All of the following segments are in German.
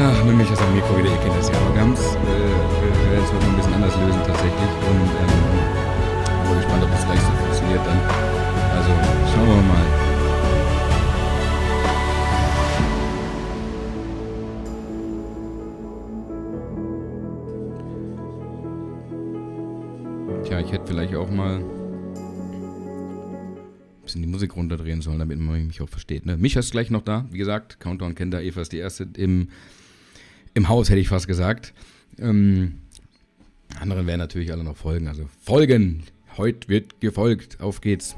Ach, mit mich ist am Mikro wieder, ihr kennt das ja. Aber wir werden es heute noch ein bisschen anders lösen tatsächlich. Und bin gespannt, ob das gleich so funktioniert dann. Also, schauen wir mal. Tja, ich hätte vielleicht auch mal ein bisschen die Musik runterdrehen sollen, damit man mich auch versteht. Ne? Micha ist gleich noch da. Wie gesagt, Countdown kennt er. Eva ist die Erste im Haus, hätte ich fast gesagt. Anderen werden natürlich alle noch folgen. Also folgen. Heute wird gefolgt. Auf geht's.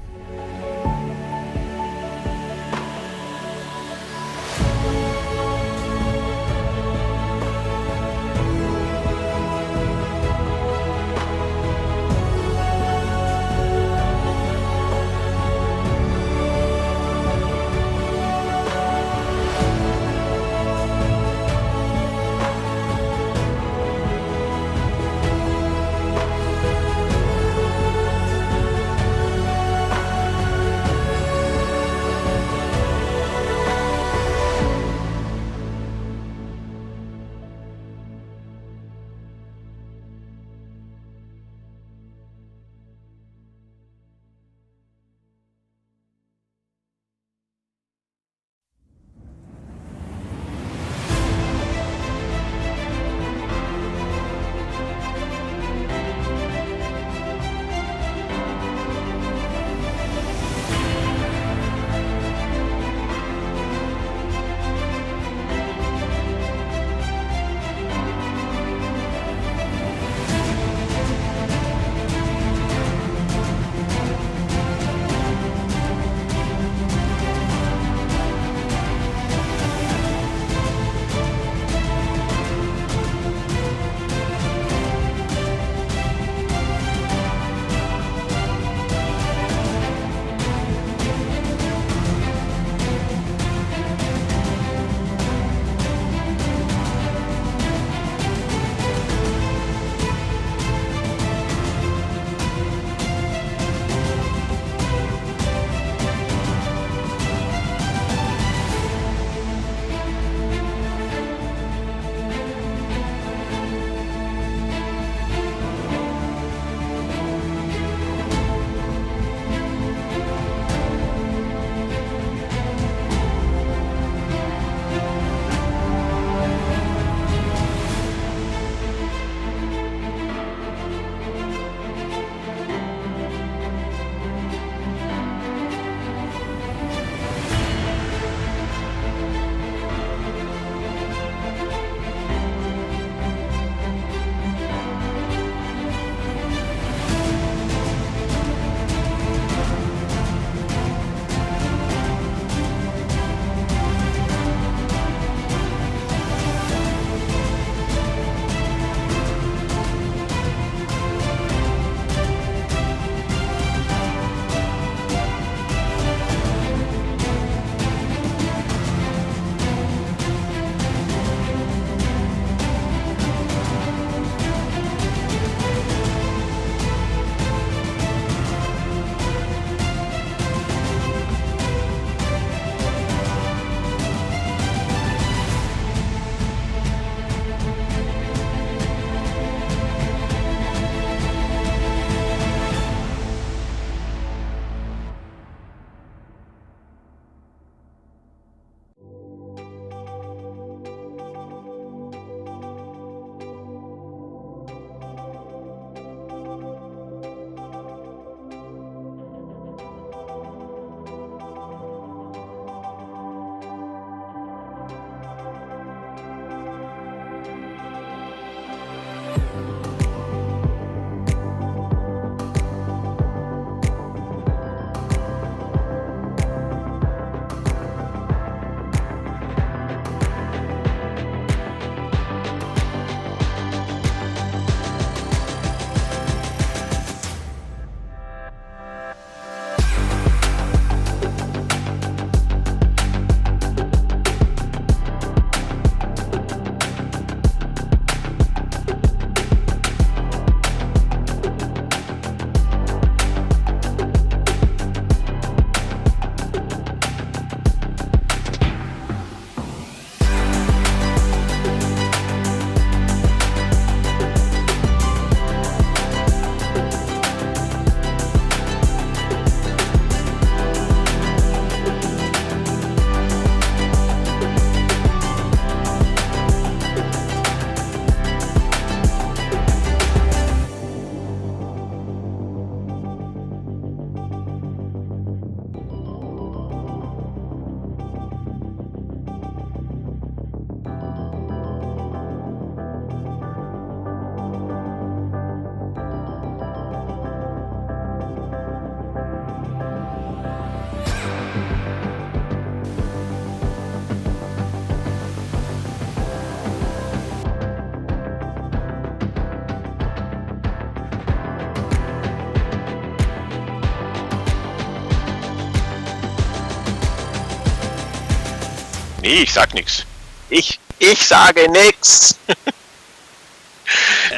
Nee, ich sag nix. Ich sage nix.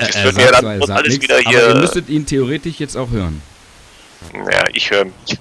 Das Er wird sagt ja zwar, dann er sagt alles nichts, wieder aber ihr hier. müsstet ihn theoretisch jetzt auch hören. Ja, ich höre mich.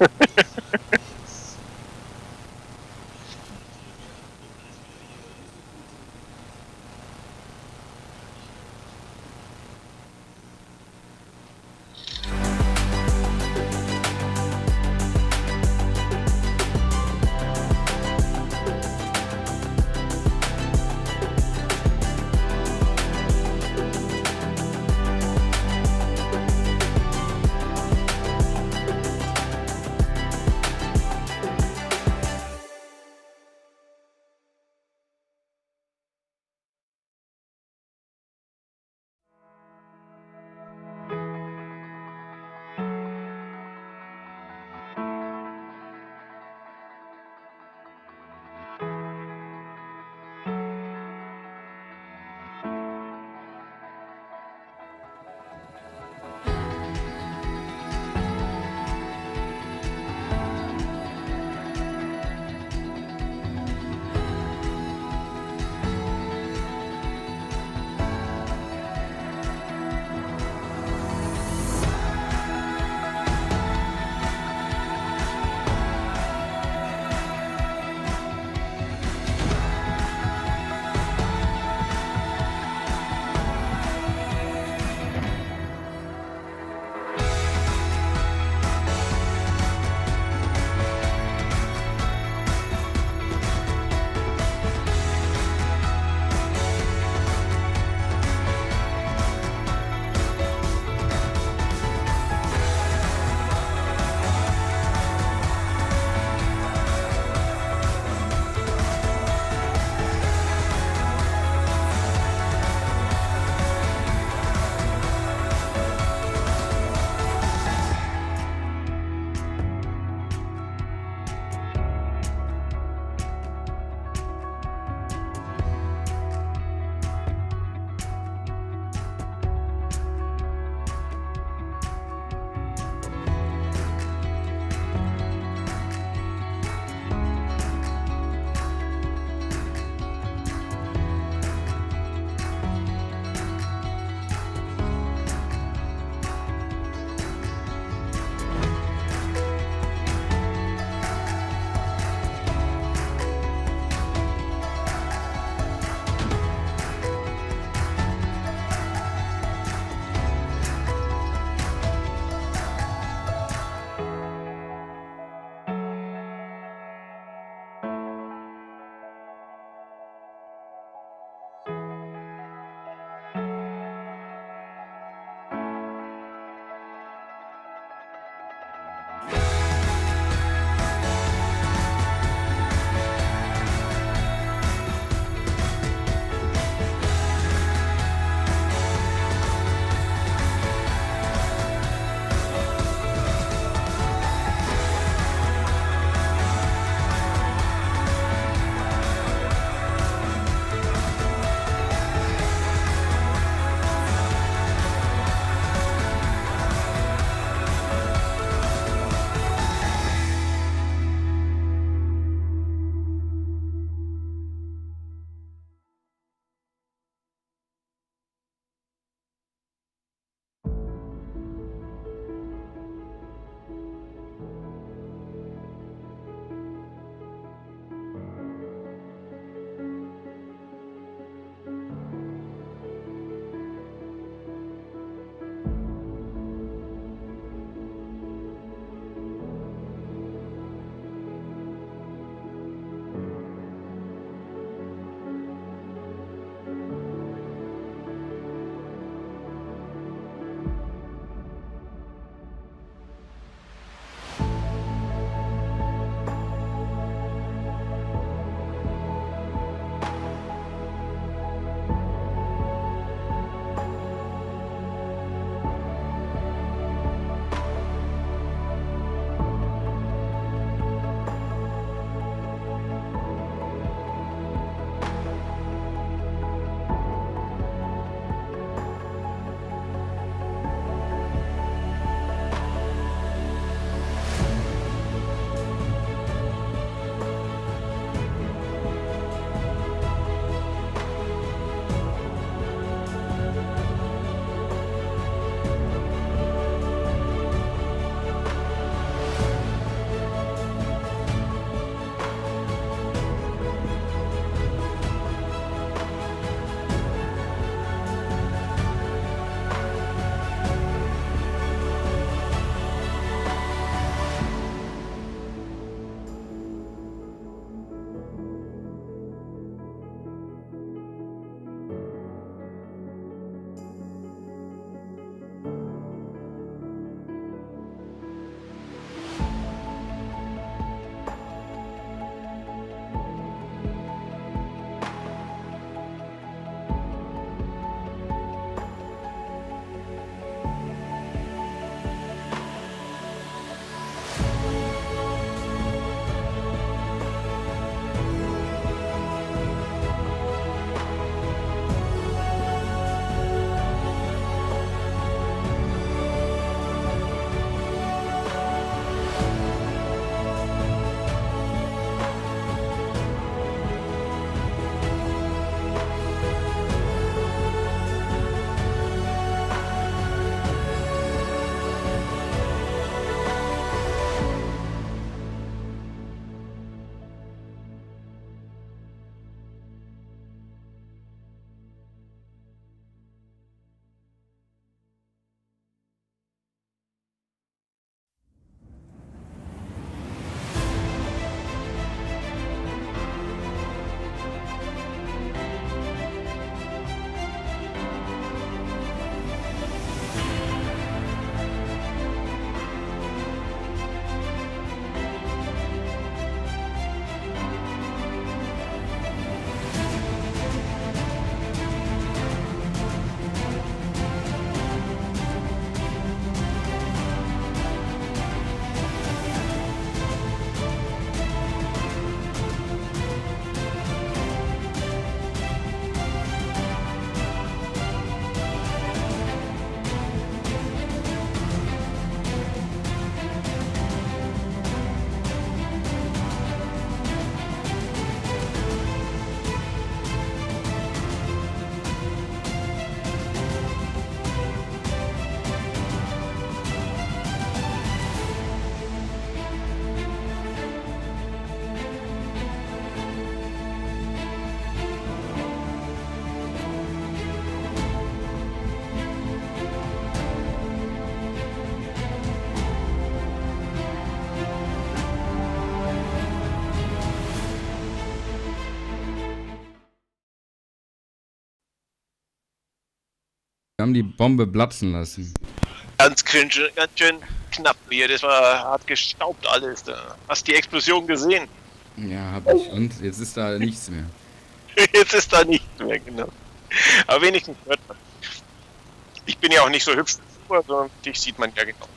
haben die Bombe platzen lassen. Ganz schön knapp hier. Das hat gestaubt alles. Da. Hast die Explosion gesehen? Ja, hab ich. Und jetzt ist da nichts mehr. Jetzt ist da nichts mehr, genau. Aber wenigstens hört man. Ich bin ja auch nicht so hübsch, sondern dich sieht man ja genau.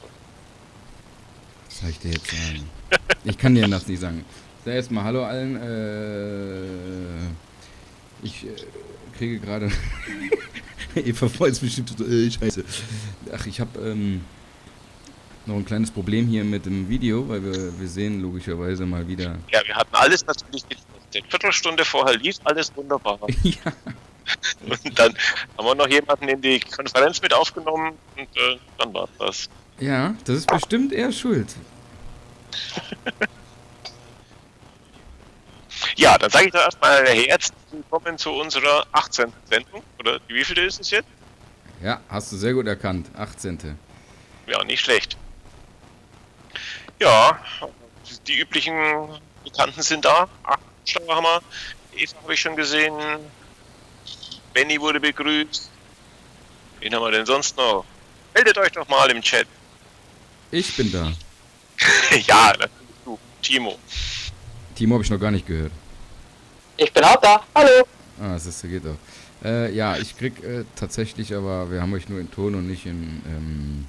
Was soll ich dir jetzt sagen? Ich kann dir das nicht sagen. Sag erstmal Hallo allen. Ich kriege gerade. Ihr verfolgt bestimmt so, scheiße. Ach, ich habe noch ein kleines Problem hier mit dem Video, weil wir sehen logischerweise mal wieder. Ja, wir hatten alles natürlich getestet. Viertelstunde vorher lief alles wunderbar. Ja. Und dann haben wir noch jemanden in die Konferenz mit aufgenommen und dann war das. Ja, das ist bestimmt er schuld. Ja, dann sage ich doch erstmal herzlich willkommen zu unserer 18. Sendung. Oder wie vielte ist es jetzt? Ja, hast du sehr gut erkannt. 18. Ja, nicht schlecht. Ja, die üblichen Bekannten sind da. Steuerhammer, Eva habe ich schon gesehen. Benny wurde begrüßt. Wen haben wir denn sonst noch? Meldet euch doch mal im Chat. Ich bin da. Ja, natürlich du, Timo. Timo habe ich noch gar nicht gehört. Ich bin auch da. Hallo. Ah, das geht doch. Ja, ich krieg tatsächlich, aber wir haben euch nur in Ton und nicht Im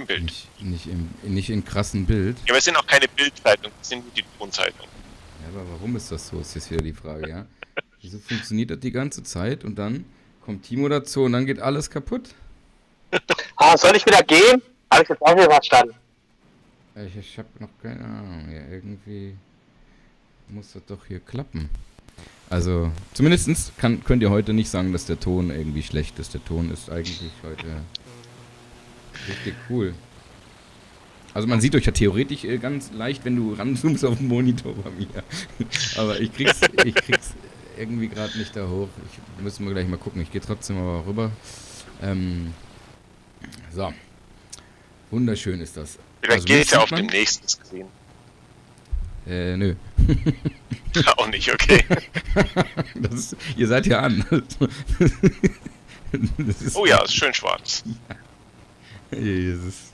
Bild. Nicht in krassen Bild. Ja, wir sind auch keine Bildzeitung, wir sind nur die Tonzeitung. Ja, aber warum ist das so, ist jetzt wieder die Frage, ja? Wieso funktioniert das die ganze Zeit und dann kommt Timo dazu und dann geht alles kaputt? Soll ich wieder gehen? Habe ich jetzt auch wieder verstanden. Ich habe noch keine Ahnung, ja, irgendwie muss das doch hier klappen. Also, zumindest könnt ihr heute nicht sagen, dass der Ton irgendwie schlecht ist. Der Ton ist eigentlich heute richtig cool. Also man sieht euch ja theoretisch ganz leicht, wenn du ranzoomst auf den Monitor bei mir. Aber ich krieg's irgendwie gerade nicht da hoch. Müssen wir gleich mal gucken. Ich gehe trotzdem aber rüber. So. Wunderschön ist das. Vielleicht also, geht es ja auf man? dem nächsten Screen. Nö. Auch nicht, okay. Ihr seid ja an. Oh ja, ist schön schwarz. Jesus.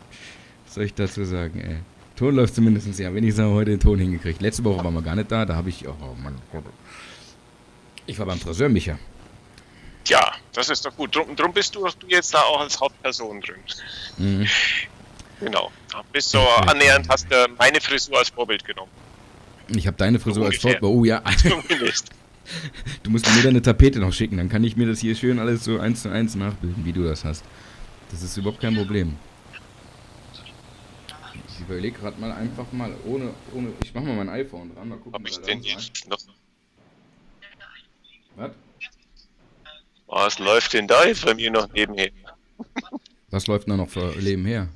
Was soll ich dazu sagen, ey? Ton läuft zumindest, ja. Wenigstens haben wir heute den Ton hingekriegt. Letzte Woche waren wir gar nicht da. Da habe ich... Oh Mann. Ich war beim Friseur, Micha. Ja, das ist doch gut. Drum bist du jetzt da auch als Hauptperson drin. Mhm. Genau. Bist so annähernd, hast du meine Frisur als Vorbild genommen. Ich habe deine Frisur als Ungefähr. Vorbild. Oh ja. Zumindest. Du musst mir deine Tapete noch schicken. Dann kann ich mir das hier schön alles so 1:1 nachbilden, wie du das hast. Das ist überhaupt kein Problem. Ich überlege gerade mal einfach mal ohne. Ich mach mal mein iPhone dran. Mal gucken, Hab ich was denn da jetzt noch? Was? Was läuft denn da jetzt bei mir noch nebenher? Was läuft da noch für Leben her?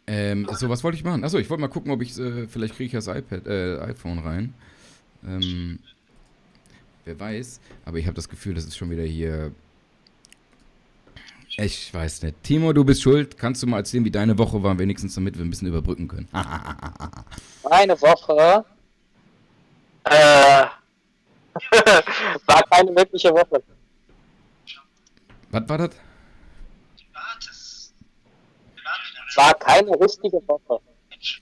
So, was wollte ich machen? Achso, ich wollte mal gucken, ob ich vielleicht kriege ich das iPhone rein. Wer weiß. Aber ich habe das Gefühl, das ist schon wieder hier. Ich weiß nicht. Timo, du bist schuld. Kannst du mal erzählen, wie deine Woche war, wenigstens damit wir ein bisschen überbrücken können? Meine Woche war keine wirkliche Woche. Was war das? War keine richtige Woche.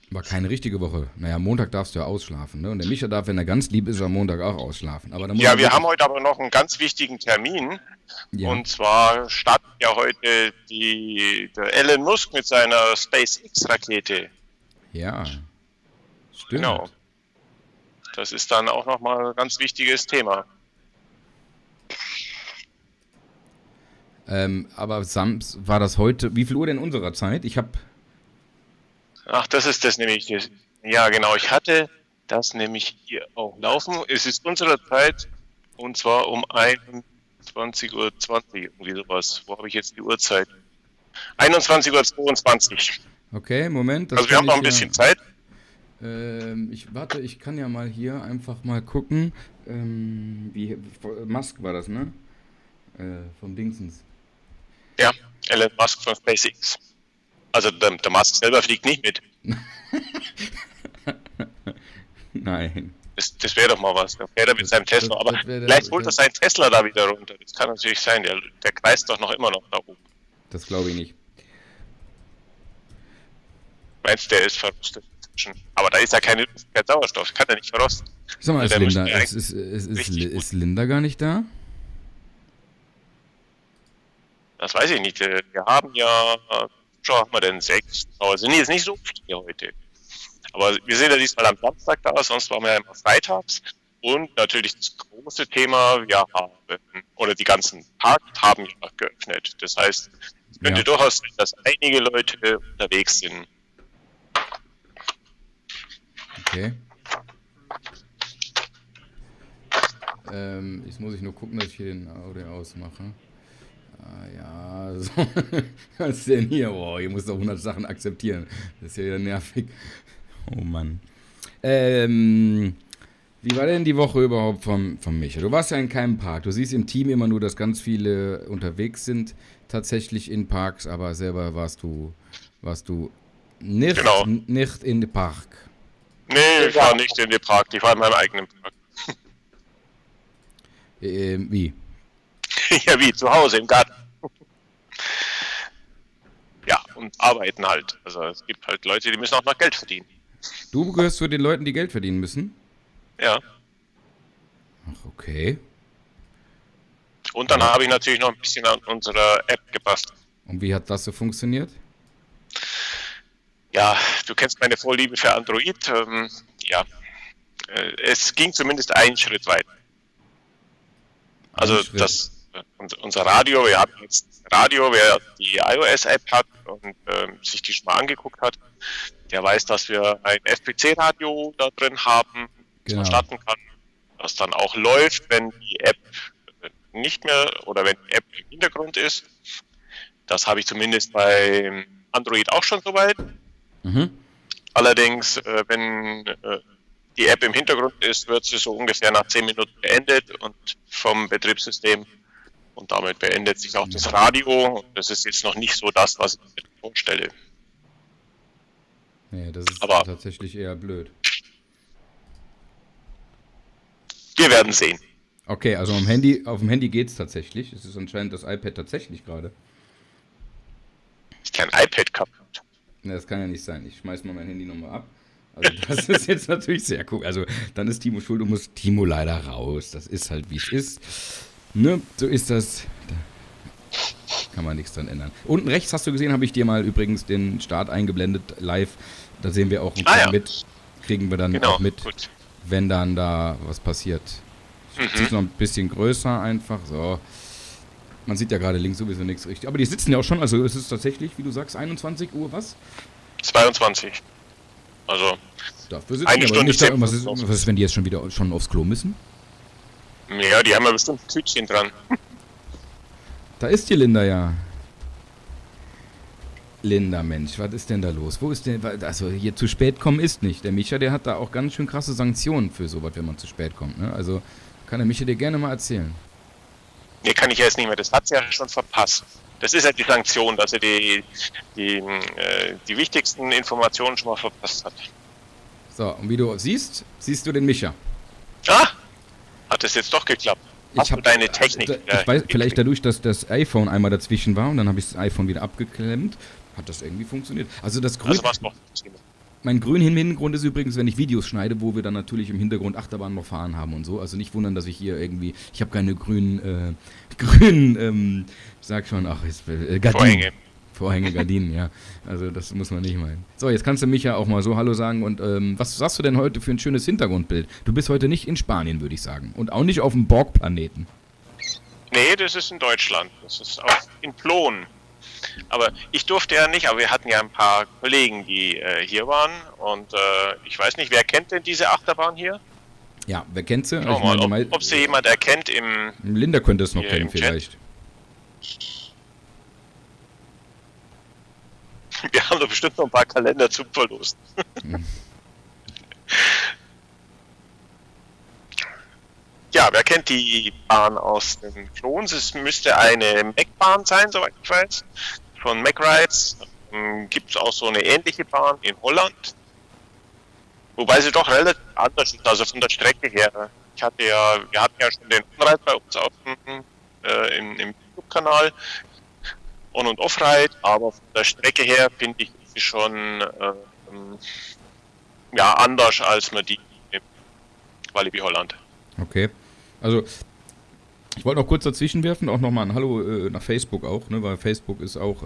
War keine richtige Woche. Naja, Montag darfst du ja ausschlafen, ne? Und der Micha darf, wenn er ganz lieb ist, am Montag auch ausschlafen. Aber dann muss Ja, er wir wirklich- haben heute aber noch einen ganz wichtigen Termin. Ja. Und zwar startet ja heute der Elon Musk mit seiner SpaceX-Rakete. Ja. Stimmt. Genau. Das ist dann auch nochmal ein ganz wichtiges Thema. Aber Sams, war das heute, wie viel Uhr denn unserer Zeit? Ich habe... Ach, das ist das nämlich. Ja, genau. Ich hatte das nämlich hier auch laufen. Es ist unsere Zeit und zwar um 21:20 Uhr, irgendwie sowas. Wo habe ich jetzt die Uhrzeit? 21:22 Uhr. Okay, Moment. Das Also wir kann haben noch ich ein bisschen Zeit. Ich kann ja mal hier einfach mal gucken. Musk war das, ne? Vom Dingsens. Ja, Elon Musk von SpaceX. Also der Musk selber fliegt nicht mit. Nein. Das wäre doch mal was. Da fährt er mit seinem Tesla. Aber vielleicht holt er seinen Tesla da wieder runter. Das kann natürlich sein. Der kreist doch noch immer noch da oben. Das glaube ich nicht. Meinst du, der ist verrostet inzwischen? Aber da ist ja kein Sauerstoff. Kann er nicht verrosten. Sag mal, Also ist der Linda, müsste ist Linda gar nicht da? Das weiß ich nicht. Wir haben ja, schon haben wir denn 6. Aber es sind jetzt nicht so viele heute. Aber wir sind ja diesmal am Samstag da, sonst waren wir ja immer freitags. Und natürlich das große Thema, wir haben, oder die ganzen Parks haben ja geöffnet. Das heißt, es könnte durchaus sein, dass einige Leute unterwegs sind. Okay. Jetzt muss ich nur gucken, dass ich hier den Audio ausmache. Ja, so. Was ist denn hier? Boah, ihr müsst doch 100 Sachen akzeptieren. Das ist ja wieder nervig. Oh Mann. Wie war denn die Woche überhaupt vom Micha? Du warst ja in keinem Park. Du siehst im Team immer nur, dass ganz viele unterwegs sind, tatsächlich in Parks, aber selber warst du nicht, Genau. nicht in den Park. Nee, ich war nicht in dem Park, ich war in meinem eigenen Park. Wie? Ja, wie, zu Hause im Garten. Ja, und arbeiten halt. Also es gibt halt Leute, die müssen auch noch Geld verdienen. Du gehörst zu den Leuten, die Geld verdienen müssen? Ja. Ach, okay. Und dann habe ich natürlich noch ein bisschen an unserer App gebastelt. Und wie hat das so funktioniert? Ja, du kennst meine Vorliebe für Android. Es ging zumindest einen Schritt weiter. Also unser Radio, wir haben jetzt Radio, wer die iOS-App hat und sich die schon mal angeguckt hat, der weiß, dass wir ein FPC-Radio da drin haben, das man starten kann, das dann auch läuft, wenn die App nicht mehr oder wenn die App im Hintergrund ist. Das habe ich zumindest bei Android auch schon soweit. Mhm. Allerdings, wenn die App im Hintergrund ist, wird sie so ungefähr nach 10 Minuten beendet und vom Betriebssystem und damit beendet sich auch das Radio. Und das ist jetzt noch nicht so das, was ich mir vorstelle. Nee, das ist aber tatsächlich eher blöd. Wir werden sehen. Okay, also auf dem Handy geht's tatsächlich. Es ist anscheinend das iPad tatsächlich gerade. Ist kein iPad kaputt. Ne, das kann ja nicht sein. Ich schmeiß mal mein Handy nochmal ab. Also das ist jetzt natürlich sehr cool. Also dann ist Timo schuld und muss Timo leider raus. Das ist halt wie es ist. Ne, so ist das. Da kann man nichts dran ändern. Unten rechts hast du gesehen, habe ich dir mal übrigens den Start eingeblendet live. Da sehen wir auch mit. Kriegen wir dann auch mit, gut, wenn dann da was passiert. Es ist noch ein bisschen größer einfach. So. Man sieht ja gerade links sowieso nichts richtig. Aber die sitzen ja auch schon. Also es ist tatsächlich, wie du sagst, 21 Uhr was? 22. Also dafür sitzen eine Stunde. Nicht da, was ist, wenn die jetzt schon aufs Klo müssen? Ja, die haben ja bestimmt ein Tütchen dran. Da ist die Linda ja. Linda, Mensch, was ist denn da los? Wo ist denn, also hier zu spät kommen ist nicht. Der Micha, der hat da auch ganz schön krasse Sanktionen für sowas, wenn man zu spät kommt. Ne? Also kann der Micha dir gerne mal erzählen. Nee, kann ich jetzt nicht mehr. Das hat sie ja schon verpasst. Das ist ja die Sanktion, dass er die wichtigsten Informationen schon mal verpasst hat. So, und wie du siehst du den Micha. Ah, hat das jetzt doch geklappt. Ich habe deine Technik. Ich weiß, vielleicht dadurch, dass das iPhone einmal dazwischen war und dann habe ich das iPhone wieder abgeklemmt, hat das irgendwie funktioniert. Also das Grün. Also mein grüner Hintergrund ist übrigens, wenn ich Videos schneide, wo wir dann natürlich im Hintergrund Achterbahn noch fahren haben und so. Also nicht wundern, dass ich hier irgendwie, ich habe keine grünen, sag schon, Gardinen. Vorhänge, Gardinen, ja. Also das muss man nicht meinen. So, jetzt kannst du Micha auch mal so Hallo sagen und was sagst du denn heute für ein schönes Hintergrundbild? Du bist heute nicht in Spanien, würde ich sagen. Und auch nicht auf dem Borg-Planeten. Nee, das ist in Deutschland. Das ist auch in Plon. Aber ich durfte ja nicht, aber wir hatten ja ein paar Kollegen, die hier waren. Und ich weiß nicht, wer kennt denn diese Achterbahn hier? Ja, wer kennt sie? Schau mal, ob sie jemand erkennt im... Linda könnte es noch kennen vielleicht. Wir haben doch bestimmt noch ein paar Kalender zu verlosen. Ja, wer kennt die Bahn aus dem Klons? Es müsste eine Mac-Bahn sein, soweit ich weiß. Von MacRides gibt es auch so eine ähnliche Bahn in Holland. Wobei sie doch relativ anders sind, also von der Strecke her. Wir hatten ja schon den On-Ride bei uns auf im YouTube-Kanal, On- und Off-Ride, aber von der Strecke her finde ich sie schon anders als man die im Walibi Holland. Okay. Also, ich wollte noch kurz dazwischen werfen, auch nochmal ein Hallo nach Facebook auch, ne, weil Facebook ist auch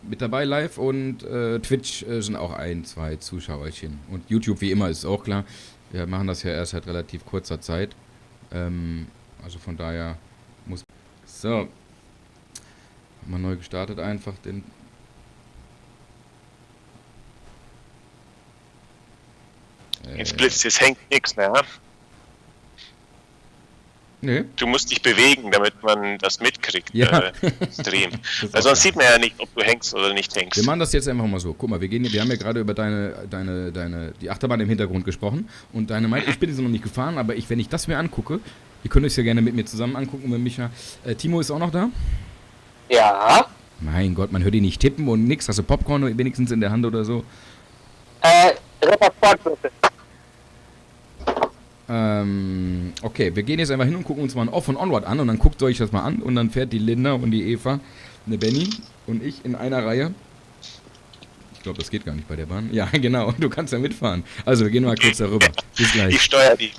mit dabei live und Twitch sind auch 1, 2 Zuschauerchen. Und YouTube wie immer ist auch klar. Wir machen das ja erst seit relativ kurzer Zeit. Also von daher muss... So. Haben wir neu gestartet einfach den... Jetzt blitzt, jetzt hängt nichts mehr. Nee. Du musst dich bewegen, damit man das mitkriegt, Ja. Stream. Weil sonst sieht man ja nicht, ob du hängst oder nicht hängst. Wir machen das jetzt einfach mal so. Guck mal, wir haben ja gerade über die Achterbahn im Hintergrund gesprochen. Und deine Meinung, ich bin jetzt noch nicht gefahren, aber wenn ich das mir angucke, ihr könnt es ja gerne mit mir zusammen angucken, mit Micha. Timo ist auch noch da? Ja. Mein Gott, man hört ihn nicht tippen und nix. Hast du Popcorn wenigstens in der Hand oder so? Repertoire-Würfel. Okay, wir gehen jetzt einfach hin und gucken uns mal ein Off- und Onward an und dann guckt euch das mal an und dann fährt die Linda und die Eva, eine Benny und ich in einer Reihe. Ich glaube, das geht gar nicht bei der Bahn. Ja, genau, du kannst ja mitfahren. Also, wir gehen mal kurz darüber. Bis gleich. Ich steuere die.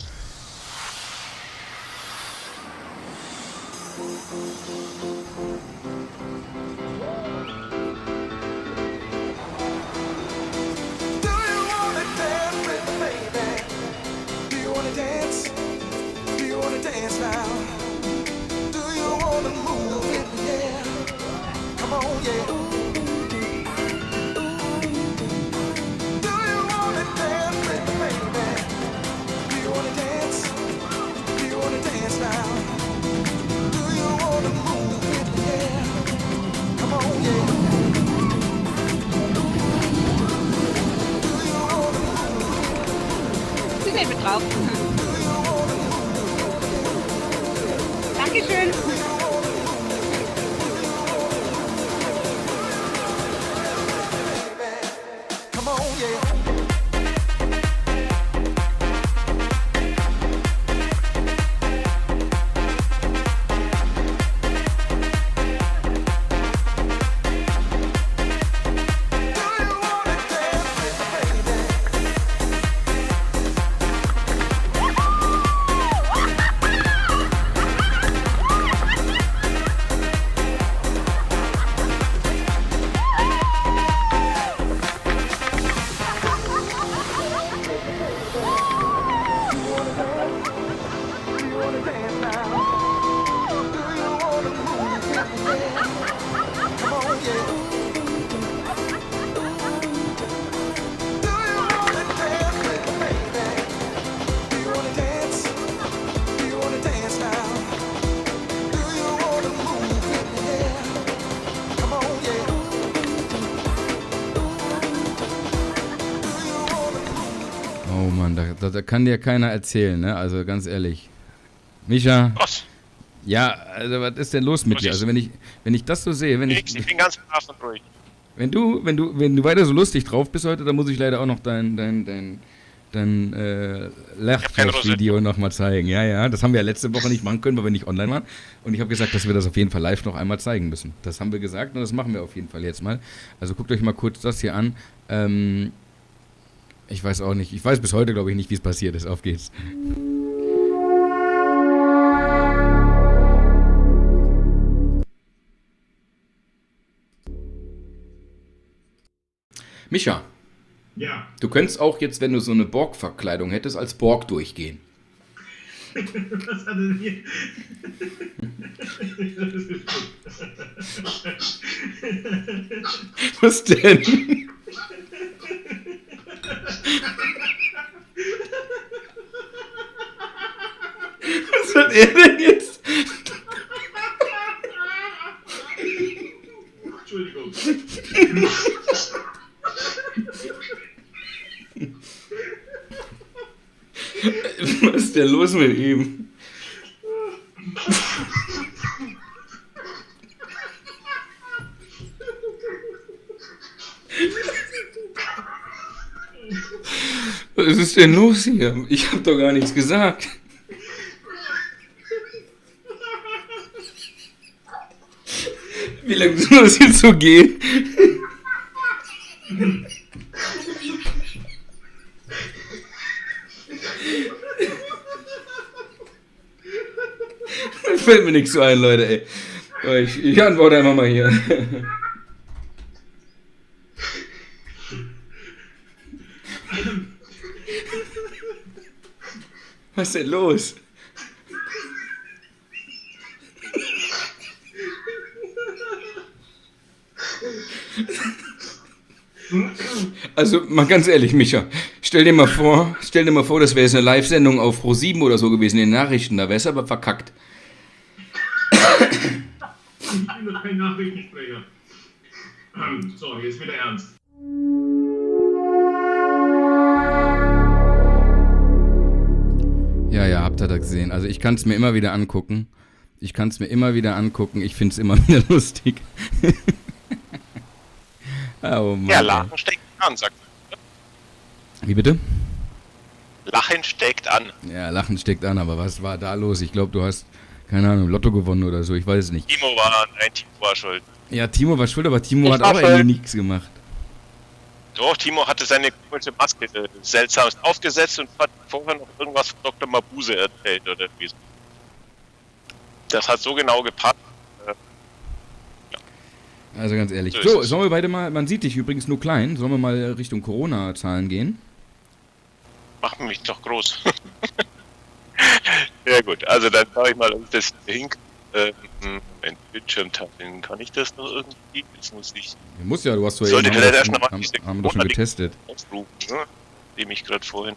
Sind wir drauf? Dankeschön. Oh Mann, da kann dir keiner erzählen, ne? Also ganz ehrlich. Micha, Was? ja, also was ist denn los mit Was dir? ist? Also wenn ich das so sehe, Ich bin ganz brav und ruhig. wenn du weiter so lustig drauf bist heute, dann muss ich leider auch noch dein Lachflash-Video nochmal zeigen. Ja, das haben wir ja letzte Woche nicht machen können, weil wir nicht online waren. Und ich habe gesagt, dass wir das auf jeden Fall live noch einmal zeigen müssen. Das haben wir gesagt und das machen wir auf jeden Fall jetzt mal. Also guckt euch mal kurz das hier an. Ich weiß auch nicht. Ich weiß bis heute, glaube ich, nicht, wie es passiert ist. Auf geht's. Micha, Ja. du könntest auch jetzt, wenn du so eine Borg-Verkleidung hättest, als Borg durchgehen. Was hat denn hier? Was denn? Was hat er denn jetzt? Entschuldigung. Was ist denn los mit ihm? Was ist denn los hier? Ich hab doch gar nichts gesagt. Wie lange soll das jetzt so gehen? Da fällt mir nichts so ein, Leute, ey. Aber ich antworte einfach mal hier. Was ist denn los? Also, mal ganz ehrlich, Micha, stell dir mal vor, das wäre jetzt eine Live-Sendung auf Pro7 oder so gewesen, in den Nachrichten, da wär's aber verkackt. Ich bin noch kein Nachrichtensprecher. So, jetzt wieder ernst. Ja, habt ihr das gesehen. Also ich kann es mir immer wieder angucken. Ich finde es immer wieder lustig. Oh Mann, Ja, ey. Lachen steckt an, sagt er. Wie bitte? Lachen steckt an. Ja, Lachen steckt an, aber was war da los? Ich glaube, du hast, keine Ahnung, Lotto gewonnen oder so, ich weiß es nicht. Timo war schuld. Ja, Timo war schuld, aber Timo Ich hat war auch schuld. irgendwie nichts gemacht. Doch, Timo hatte seine komische Maske seltsamst aufgesetzt und hat vorher noch irgendwas von Dr. Mabuse erzählt oder wie. Das hat so genau gepasst. Also ganz ehrlich. So ist So, es. sollen wir beide mal, man sieht dich übrigens nur klein, sollen wir mal Richtung Corona-Zahlen gehen? Machen mich doch groß. Ja gut, also dann schaue ich mal, ob ich das hink. Ein Bildschirm teilen. Kann ich das noch irgendwie? Jetzt muss ich Du musst ja, du hast so Sollte eben, vielleicht erst noch mal haben diese wir doch schon Corona- getestet. aufrufen, ne? Dem ich gerade vorhin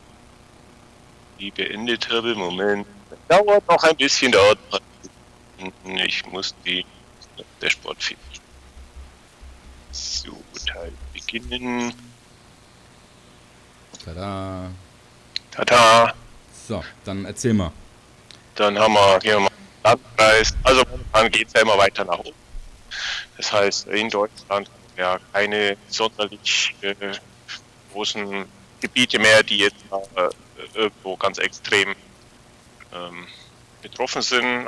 die beendet habe. Moment. Dauert noch ein bisschen, Ich muss der Sport finden. So, Teil beginnen. Tada. Tada. So, dann erzähl mal. Dann hier haben wir Landkreis. Also momentan geht es ja immer weiter nach oben. Das heißt, in Deutschland haben wir ja keine sonderlich großen Gebiete mehr, die jetzt irgendwo ganz extrem betroffen sind.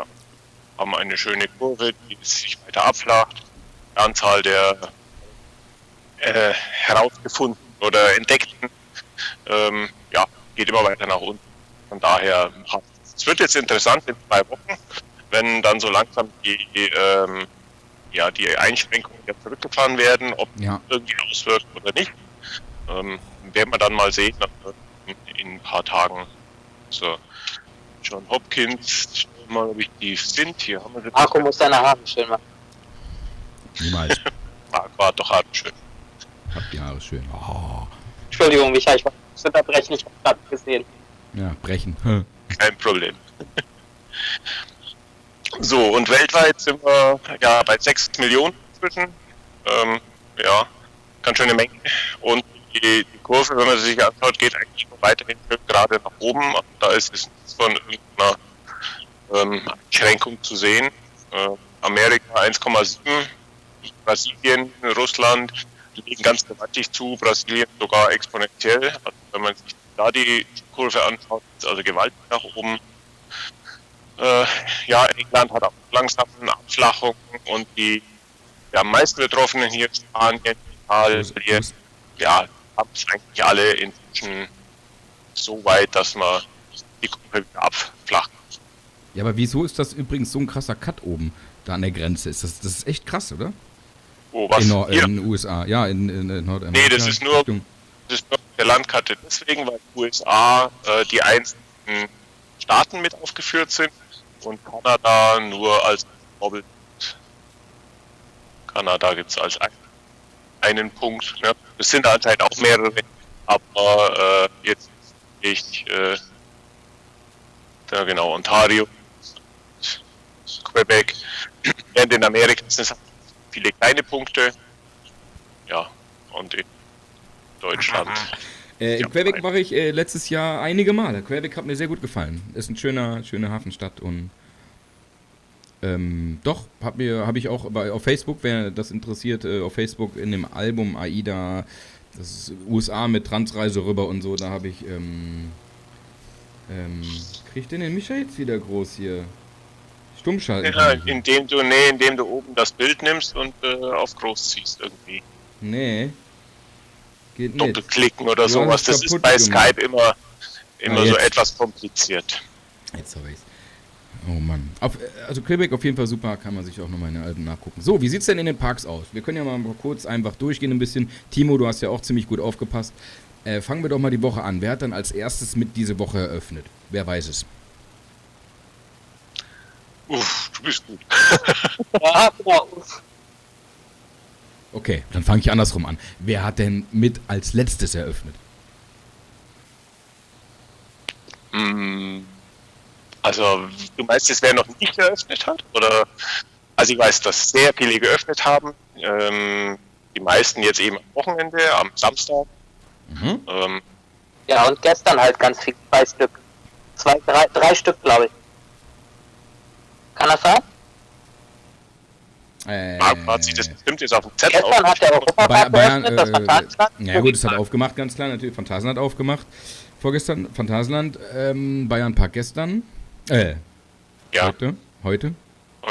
Haben eine schöne Kurve, die sich weiter abflacht. Die Anzahl der herausgefunden oder entdeckten geht immer weiter nach unten. Von daher, es wird jetzt interessant in 2 Wochen, wenn dann so langsam die Einschränkungen wieder zurückgefahren werden, ob Ja. irgendwie auswirkt oder nicht. Werden wir dann mal sehen in ein paar Tagen. So, John Hopkins, schauen wir mal, ob ich die finde. Hier haben wir sie. Marco muss deine Haare schön machen. Niemals. War doch hart schön. Hab die Haare schön. Oh. Entschuldigung, Micha, ich wollte nicht unterbrechen, ich habe gerade gesehen. Ja, brechen. Kein Problem. So, und weltweit sind wir ja bei 6 Millionen inzwischen. Ganz schöne Menge. Und die Kurve, wenn man sie sich anschaut, geht eigentlich noch weiterhin gerade nach oben. Also da ist es nichts von irgendeiner Einschränkung zu sehen. Amerika 1,7, Brasilien, Russland legen ganz gewaltig zu, Brasilien sogar exponentiell. Also wenn man sich da die Kurve anschaut, ist also gewaltig nach oben. England hat auch langsam eine Abflachung und die am meisten Betroffenen hier Spanien, Italien, haben es eigentlich alle inzwischen so weit, dass man die Kurve wieder abflacht. Ja, aber wieso ist das übrigens so ein krasser Cut oben, da an der Grenze? Das ist echt krass, oder? Oh, was? In Hier? den USA, ja, in Nordamerika. Nee, das ist nur der Landkarte deswegen, weil die USA die einzelnen Staaten mit aufgeführt sind und Kanada nur als Vorbild. Kanada gibt es als einen Punkt. Ne? Es sind anscheinend auch mehrere, aber jetzt ich Ontario, Quebec, während in Amerika sind es viele kleine Punkte. Ja, und in Deutschland. In Quebec war ich letztes Jahr einige Male. Quebec hat mir sehr gut gefallen. Ist eine schöne Hafenstadt und habe ich auch auf Facebook, wer das interessiert, auf Facebook in dem Album AIDA Das ist USA mit Transreise rüber und so, da habe ich, kriegt denn den Micha jetzt wieder groß hier? Stummschalten. Ja, kann ich. indem du oben das Bild nimmst und auf groß ziehst irgendwie. Nee. Geht nicht. Doppelklicken oder Du sowas. hast es Das ist kaputt bei gemacht. Skype immer Ah, so jetzt. etwas kompliziert. Jetzt habe ich's. Oh Mann. Also Quebec auf jeden Fall super, kann man sich auch nochmal in den Alben nachgucken. So, wie sieht's denn in den Parks aus? Wir können ja mal kurz einfach durchgehen ein bisschen. Timo, du hast ja auch ziemlich gut aufgepasst. Fangen wir doch mal die Woche an. Wer hat dann als erstes mit diese Woche eröffnet? Wer weiß es? Uff, du bist gut. Ja, genau. Okay, dann fange ich andersrum an. Wer hat denn mit als letztes eröffnet? Also, du meinst jetzt, wer noch nicht geöffnet hat? Oder? Also, ich weiß, dass sehr viele geöffnet haben. Die meisten jetzt eben am Wochenende, am Samstag. Mhm. Ja, und gestern halt ganz viel, 2 Stück. 3 Stück, glaube ich. Kann das sein? Marco hat sich das bestimmt jetzt auf dem Zettel Gestern hat der Europapark Bayern, geöffnet, das Phantasialand. ja gut, es hat aufgemacht, ganz klar, natürlich. Phantasialand hat aufgemacht. Vorgestern Phantasialand, Bayern Park gestern. Ja, Heute.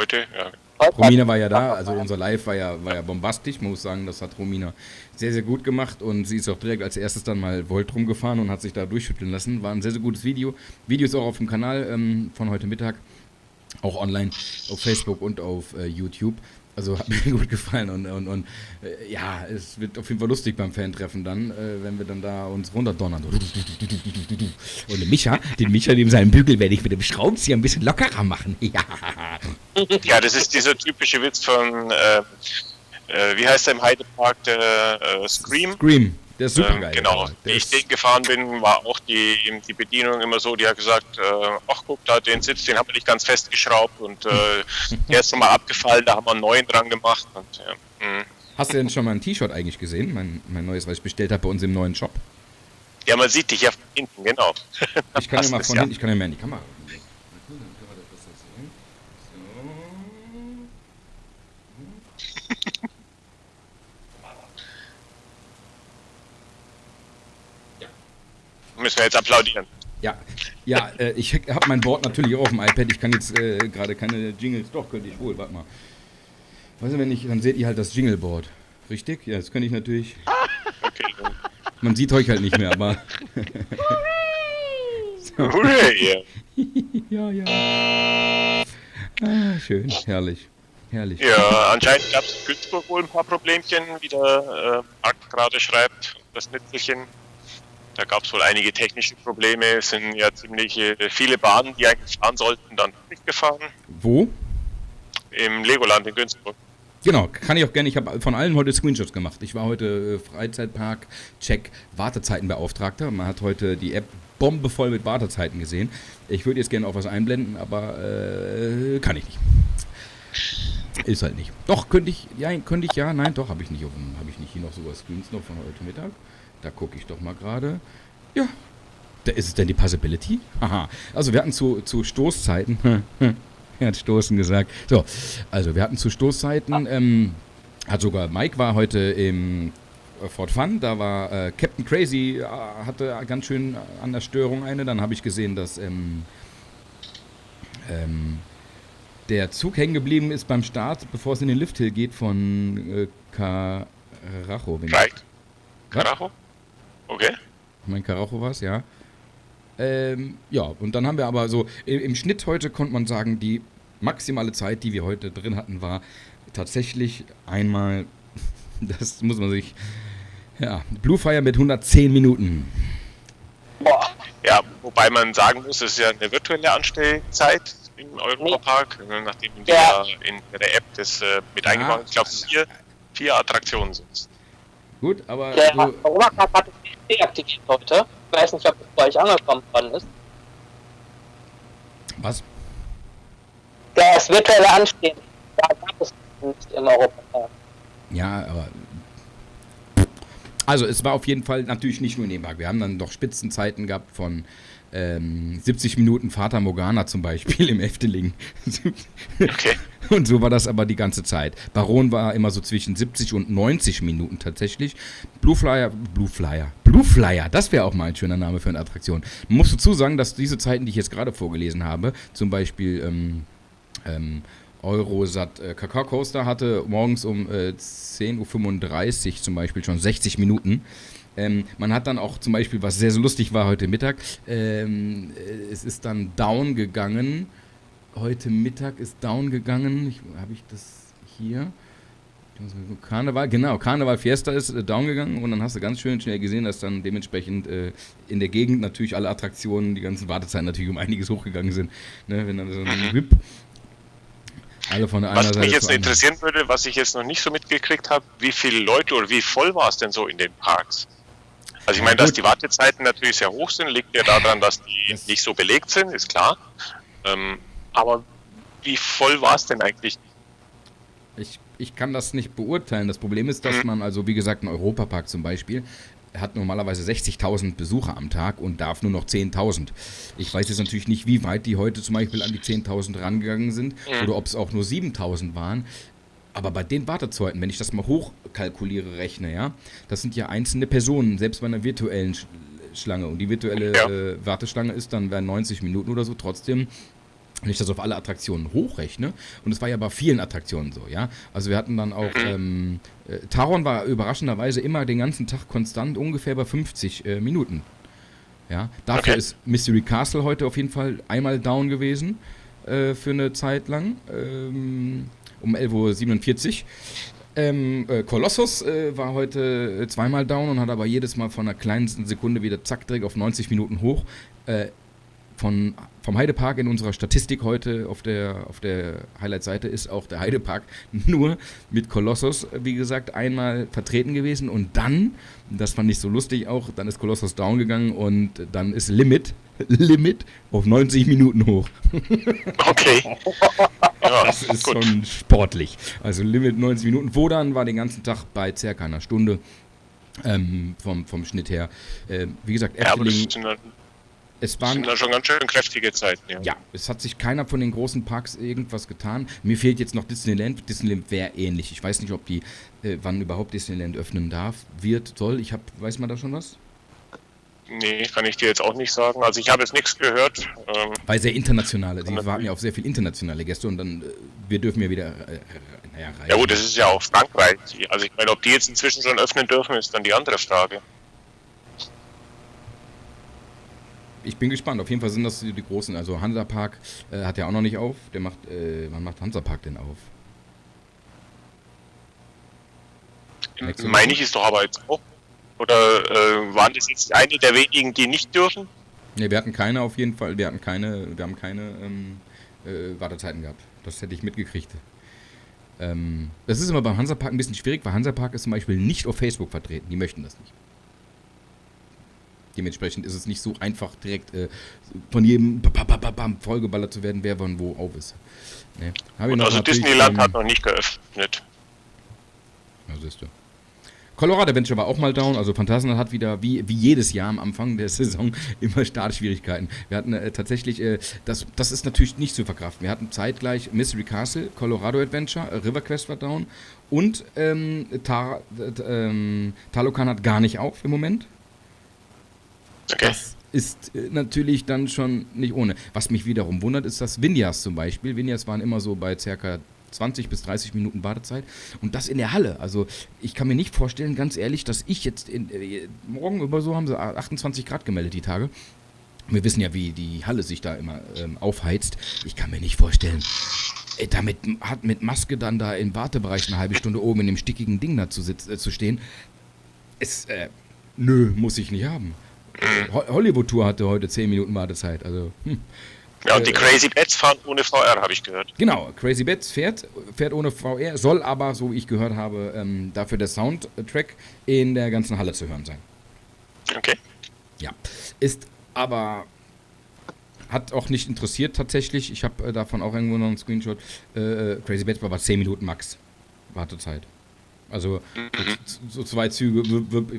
ja. Romina war ja da, also unser Live war ja bombastisch, man muss sagen, das hat Romina sehr, sehr gut gemacht und sie ist auch direkt als erstes dann mal Volt rumgefahren und hat sich da durchschütteln lassen. War ein sehr, sehr gutes Video. Video ist auch auf dem Kanal von heute Mittag, auch online auf Facebook und auf YouTube. Also hat mir gut gefallen und ja, es wird auf jeden Fall lustig beim Fan-Treffen dann, wenn wir dann da uns runterdonnern. So. Und den Micha, neben seinem Bügel werde ich mit dem Schraubenzieher ein bisschen lockerer machen. Ja. Ja, das ist dieser typische Witz von, wie heißt der im Heidepark, der Scream? Scream, der ist super geil. Genau, wie ich den gefahren bin, war auch die Bedienung immer so, die hat gesagt, ach guck, da den Sitz, den haben wir nicht ganz festgeschraubt und der ist nochmal abgefallen, da haben wir einen neuen dran gemacht. Und, Hast du denn schon mal ein T-Shirt eigentlich gesehen? Mein neues, was ich bestellt habe bei uns im neuen Shop. Ja, man sieht dich ja von hinten, genau. Ich kann ja mal Passt von es, hinten, ich kann ja mehr in die Kamera. Müssen wir jetzt applaudieren. Ja, ich habe mein Board natürlich auch auf dem iPad. Ich kann jetzt gerade keine Jingles. Doch, könnte ich wohl. Warte mal. Weißt du, wenn ich, dann seht ihr halt das Jingleboard. Richtig? Ja, das könnte ich natürlich. Okay. Man sieht euch halt nicht mehr, aber. Hooray! Ja. Schön, herrlich. Ja, anscheinend gab es in Günzburg wohl ein paar Problemchen, wie der Marc gerade schreibt, das Nützlichen. Da gab es wohl einige technische Probleme. Es sind ja ziemlich viele Bahnen, die eigentlich fahren sollten, dann nicht gefahren. Wo? Im Legoland in Günzburg. Genau, kann ich auch gerne. Ich habe von allen heute Screenshots gemacht. Ich war heute Freizeitpark, Check, Wartezeitenbeauftragter. Man hat heute die App bombevoll mit Wartezeiten gesehen. Ich würde jetzt gerne auch was einblenden, aber kann ich nicht. Ist halt nicht. Doch, könnte ich, ja, nein, doch, habe ich nicht. Habe ich nicht hier noch sogar Screens noch von heute Mittag? Da gucke ich doch mal gerade. Ja, da ist es denn die Possibility? Aha, also wir hatten zu Stoßzeiten, er hat Stoßen gesagt. So, also wir hatten zu Stoßzeiten, hat sogar Mike war heute im Fort Fun, da war Captain Crazy, hatte ganz schön an der Störung eine. Dann habe ich gesehen, dass der Zug hängen geblieben ist beim Start, bevor es in den Lifthill geht von Carajo. Right. Carajo? Okay. Mein Karacho war es, ja. Ja, und dann haben wir aber so, im Schnitt heute konnte man sagen, die maximale Zeit, die wir heute drin hatten, war tatsächlich einmal, das muss man sich, ja, Blue Fire mit 110 Minuten. Boah. Ja, wobei man sagen muss, es ist ja eine virtuelle Anstellzeit im Europapark, nachdem in der App das mit eingebaut ist. Ich glaube, 4 Attraktionen sind. Gut, aber Der so, Europapark hat es deaktiviert heute. Ich weiß nicht, ob es bei euch angekommen worden ist. was? Das virtuelle Anstehen, da gab es nicht im Europapark. Ja, aber Also es war auf jeden Fall natürlich nicht nur in dem Park. Wir haben dann doch Spitzenzeiten gehabt von 70 Minuten Fata Morgana zum Beispiel im Efteling. Okay. Und so war das aber die ganze Zeit. Baron war immer so zwischen 70 und 90 Minuten tatsächlich. Blue Flyer, das wäre auch mal ein schöner Name für eine Attraktion. Man muss dazu sagen, dass diese Zeiten, die ich jetzt gerade vorgelesen habe, zum Beispiel Eurosat Kakao Coaster hatte morgens um 10:35 Uhr zum Beispiel schon 60 Minuten. Man hat dann auch zum Beispiel, was sehr, sehr lustig war heute Mittag, es ist dann down gegangen. Heute Mittag ist down gegangen. Habe ich das hier? Karneval Fiesta ist down gegangen und dann hast du ganz schön schnell gesehen, dass dann dementsprechend in der Gegend natürlich alle Attraktionen, die ganzen Wartezeiten natürlich um einiges hochgegangen sind. Ne, wenn dann so ein Whip alle von der einen Seite. Was mich jetzt interessieren würde, was ich jetzt noch nicht so mitgekriegt habe, wie viele Leute oder wie voll war es denn so in den Parks? Also ich meine, dass die Wartezeiten natürlich sehr hoch sind, liegt ja daran, dass die nicht so belegt sind, ist klar. Aber wie voll war es denn eigentlich? Ich kann das nicht beurteilen. Das Problem ist, dass man, also wie gesagt, ein Europapark zum Beispiel, hat normalerweise 60.000 Besucher am Tag und darf nur noch 10.000. Ich weiß jetzt natürlich nicht, wie weit die heute zum Beispiel an die 10.000 rangegangen sind oder ob es auch nur 7.000 waren. Aber bei den Wartezeiten, wenn ich das mal hochkalkuliere, rechne, ja, das sind ja einzelne Personen, selbst bei einer virtuellen Schlange. Und die virtuelle Warteschlange ist dann bei 90 Minuten oder so trotzdem, wenn ich das auf alle Attraktionen hochrechne, und es war ja bei vielen Attraktionen so, ja. Also wir hatten dann auch, Taron war überraschenderweise immer den ganzen Tag konstant ungefähr bei 50 Minuten. Ja, dafür ist Mystery Castle heute auf jeden Fall einmal down gewesen, für eine Zeit lang, um 11:47 Uhr. Kolossus war heute zweimal down und hat aber jedes Mal von einer kleinsten Sekunde wieder zack direkt auf 90 Minuten hoch. Vom Heidepark in unserer Statistik heute auf der Highlight-Seite ist auch der Heidepark nur mit Kolossus, wie gesagt, einmal vertreten gewesen und dann, das fand ich so lustig auch, dann ist Kolossus down gegangen und dann ist Limit auf 90 Minuten hoch. Okay. Ja, das ist gut. schon sportlich. Also Limit 90 Minuten. Wodan war den ganzen Tag bei circa einer Stunde vom Schnitt her. Wie gesagt, Efteling... Das sind da schon ganz schön kräftige Zeiten, ja. Ja, es hat sich keiner von den großen Parks irgendwas getan. Mir fehlt jetzt noch Disneyland. Disneyland wäre ähnlich. Ich weiß nicht, ob die, wann überhaupt Disneyland öffnen darf, soll. Weiß man da schon was? Nee, kann ich dir jetzt auch nicht sagen. Also ich habe jetzt nichts gehört. Weil sehr internationale, die warten ja auf sehr viel internationale Gäste und dann, wir dürfen ja wieder, reisen. Ja gut, das ist ja auch Frankreich. Also ich meine, ob die jetzt inzwischen schon öffnen dürfen, ist dann die andere Frage. Ich bin gespannt. Auf jeden Fall sind das die großen. Also Hansapark hat ja auch noch nicht auf. Wann macht Hansapark denn auf? Meine ich ist doch aber jetzt auch. Oder waren das jetzt eine der wenigen, die nicht dürfen? Ne, wir hatten keine auf jeden Fall. Wir haben keine Wartezeiten gehabt. Das hätte ich mitgekriegt. Das ist immer beim Hansapark ein bisschen schwierig, weil Hansapark ist zum Beispiel nicht auf Facebook vertreten. Die möchten das nicht. Dementsprechend ist es nicht so einfach, direkt von jedem vollgeballert zu werden, wer wann wo auf ist. Nee. Also Disneyland hat noch nicht geöffnet. Ja, siehst du. Colorado Adventure war auch mal down, also Phantasialand hat wieder, wie jedes Jahr am Anfang der Saison, immer Startschwierigkeiten. Wir hatten tatsächlich, das ist natürlich nicht zu verkraften. Wir hatten zeitgleich Mystery Castle, Colorado Adventure, River Quest war down und Talocan hat gar nicht auf im Moment. Okay. Das ist natürlich dann schon nicht ohne. Was mich wiederum wundert, ist das Vinyas zum Beispiel. Vinyas waren immer so bei ca. 20 bis 30 Minuten Wartezeit und das in der Halle. Also ich kann mir nicht vorstellen, ganz ehrlich, dass ich jetzt morgen über so haben sie 28 Grad gemeldet die Tage. Wir wissen ja, wie die Halle sich da immer aufheizt. Ich kann mir nicht vorstellen, mit Maske dann da im Wartebereich eine halbe Stunde oben in dem stickigen Ding da zu stehen. Muss ich nicht haben. Hollywood-Tour hatte heute 10 Minuten Wartezeit. Also, Ja, und die Crazy Bats fahren ohne VR, habe ich gehört. Genau, Crazy Bats fährt ohne VR, soll aber, so wie ich gehört habe, dafür der Soundtrack in der ganzen Halle zu hören sein. Okay. Ja, ist aber, hat auch nicht interessiert tatsächlich. Ich habe davon auch irgendwo noch einen Screenshot. Crazy Bats war aber 10 Minuten max Wartezeit. Also so 2 Züge,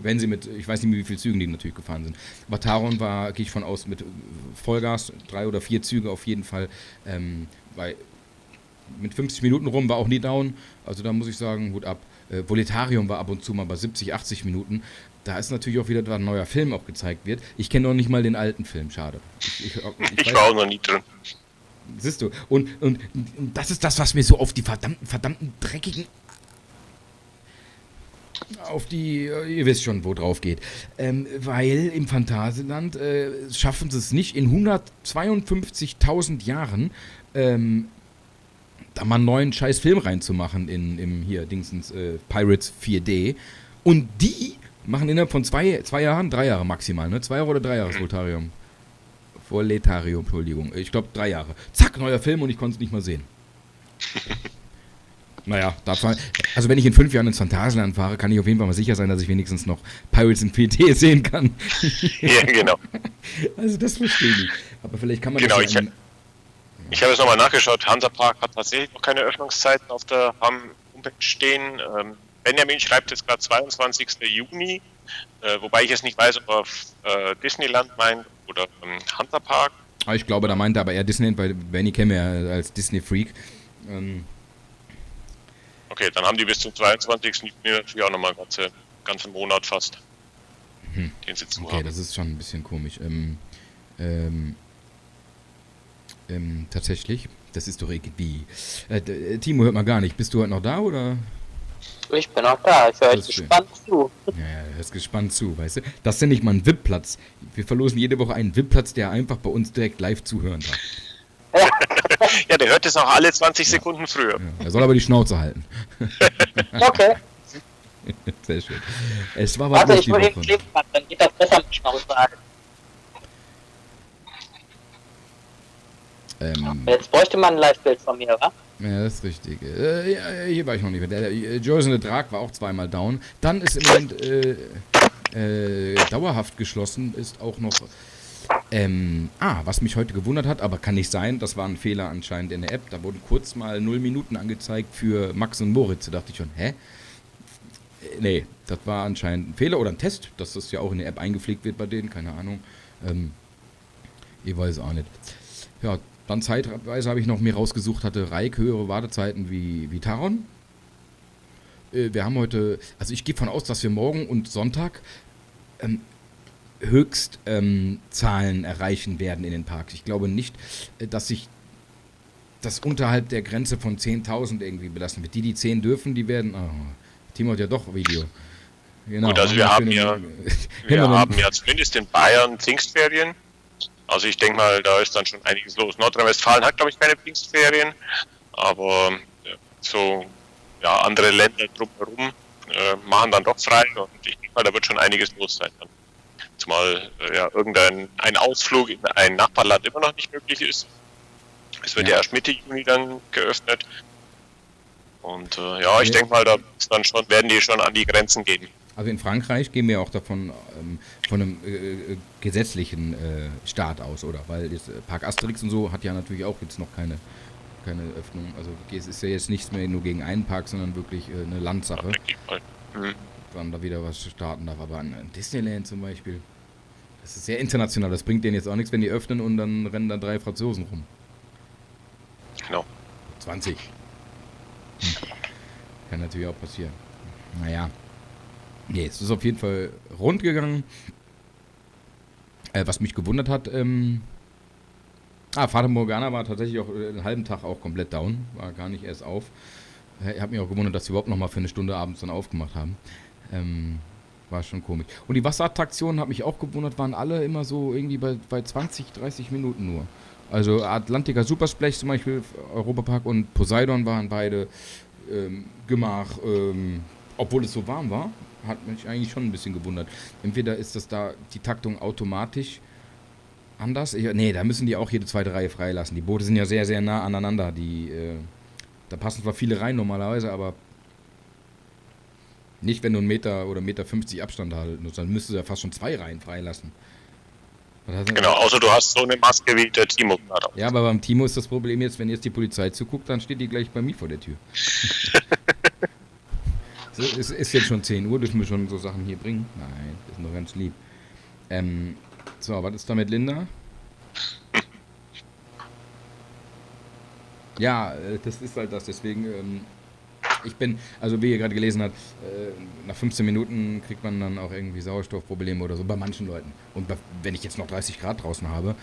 wenn sie mit, ich weiß nicht, mit wie vielen Zügen die natürlich gefahren sind. Aber Taron war, gehe ich von aus, mit Vollgas, 3 oder 4 Züge auf jeden Fall, weil mit 50 Minuten rum war auch nie down, also da muss ich sagen, Hut ab. Voletarium war ab und zu mal bei 70, 80 Minuten. Da ist natürlich auch wieder ein neuer Film auch gezeigt wird. Ich kenne noch nicht mal den alten Film, schade. Ich war auch noch nie drin. Siehst du, und das ist das, was mir so auf die verdammten dreckigen ihr wisst schon, wo drauf geht. Weil im Phantasialand schaffen sie es nicht, in 152.000 Jahren da mal einen neuen scheiß Film reinzumachen im hier Dingsens Pirates 4D. Und die machen innerhalb von 2 Jahren, 3 Jahre maximal, ne? 2 Jahre oder 3 Jahre Voletarium, Entschuldigung. Ich glaube 3 Jahre. Zack, neuer Film und ich konnte es nicht mal sehen. Naja, also wenn ich in 5 Jahren ins Phantasialand fahre, kann ich auf jeden Fall mal sicher sein, dass ich wenigstens noch Pirates in 4D sehen kann. Ja, genau. Also das verstehe ich. Aber vielleicht kann man genau, das ja ich habe jetzt nochmal nachgeschaut, Hansapark hat tatsächlich noch keine Öffnungszeiten auf der Homepage stehen. Benjamin schreibt jetzt gerade 22. Juni, wobei ich jetzt nicht weiß, ob er Disneyland meint oder Hansapark. Ich glaube, da meint er aber eher Disneyland, weil Benny kennt ja als Disney-Freak. Okay, dann haben die bis zum 22. Juni natürlich auch nochmal einen ganzen Monat fast. Den sie zu Okay, haben. das ist schon ein bisschen komisch. Tatsächlich, das ist doch irgendwie. Timo, hört mal gar nicht. Bist du heute noch da oder? Ich bin auch da, ich höre Das euch ist schön. gespannt zu. Ja, du hörst gespannt zu, weißt du? Das ist ja nicht mal ein VIP-Platz. Wir verlosen jede Woche einen VIP-Platz, der einfach bei uns direkt live zuhören darf. Ja, der hört es auch alle 20 Sekunden früher. Ja, er soll aber die Schnauze halten. Okay, Sehr schön. Es war was warte, los ich die will Woche. eben kleben, dann geht das besser mit Schnauze halten. Jetzt bräuchte man ein Live-Bild von mir, wa? Ja, das ist richtig. Ja, hier war ich noch nicht. Der Joyce the Drag war auch 2-mal down. Dann ist im Moment dauerhaft geschlossen, ist auch noch. Was mich heute gewundert hat, aber kann nicht sein, das war ein Fehler anscheinend in der App. Da wurden kurz mal 0 Minuten angezeigt für Max und Moritz. Da dachte ich schon, hä? Nee, das war anscheinend ein Fehler oder ein Test, dass das ja auch in der App eingepflegt wird bei denen, keine Ahnung. Ich weiß es auch nicht. Ja, dann zeitweise habe ich noch mir rausgesucht, hatte Reik höhere Wartezeiten wie Taron. Wir haben heute, also ich gehe von aus, dass wir morgen und Sonntag Höchstzahlen erreichen werden in den Parks. Ich glaube nicht, dass sich das unterhalb der Grenze von 10.000 irgendwie belassen wird. Die 10 dürfen, die werden... Oh, Timo hat ja doch Video. Genau. Gut, also wir haben ja zumindest in Bayern Pfingstferien. Also ich denke mal, da ist dann schon einiges los. Nordrhein-Westfalen hat, glaube ich, keine Pfingstferien, aber so andere Länder drumherum machen dann doch frei und ich denke mal, da wird schon einiges los sein dann. Zumal irgendein Ausflug in ein Nachbarland immer noch nicht möglich ist. Es wird ja erst Mitte Juni dann geöffnet. Und ich denke mal, da ist dann schon, werden die schon an die Grenzen gehen. Also in Frankreich gehen wir auch davon von einem gesetzlichen Start aus, oder? Weil das Park Asterix und so hat ja natürlich auch jetzt noch keine Öffnung. Also es ist ja jetzt nichts mehr nur gegen einen Park, sondern wirklich eine Landsache. Wann da wieder was starten darf. Aber an Disneyland zum Beispiel, das ist sehr international. Das bringt denen jetzt auch nichts, wenn die öffnen und dann rennen da 3 Franzosen rum. Genau. 20. Kann natürlich auch passieren. Naja. Nee, es ist auf jeden Fall rund gegangen. Was mich gewundert hat, Fata Morgana war tatsächlich auch einen halben Tag auch komplett down. War gar nicht erst auf. Ich habe mich auch gewundert, dass sie überhaupt nochmal für eine Stunde abends dann aufgemacht haben. War schon komisch. Und die Wasserattraktionen, hat mich auch gewundert, waren alle immer so irgendwie bei 20, 30 Minuten nur. Also Atlantica Supersplash zum Beispiel, Europapark und Poseidon waren beide Gemach, obwohl es so warm war, hat mich eigentlich schon ein bisschen gewundert. Entweder ist das da die Taktung automatisch anders. Da müssen die auch jede zweite Reihe freilassen. Die Boote sind ja sehr, sehr nah aneinander. Da passen zwar viele rein normalerweise, aber nicht, wenn du 1 Meter oder 1,50 Meter Abstand halten musst. Dann müsstest du ja fast schon 2 Reihen freilassen. Genau, außer du hast so eine Maske wie der Timo gerade. Ja, aber beim Timo ist das Problem jetzt, wenn jetzt die Polizei zuguckt, dann steht die gleich bei mir vor der Tür. Es ist jetzt schon 10 Uhr, dürfen wir schon so Sachen hier bringen? Nein, das ist nur ganz lieb. So, was ist da mit Linda? Ja, das ist halt das, deswegen, ich bin, also wie ihr gerade gelesen habt, nach 15 Minuten kriegt man dann auch irgendwie Sauerstoffprobleme oder so, bei manchen Leuten. Und wenn ich jetzt noch 30 Grad draußen habe,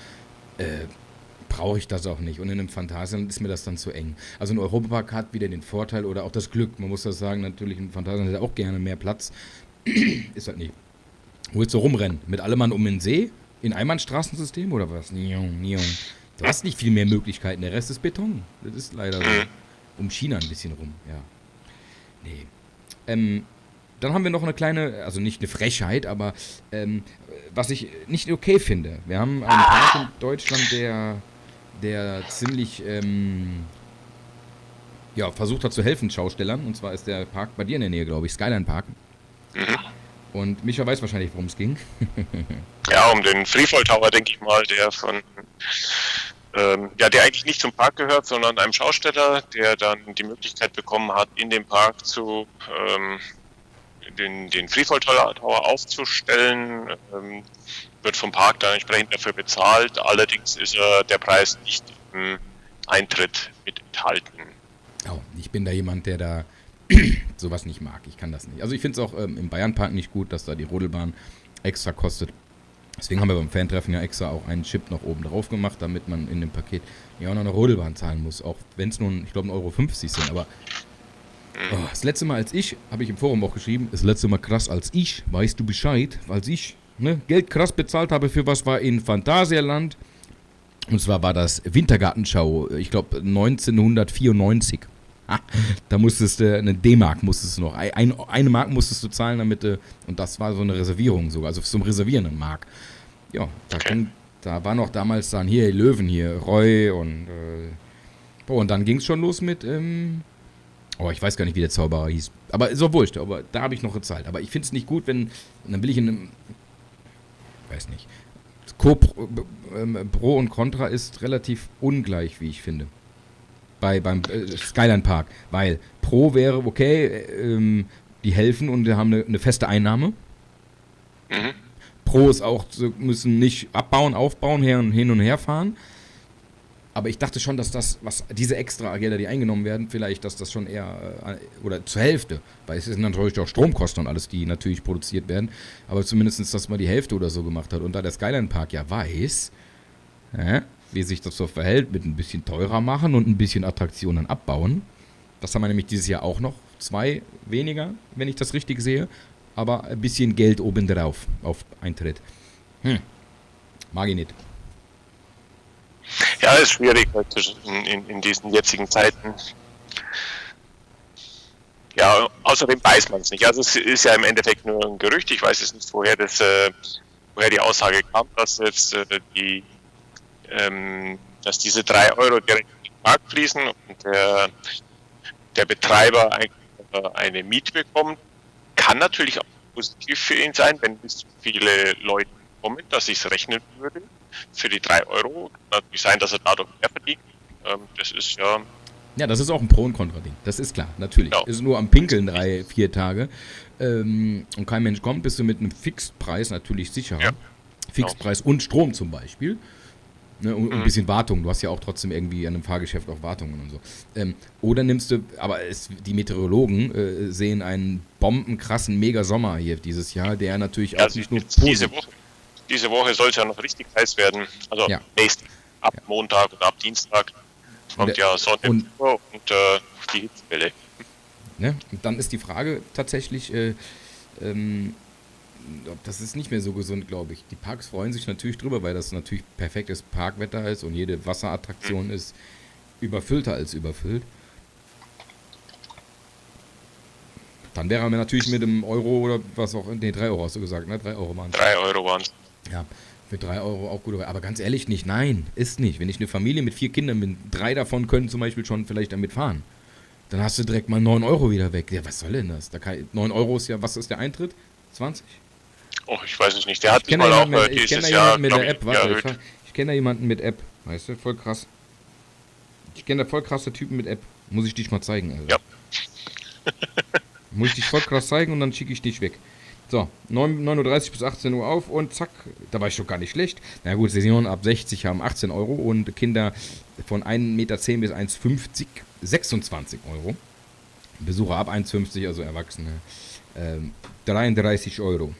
brauche ich das auch nicht. Und in einem Phantasialand ist mir das dann zu eng. Also ein Europapark hat wieder den Vorteil oder auch das Glück, man muss das sagen, natürlich ein Phantasialand hat auch gerne mehr Platz. Ist halt nicht. Wo willst du rumrennen? Mit allem Mann um den See? In Einbahnstraßensystem oder was? Du hast nicht viel mehr Möglichkeiten, der Rest ist Beton. Das ist leider so. Um China ein bisschen rum, ja. Nee. Dann haben wir noch eine kleine, also nicht eine Frechheit, aber was ich nicht okay finde. Wir haben einen Park in Deutschland, der ziemlich versucht hat zu helfen Schaustellern. Und zwar ist der Park bei dir in der Nähe, glaube ich, Skyline Park. Und Micha weiß wahrscheinlich, worum es ging. Ja, um den Freefall Tower, denke ich mal, der von der eigentlich nicht zum Park gehört, sondern einem Schausteller, der dann die Möglichkeit bekommen hat, in dem Park den Freefall Tower aufzustellen, wird vom Park dann entsprechend dafür bezahlt. Allerdings ist der Preis nicht im Eintritt mit enthalten. Oh, ich bin da jemand, der da sowas nicht mag. Ich kann das nicht. Also ich finde es auch im Bayernpark nicht gut, dass da die Rodelbahn extra kostet. Deswegen haben wir beim Fantreffen ja extra auch einen Chip noch oben drauf gemacht, damit man in dem Paket ja auch noch eine Rodelbahn zahlen muss. Auch wenn es nun, ich glaube, 1,50 Euro sind. Aber das letzte Mal habe ich im Forum auch geschrieben, das letzte Mal krass als ich, weißt du Bescheid, als ich Geld krass bezahlt habe für was war in Phantasialand. Und zwar war das Wintergartenschau, ich glaube 1994. Da musstest du, eine D-Mark musstest du noch, eine Mark musstest du zahlen, damit und das war so eine Reservierung sogar, also zum Reservieren eine Mark. Ja, da war noch damals dann hier Löwen hier, Roy und dann ging es schon los mit, ich weiß gar nicht, wie der Zauberer hieß, aber ist auch wurscht, aber da habe ich noch gezahlt. Aber ich finde es nicht gut, dann will ich in einem, weiß nicht, Pro und Contra ist relativ ungleich, wie ich finde. Beim Skyline Park, weil Pro wäre, okay, die helfen und wir haben eine feste Einnahme. Pro ist auch, müssen nicht abbauen, aufbauen, hin und her fahren. Aber ich dachte schon, dass das, was diese extra Gelder, die eingenommen werden, vielleicht, dass das schon eher, oder zur Hälfte, weil es sind natürlich auch Stromkosten und alles, die natürlich produziert werden, aber zumindest, dass man die Hälfte oder so gemacht hat. Und da der Skyline Park ja weiß, wie sich das so verhält, mit ein bisschen teurer machen und ein bisschen Attraktionen abbauen. Das haben wir nämlich dieses Jahr auch noch. 2 weniger, wenn ich das richtig sehe. Aber ein bisschen Geld obendrauf auf Eintritt. Mag ich nicht. Ja, ist schwierig in diesen jetzigen Zeiten. Ja, außerdem weiß man es nicht. Also es ist ja im Endeffekt nur ein Gerücht. Ich weiß jetzt nicht, woher die Aussage kam, dass jetzt dass diese 3 Euro direkt in den Park fließen und der Betreiber eine Miete bekommt. Kann natürlich auch positiv für ihn sein, wenn nicht so viele Leute kommen, dass sich es rechnen würde. Für die 3 Euro kann natürlich sein, dass er dadurch mehr verdient. Das ist ja... Ja, das ist auch ein Pro- und Kontra-Ding. Das ist klar, natürlich. Ja. Ist nur am Pinkeln 3-4 Tage und kein Mensch kommt, bist du mit einem Fixpreis natürlich sicherer. Ja. Fixpreis und Strom zum Beispiel. Ne, und ein bisschen Wartung. Du hast ja auch trotzdem irgendwie an einem Fahrgeschäft auch Wartungen und so. Oder nimmst du, aber die Meteorologen sehen einen bombenkrassen Mega-Sommer hier dieses Jahr, der natürlich auch nicht nur diese Woche soll es ja noch richtig heiß werden. Also ab Montag und ab Dienstag kommt Sonne und die Hitzewelle. Ne? Und dann ist die Frage tatsächlich, das ist nicht mehr so gesund, glaube ich. Die Parks freuen sich natürlich drüber, weil das natürlich perfektes Parkwetter ist und jede Wasserattraktion ist überfüllter als überfüllt. Dann wäre man natürlich mit einem Euro oder was auch, 3 Euro hast du gesagt, ne? 3 Euro waren es. 3 Euro waren es. Ja, für 3 Euro auch gut. Aber ganz ehrlich nicht, nein, ist nicht. Wenn ich eine Familie mit 4 Kindern bin, 3 davon können zum Beispiel schon vielleicht damit fahren. Dann hast du direkt mal 9 Euro wieder weg. Ja, was soll denn das? 9 Euro ist ja, was ist der Eintritt? 20? Oh, ich weiß es nicht. Der hat mal auch dieses Jahr mit der App. Warte, ich kenne da jemanden mit App. Weißt du, voll krass. Ich kenne da voll krasse Typen mit App. Muss ich dich mal zeigen, Alter. Ja. Muss ich dich voll krass zeigen und dann schicke ich dich weg. So, 9:30 bis 18 Uhr auf und zack, da war ich schon gar nicht schlecht. Na gut, Senioren ab 60 haben 18 Euro und Kinder von 1,10 Meter bis 1,50 26 Euro. Besucher ab 1,50, also Erwachsene, 33 Euro.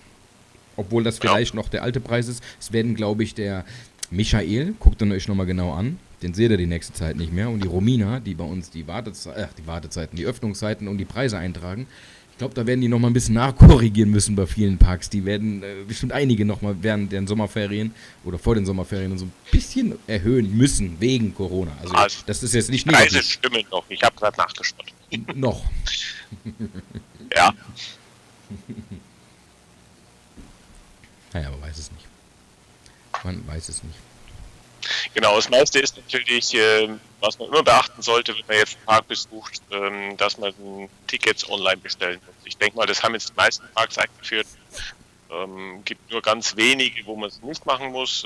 Obwohl das vielleicht noch der alte Preis ist. Es werden, glaube ich, der Michael, guckt dann euch nochmal genau an, den seht ihr die nächste Zeit nicht mehr. Und die Romina, die bei uns die Wartezeiten, die Öffnungszeiten und die Preise eintragen. Ich glaube, da werden die nochmal ein bisschen nachkorrigieren müssen bei vielen Parks. Die werden bestimmt einige nochmal während den Sommerferien oder vor den Sommerferien so ein bisschen erhöhen müssen, wegen Corona. Also das ist jetzt nicht negativ. Preise stimmen noch, ich habe gerade nachgeschaut. Noch. Ja. Naja, aber weiß es nicht. Man weiß es nicht. Genau, das meiste ist natürlich, was man immer beachten sollte, wenn man jetzt einen Park besucht, dass man Tickets online bestellen muss. Ich denke mal, das haben jetzt die meisten Parks eingeführt. Gibt nur ganz wenige, wo man es nicht machen muss,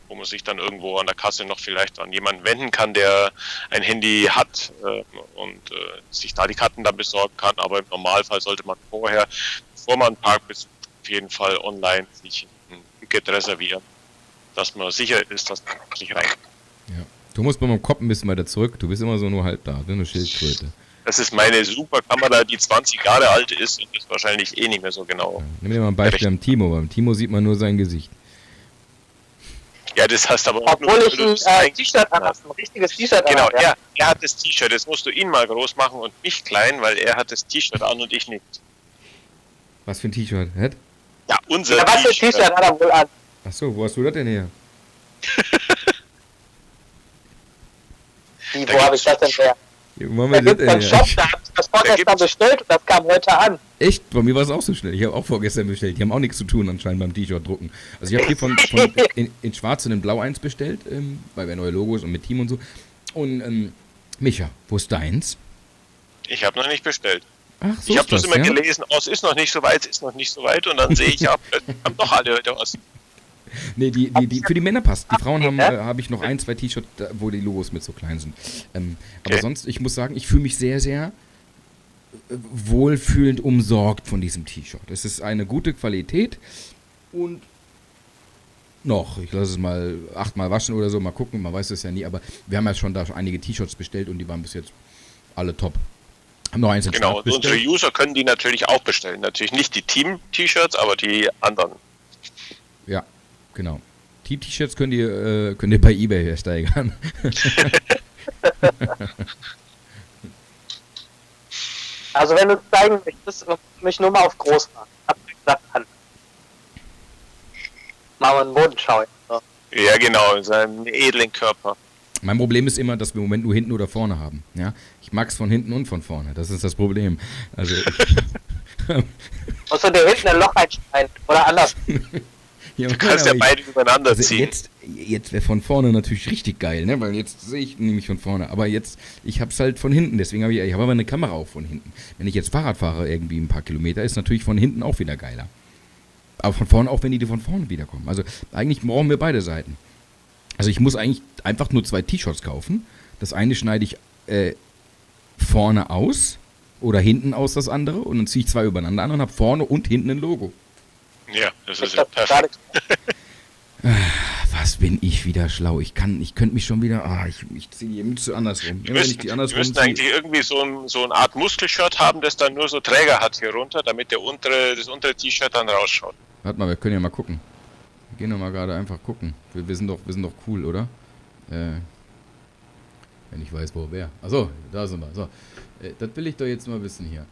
wo man sich dann irgendwo an der Kasse noch vielleicht an jemanden wenden kann, der ein Handy hat und sich da die Karten dann besorgen kann. Aber im Normalfall sollte man vorher, bevor man einen Park besucht, auf jeden Fall online sich ein Ticket reservieren, dass man sicher ist, dass man wirklich rein. Ja. Du musst bei meinem Kopf ein bisschen weiter zurück. Du bist immer so nur halb da, ne? Eine Schildkröte. Das ist meine super Kamera, die 20 Jahre alt ist und ist wahrscheinlich eh nicht mehr so genau. Ja. Nimm dir mal ein Beispiel am Timo. Beim Timo sieht man nur sein Gesicht. Ja, das heißt aber auch Obwohl nur, ich ein T-Shirt anhabe, ein richtiges T-Shirt Genau, anhabe. Ja. er hat das T-Shirt. Jetzt musst du ihn mal groß machen und mich klein, weil er hat das T-Shirt an und ich nicht. Was für ein T-Shirt? Hä? Ja, unser Was für ein T-Shirt hat er wohl an? Achso, wo hast du das denn her? Wo habe ich das denn her? Wo haben Da wir das gibt es einen denn Shop, her? da habe ich das vorgestern bestellt und das kam heute an. Echt? Bei mir war es auch so schnell. Ich habe auch vorgestern bestellt. Die haben auch nichts zu tun anscheinend beim T-Shirt drucken. Also ich habe hier von in Schwarz und in Blau eins bestellt, weil wir neue Logos und mit Team und so. Und Micha, wo ist deins? Ich habe noch nicht bestellt. Ach, so Ich habe ist das, bloß immer ja? gelesen, es ist noch nicht so weit, und dann sehe ich, ja, haben doch alle was. Nee, die für die Männer passt. Die Frauen haben, Ja? habe ich noch 1, 2 T-Shirts, wo die Logos mit so klein sind. Aber Okay. sonst, ich muss sagen, ich fühle mich sehr, sehr wohlfühlend umsorgt von diesem T-Shirt. Es ist eine gute Qualität und ich lasse es mal 8-mal waschen oder so, mal gucken, man weiß es ja nie, aber wir haben ja schon da einige T-Shirts bestellt und die waren bis jetzt alle top. Haben noch eins in Genau, Schwarz und unsere bestellt. User können die natürlich auch bestellen. Natürlich nicht die Team-T-Shirts, aber die anderen. Ja, genau. Team-T-Shirts könnt ihr bei eBay ersteigern. Also wenn du zeigen möchtest, mich nur mal auf groß machen. Hab ich gesagt, an. Mal einen Modenschau. So. Ja, genau, in seinem edlen Körper. Mein Problem ist immer, dass wir im Moment nur hinten oder vorne haben. Ja? Ich mag es von hinten und von vorne. Das ist das Problem. Also Musst du dir hinten ein Loch einschneiden oder anders. ja, Du kannst ja aber beide übereinander also ziehen. jetzt wäre von vorne natürlich richtig geil, ne? Weil jetzt sehe ich nämlich von vorne. Aber jetzt, ich hab's halt von hinten. Deswegen habe ich habe aber eine Kamera auch von hinten. Wenn ich jetzt Fahrrad fahre, irgendwie ein paar Kilometer, ist natürlich von hinten auch wieder geiler. Aber von vorne auch, wenn die von vorne wiederkommen. Also eigentlich brauchen wir beide Seiten. Also ich muss eigentlich einfach nur 2 T-Shirts kaufen. Das eine schneide ich vorne aus oder hinten aus das andere und dann ziehe ich 2 übereinander an und habe vorne und hinten ein Logo. Ja, das ist Ich ja hab gerade perfekt. Was bin ich wieder schlau. Ich könnte mich schon wieder, ich ziehe die Mütze andersrum. Wir Immer wenn ich die müssten andersrum müssten ziehe, eigentlich irgendwie so eine Art Muskelshirt haben, das dann nur so Träger hat hier runter, damit das untere T-Shirt dann rausschaut. warte mal, wir können ja mal gucken. Wir gehen doch mal gerade einfach gucken. Wir sind doch cool, oder? Wenn ich weiß, wo wer. Achso, da sind wir. So, das will ich doch jetzt mal wissen hier.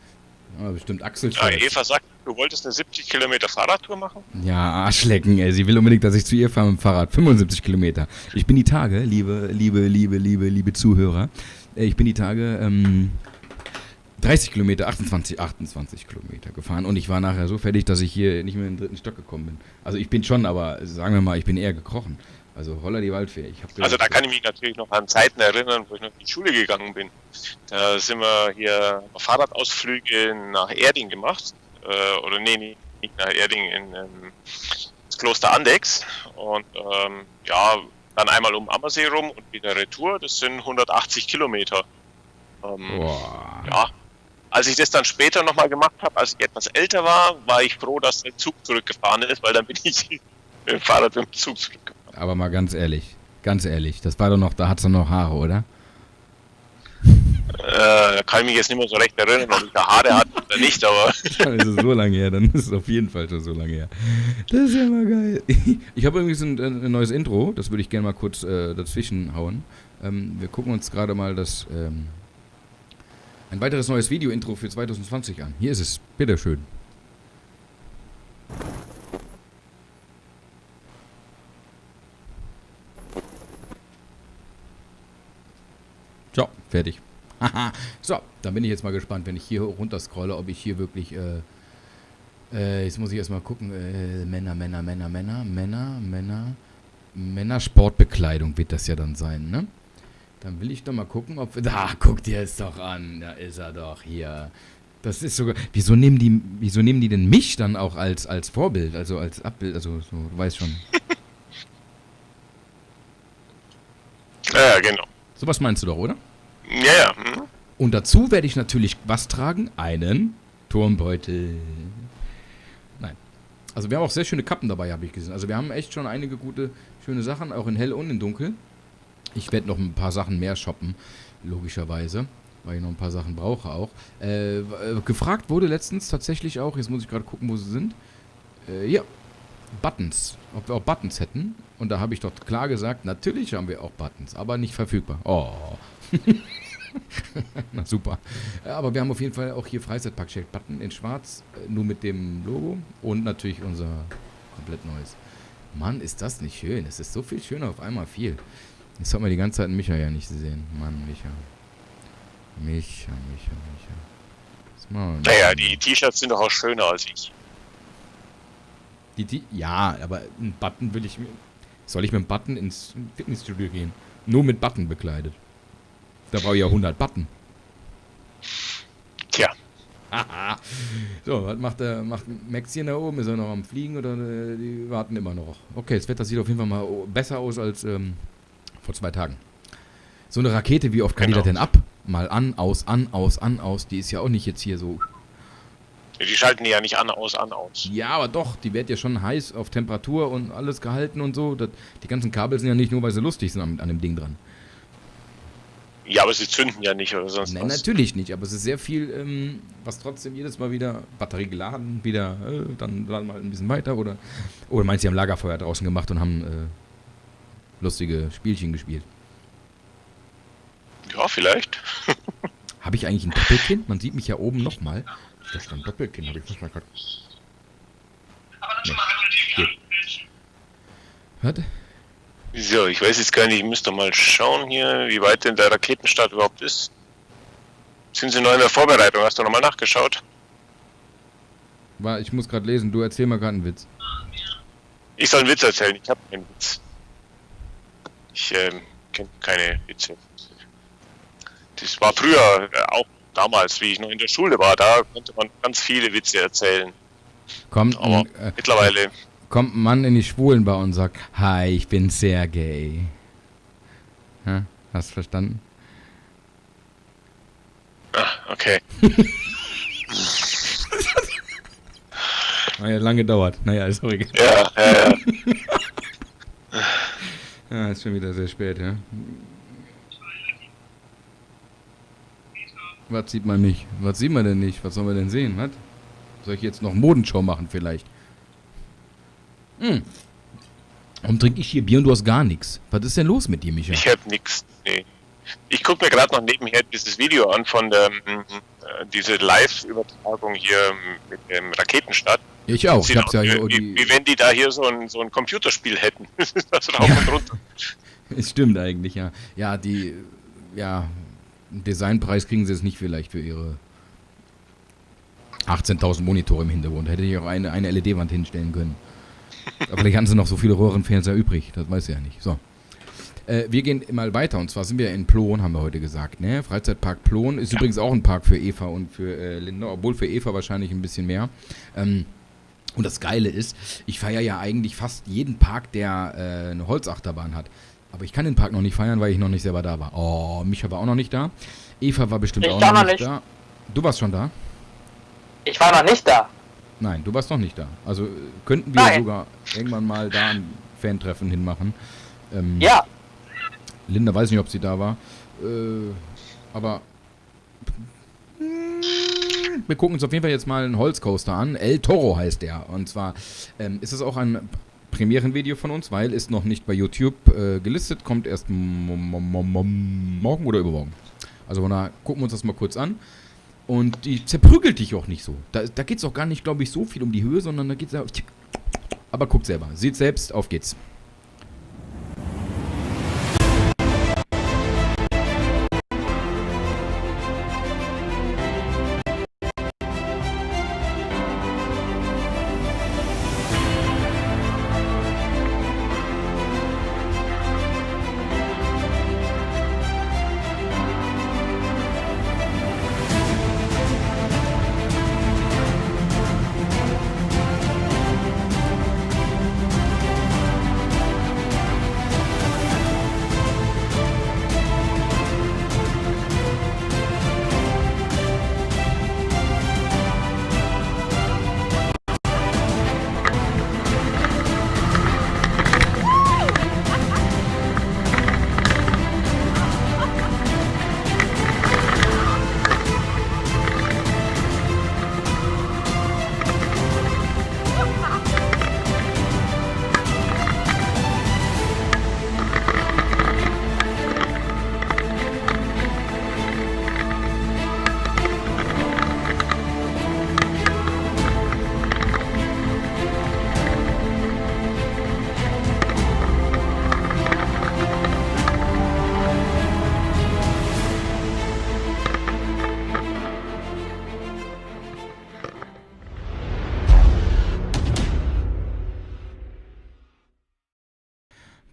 Bestimmt Axel Ja, Eva sagt, du wolltest eine 70 Kilometer Fahrradtour machen? Ja, Arschlecken, ey. Sie will unbedingt, dass ich zu ihr fahre mit dem Fahrrad. 75 Kilometer. Ich bin die Tage, liebe Zuhörer, ich bin die Tage 30 Kilometer, 28 Kilometer gefahren und ich war nachher so fertig, dass ich hier nicht mehr in den 3. Stock gekommen bin. Also ich bin schon, aber sagen wir mal, ich bin eher gekrochen. Also holla die Waldfee. Also da kann ich mich natürlich noch an Zeiten erinnern, wo ich noch in die Schule gegangen bin. Da sind wir hier auf Fahrradausflüge nach Erding gemacht. Oder nee, nicht nach Erding, ins Kloster Andex. Und dann einmal um Ammersee rum und wieder Retour. Das sind 180 Kilometer. Boah. Ja, als ich das dann später nochmal gemacht habe, als ich etwas älter war ich froh, dass der Zug zurückgefahren ist, weil dann bin ich mit dem Fahrrad mit dem Zug zurückgefahren. Aber mal ganz ehrlich, das war doch noch, da hat's doch noch Haare, oder? Da kann ich mich jetzt nicht mehr so recht erinnern, ob ich da Haare hatte oder nicht, aber Dann ist es so lange her, dann ist es auf jeden Fall schon so lange her. Das ist ja mal geil. Ich habe übrigens ein neues Intro, das würde ich gerne mal kurz dazwischen hauen. Wir gucken uns gerade mal ein weiteres neues Video-Intro für 2020 an. Hier ist es, bitteschön. So, fertig. So, dann bin ich jetzt mal gespannt, wenn ich hier runter scrolle, ob ich hier wirklich, jetzt muss ich erstmal gucken, Männer, Sportbekleidung wird das ja dann sein, ne? Dann will ich doch mal gucken, ob wir, guck dir es doch an, da ist er doch hier. Das ist sogar, wieso nehmen die denn mich dann auch als Vorbild, also als Abbild, also so, du weißt schon. ja, genau. Sowas meinst du doch, oder? Ja. Und dazu werde ich natürlich was tragen? Einen Turmbeutel. Nein. Also wir haben auch sehr schöne Kappen dabei, habe ich gesehen. Also wir haben echt schon einige gute, schöne Sachen, auch in hell und in dunkel. Ich werde noch ein paar Sachen mehr shoppen, logischerweise, weil ich noch ein paar Sachen brauche auch. Gefragt wurde letztens tatsächlich auch, jetzt muss ich gerade gucken, wo sie sind. Ja, Buttons. Ob wir auch Buttons hätten. Und da habe ich doch klar gesagt, natürlich haben wir auch Buttons, aber nicht verfügbar. Oh. Na super. Ja, aber wir haben auf jeden Fall auch hier Freizeitpark-Button in schwarz, nur mit dem Logo und natürlich unser komplett neues. Mann, ist das nicht schön. Es ist so viel schöner auf einmal viel. Jetzt hat man die ganze Zeit Micha ja nicht gesehen. Mann, Micha. Naja, die T-Shirts sind doch auch schöner als ich. Ja, aber einen Button will ich mir... Soll ich mit dem Button ins Fitnessstudio gehen? Nur mit Button bekleidet. Da brauche ich ja 100 Button. Tja. So, was macht Max hier da oben? Ist er noch am Fliegen oder die warten immer noch? Okay, das Wetter sieht auf jeden Fall mal besser aus als vor 2 Tagen. So eine Rakete, wie oft kann die das denn ab? Mal an, aus, die ist ja auch nicht jetzt hier so... Die schalten die ja nicht an, aus. Ja, aber doch, die wird ja schon heiß auf Temperatur und alles gehalten und so. Die ganzen Kabel sind ja nicht nur, weil sie lustig sind an dem Ding dran. Ja, aber sie zünden ja nicht oder sonst Nein, was. natürlich nicht, aber es ist sehr viel, was trotzdem jedes Mal wieder Batterie geladen, wieder, dann laden wir halt ein bisschen weiter oder meinst du, die haben Lagerfeuer draußen gemacht und haben lustige Spielchen gespielt? Ja, vielleicht. Habe ich eigentlich ein Doppelkinn? Man sieht mich ja oben nochmal. Da stand Doppelkinn, habe ich das mal gerade. Was? So, ich weiß jetzt gar nicht, ich müsste mal schauen hier, wie weit denn der Raketenstart überhaupt ist. Sind Sie noch in der Vorbereitung? Hast du nochmal nachgeschaut? Ich muss gerade lesen, du erzähl mal gerade einen Witz. Ich soll einen Witz erzählen, ich habe keinen Witz. Ich kenne keine Witze. Das war früher auch damals, wie ich noch in der Schule war, da konnte man ganz viele Witze erzählen. Aber mittlerweile... Kommt ein Mann in die Schwulenbar und sagt, hi, ich bin sehr gay. Ha? Hast du verstanden? Ah, okay. Naja, lange gedauert. Naja, ist auch egal. Ja. Ja, ist schon wieder sehr spät, ja. Was sieht man nicht? Was sieht man denn nicht? Was sollen wir denn sehen? Was? Soll ich jetzt noch Modenschau machen vielleicht? Warum trinke ich hier Bier und du hast gar nichts? Was ist denn los mit dir, Micha? Ich hab nix, nee. Ich gucke mir gerade noch nebenher dieses Video an von der diese Live-Übertragung hier mit dem Raketenstart. Ich auch. Ich hab's ja hier wie wenn die da hier so ein Computerspiel hätten. Das rauf und runter. Es stimmt eigentlich, ja. Ja, einen Designpreis kriegen sie jetzt nicht vielleicht für ihre 18.000 Monitore im Hintergrund. Hätte ich auch eine LED-Wand hinstellen können. Aber vielleicht haben sie noch so viele Röhrenfernseher übrig. Das weiß ich ja nicht. So. Wir gehen mal weiter. Und zwar sind wir in Plon, haben wir heute gesagt. Ne? Freizeitpark Plon ist übrigens auch ein Park für Eva und für Linda. Obwohl für Eva wahrscheinlich ein bisschen mehr. Und das Geile ist, ich feiere ja eigentlich fast jeden Park, der eine Holzachterbahn hat. Aber ich kann den Park noch nicht feiern, weil ich noch nicht selber da war. Oh, Micha war auch noch nicht da. Eva war bestimmt auch noch nicht da. Du warst schon da? Ich war noch nicht da. Nein, du warst noch nicht da. Also könnten wir Nein. sogar irgendwann mal da ein Fan-Treffen hinmachen. Ja, Linda weiß nicht, ob sie da war. Aber wir gucken uns auf jeden Fall jetzt mal einen Holzcoaster an. El Toro heißt der. Und zwar ist es auch ein Premierenvideo von uns, weil ist noch nicht bei YouTube gelistet. Kommt erst morgen oder übermorgen. Also von daher gucken wir uns das mal kurz an. Und die zerprügelt dich auch nicht so. Da geht es auch gar nicht, glaube ich, so viel um die Höhe, sondern da geht es... Aber guckt selber. Seht selbst. Auf geht's.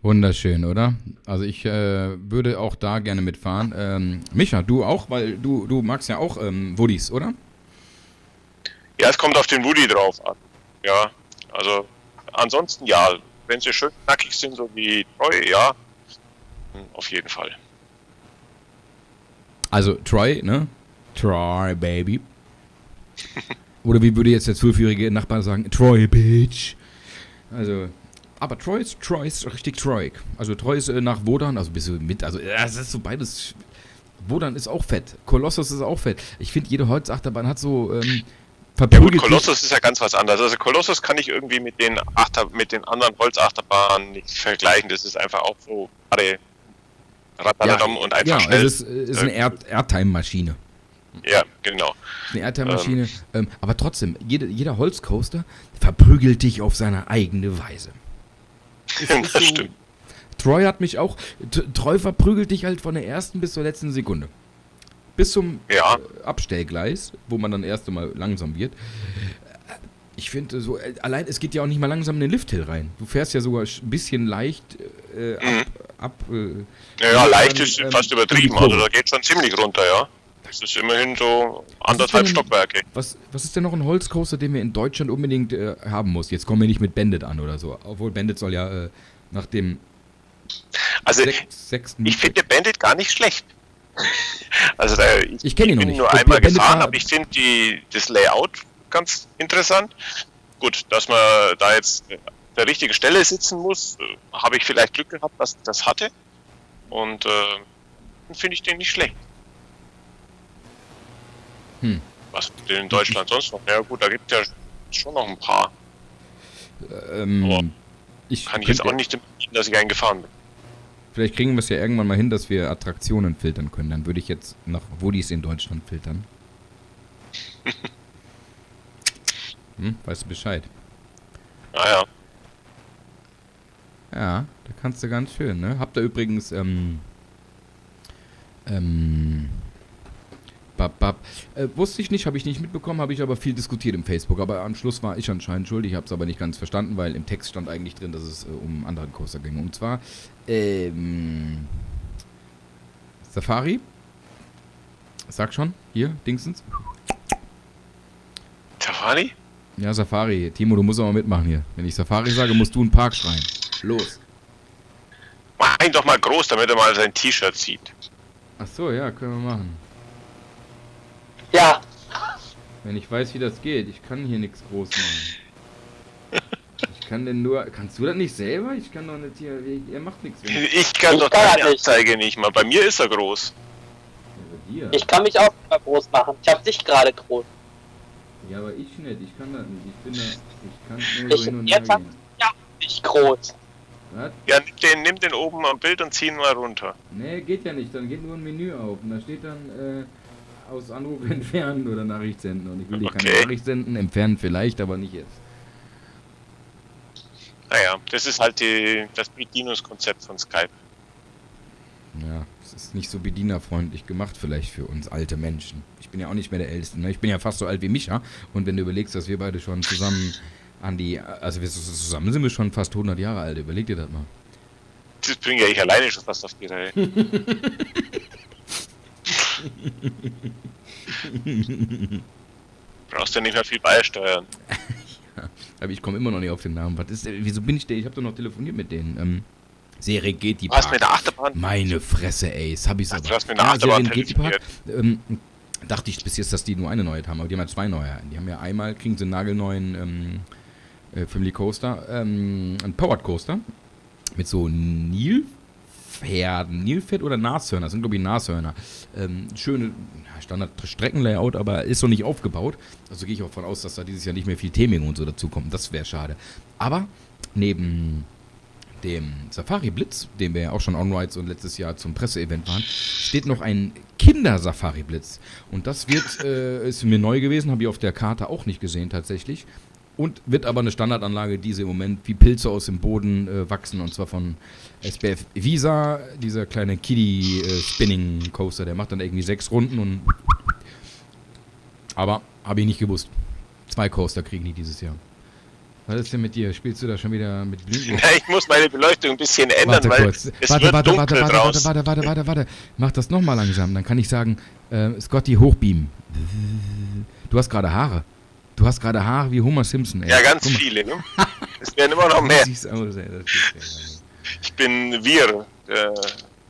Wunderschön, oder? Also ich würde auch da gerne mitfahren. Micha, du auch? Weil du magst ja auch Woodies, oder? Ja, es kommt auf den Woody drauf an. Ja, also ansonsten ja, wenn sie schön knackig sind, so wie Troy, ja, auf jeden Fall. Also Troy, ne? Troy, Baby. Oder wie würde jetzt der 12-jährige Nachbar sagen? Troy, Bitch. Also, aber Troy ist richtig Troy. Also Troy ist nach Wodan, also bist du mit, also das ist so beides. Wodan ist auch fett. Kolossus ist auch fett. Ich finde, jede Holzachterbahn hat so Ja gut, verprügelt. Kolossus ist ja ganz was anderes. Also Kolossus kann ich irgendwie mit den anderen Holzachterbahnen nicht vergleichen. Das ist einfach auch so gerade Radadadam und einfach ja, schnell. es ist eine Airtime-Maschine. Ja, genau. Eine Airtime-Maschine. Aber trotzdem, jeder Holzcoaster verprügelt dich auf seine eigene Weise. Das stimmt. Troy hat mich auch. Troy verprügelt dich halt von der ersten bis zur letzten Sekunde. Bis zum Ja. Abstellgleis, wo man dann erst einmal langsam wird. Ich finde so, allein es geht ja auch nicht mal langsam in den Lifthill rein. Du fährst ja sogar ein bisschen leicht Ja, leicht ist fast übertrieben. um die Kurve. Also da geht schon ziemlich runter, ja. Das ist immerhin so 1,5 Stockwerke. Was ist denn noch ein Holzcoaster, den wir in Deutschland unbedingt haben muss? Jetzt kommen wir nicht mit Bandit an oder so. Obwohl Bandit soll ja nach dem Also sechsten... ich finde Bandit gar nicht schlecht. Also Ich kenne ihn noch bin nicht. nur Der einmal Bandit gefahren, war- aber ich finde das Layout ganz interessant. Gut, dass man da jetzt der richtigen Stelle sitzen muss, habe ich vielleicht Glück gehabt, dass ich das hatte. Und dann finde ich den nicht schlecht. Was gibt denn in Deutschland sonst noch? Ja gut, da gibt es ja schon noch ein paar. Aber ich kann ich jetzt könnte- auch nicht empfehlen, dass ich einen gefahren bin. Vielleicht kriegen wir es ja irgendwann mal hin, dass wir Attraktionen filtern können. Dann würde ich jetzt nach Woodies in Deutschland filtern. Weißt du Bescheid? Naja. Ja, da kannst du ganz schön, ne? Habt ihr übrigens, wusste ich nicht, habe ich nicht mitbekommen, habe ich aber viel diskutiert im Facebook. Aber am Schluss war ich anscheinend schuld. Ich habe es aber nicht ganz verstanden, weil im Text stand eigentlich drin, dass es um einen anderen Coaster ging. Und zwar, Safari. Sag schon, hier, Dingsens. Safari? Ja, Safari. Timo, du musst auch mal mitmachen hier. Wenn ich Safari sage, musst du einen Park schreien. Los. Mach ihn doch mal groß, damit er mal sein T-Shirt sieht. Ach so, ja, können wir machen. Ja, Wenn ich weiß, wie das geht. Ich kann hier nichts groß machen. Ich kann denn nur... Kannst du das nicht selber? Ich kann doch nicht hier... Er macht nichts. Wenn Ich kann Ich doch kann deine halt nicht. Anzeige nicht mal. Bei mir ist er groß. bei dir. ich kann mich auch immer groß machen. Ich hab dich gerade groß. Ja, aber ich nicht. Ich kann das nicht. Ich bin da... Ich kann nur so Ich, hin und her jetzt hab gehen. ich ja nicht groß. Was? Ja, nimm den oben am Bild und zieh ihn mal runter. Nee, geht ja nicht. Dann geht nur ein Menü auf. Und da steht dann... aus Anruf entfernen oder Nachricht senden. Und ich will dir keine Okay. Nachricht senden. Entfernen vielleicht, aber nicht jetzt. Naja, das ist halt das Bedienungskonzept von Skype. Ja, es ist nicht so bedienerfreundlich gemacht vielleicht für uns alte Menschen. Ich bin ja auch nicht mehr der Älteste. Ne? Ich bin ja fast so alt wie Micha. Und wenn du überlegst, dass wir beide schon zusammen also zusammen sind wir schon fast 100 Jahre alt. Überleg dir das mal. Das bringe ja ich alleine schon fast auf die Reihe. Brauchst ja nicht mehr viel beisteuern. Aber ich komme immer noch nicht auf den Namen. Wieso bin ich der? Ich habe doch noch telefoniert mit denen. Serengeti Du hast Park. mit der Achterbahn. Meine Fresse, ey. Das hab ich's Ach, aber. du hast mit der Achterbahn Serengeti Park. telefoniert. Dachte ich bis jetzt, dass die nur eine neue haben. Aber die haben ja 2 neue. Die haben ja einmal, kriegen sie einen nagelneuen Family Coaster. Einen Powered Coaster. Mit so Nilpferd oder Nashörner. Das sind, glaube ich, Nashörner. Schöne Standard-Streckenlayout, aber ist noch nicht aufgebaut. Also gehe ich auch von aus, dass da dieses Jahr nicht mehr viel Theming und so dazu kommt. Das wäre schade. Aber neben dem Safari Blitz, den wir ja auch schon on-rides und letztes Jahr zum Presseevent waren, steht noch ein Kinder-Safari Blitz. Und das ist mir neu gewesen, habe ich auf der Karte auch nicht gesehen tatsächlich. Und wird aber eine Standardanlage, die sie im Moment wie Pilze aus dem Boden wachsen. Und zwar von SBF Visa, dieser kleine Kiddie-Spinning-Coaster. Der macht dann irgendwie 6 Runden. Und aber habe ich nicht gewusst. 2 Coaster kriegen die dieses Jahr. Was ist denn mit dir? Spielst du da schon wieder mit Glühbirnen? Ja, ich muss meine Beleuchtung ein bisschen ändern, Warte weil kurz. es Warte. wird dunkel draußen. Warte. Mach das nochmal langsam. Dann kann ich sagen, Scotty, hochbeamen. Du hast gerade Haare. Du hast gerade Haare wie Homer Simpson, ey. Ja, ganz Guck mal. viele, ne? Es werden immer noch mehr. Du siehst aus, ey. Das gibt's ja gar nicht. Ich bin wir.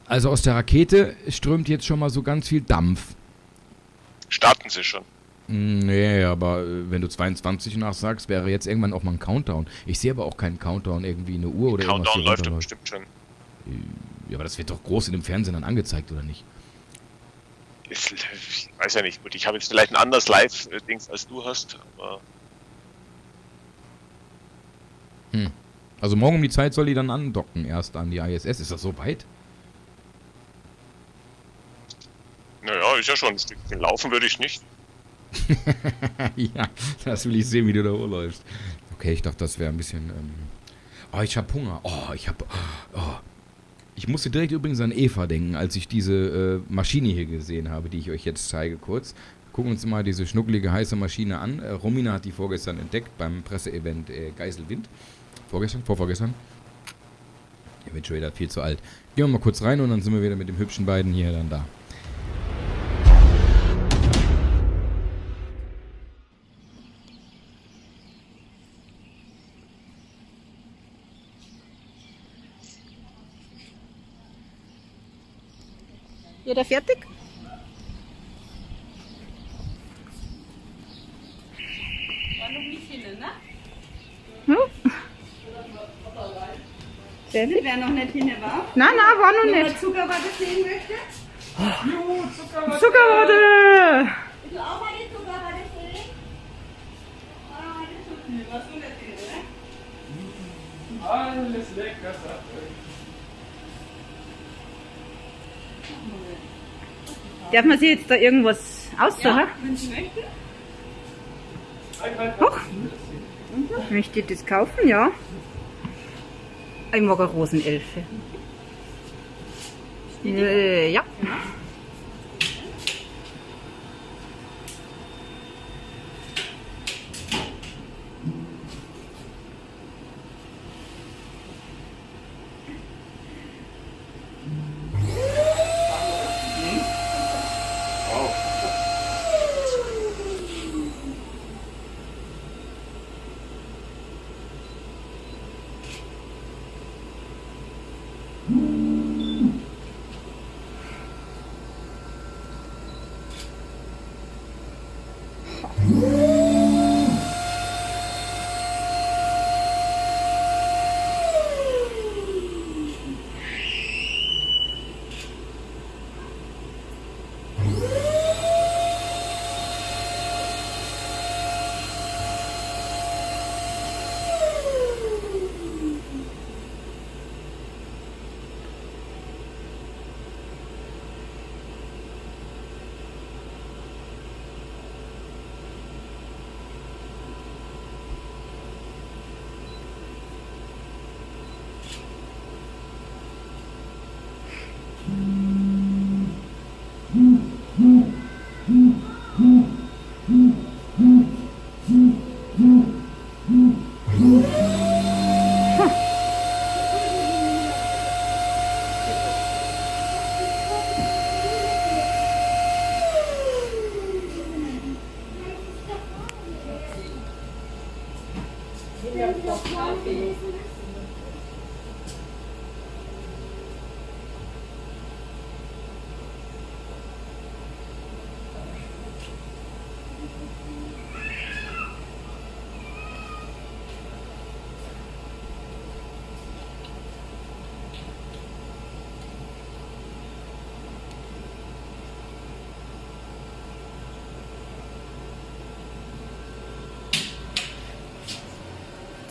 Also aus der Rakete strömt jetzt schon mal so ganz viel Dampf. Starten sie schon. Nee, aber wenn du 22 nachsagst, wäre jetzt irgendwann auch mal ein Countdown. Ich sehe aber auch keinen Countdown, irgendwie eine Uhr oder irgendwas. Countdown die läuft doch runterläuft. bestimmt schon. Ja, aber das wird doch groß in dem Fernsehen dann angezeigt, oder nicht? Ich weiß ja nicht, gut, ich habe jetzt vielleicht ein anderes Live-Dings als du hast, aber Also morgen um die Zeit soll die dann andocken, erst an die ISS. Ist das so weit? naja, ist ja schon ein Stückchen. Laufen würde ich nicht. Ja, das will ich sehen, wie du da urläufst. Okay, ich dachte, das wäre ein bisschen... Oh, ich hab Hunger. Ich musste direkt übrigens an Eva denken, als ich diese Maschine hier gesehen habe, die ich euch jetzt zeige kurz. Gucken uns mal diese schnuckelige, heiße Maschine an. Romina hat die vorgestern entdeckt beim Presseevent Geiselwind. Vorvorgestern. Der wird schon wieder viel zu alt. Gehen wir mal kurz rein und dann sind wir wieder mit dem hübschen beiden hier dann da. Jeder fertig? War noch nicht hin, ne? Sie wäre noch nicht hin, war? Nein, war noch Wenn nicht. man Zuckerwatte sehen möchte? Zuckerwatte! Ich will auch mal die Zuckerwatte sehen. Ah, das tut mir was du nicht hin, ne? Alles lecker, sagt Darf man sich jetzt da irgendwas aussuchen? Wenn Sie möchten. Möchte ich das kaufen? Ja. Ich mag eine Rosenelfe. Ja.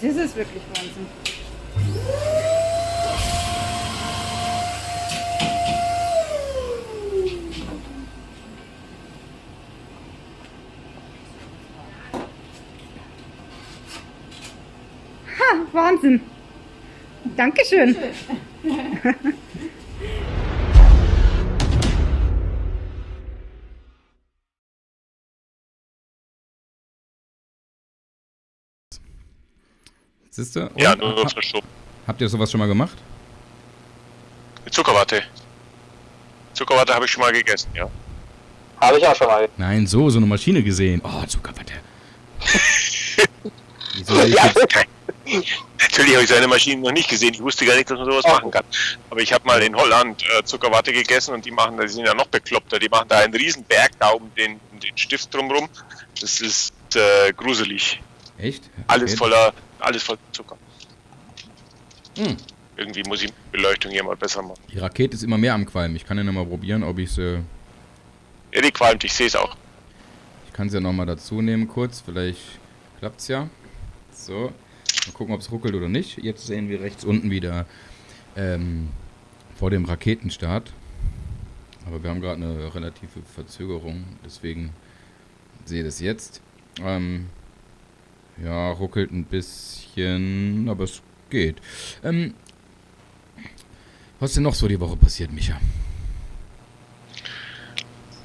Das ist wirklich Wahnsinn. Ha, Wahnsinn. Dankeschön. Siehst du? Ja, nur verschoben. Habt ihr sowas schon mal gemacht? Mit Zuckerwatte. Zuckerwatte habe ich schon mal gegessen, ja. Habe ich auch schon mal. Nein, so eine Maschine gesehen. Oh, Zuckerwatte. Wieso soll ich Ja, jetzt- Natürlich habe ich so eine Maschine noch nicht gesehen. Ich wusste gar nicht, dass man sowas machen kann. Aber ich habe mal in Holland Zuckerwatte gegessen und die sind ja noch bekloppter. Die machen da einen riesen Berg da um den Stift drumrum. Das ist gruselig. Echt? Alles Okay. voll Zucker. Hm. Irgendwie muss ich die Beleuchtung hier mal besser machen. Die Rakete ist immer mehr am Qualmen. Ich kann ja nochmal probieren, ob ich es... Ja, die qualmt, ich sehe es auch. Ich kann es ja nochmal dazu nehmen kurz. Vielleicht klappt es ja. So. Mal gucken, ob es ruckelt oder nicht. Jetzt sehen wir rechts unten wieder vor dem Raketenstart. Aber wir haben gerade eine relative Verzögerung. Deswegen sehe ich das jetzt. Ja, ruckelt ein bisschen, aber es geht. Was ist denn noch so die Woche passiert, Micha?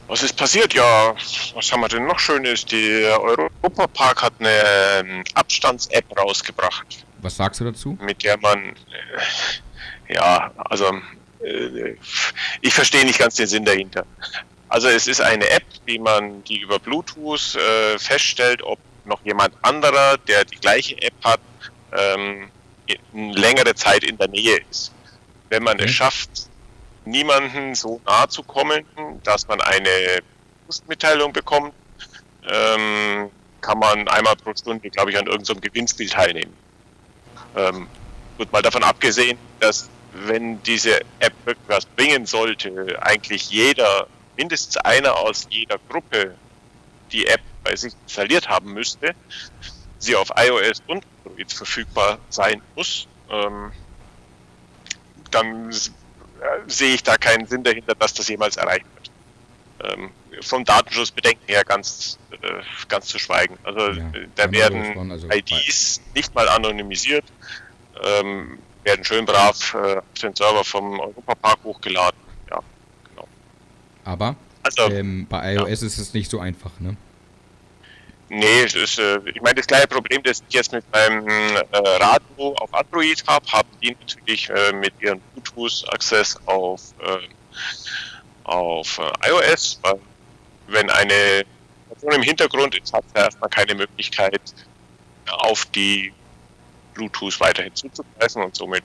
Was ist passiert? Ja, was haben wir denn noch Schönes? Der Europapark hat eine Abstands-App rausgebracht, Was sagst du dazu? mit der man, ich verstehe nicht ganz den Sinn dahinter. Also es ist eine App, die über Bluetooth feststellt, ob noch jemand anderer, der die gleiche App hat, längere Zeit in der Nähe ist. Wenn man es schafft, niemanden so nahe zu kommen, dass man eine Mitteilung bekommt, kann man einmal pro Stunde, glaube ich, an irgendeinem Gewinnspiel teilnehmen. Gut, mal davon abgesehen, dass wenn diese App wirklich was bringen sollte, eigentlich mindestens einer aus jeder Gruppe die App bei sich installiert haben müsste, sie auf iOS und Android verfügbar sein muss, dann sehe ich da keinen Sinn dahinter, dass das jemals erreicht wird. Vom Datenschutzbedenken her ganz zu schweigen. Also Ja, da einmal werden losfahren, also IDs nicht mal anonymisiert, werden schön brav auf den Server vom Europapark hochgeladen. Ja, genau. Aber Also, bei iOS ist es nicht so einfach, ne? nee, es ist, ich meine, das gleiche Problem, das ich jetzt mit meinem Radio auf Android habe, haben die natürlich mit ihrem Bluetooth-Access auf iOS, weil wenn eine Person im Hintergrund ist, hat sie erstmal keine Möglichkeit, auf die Bluetooth weiterhin zuzugreifen und somit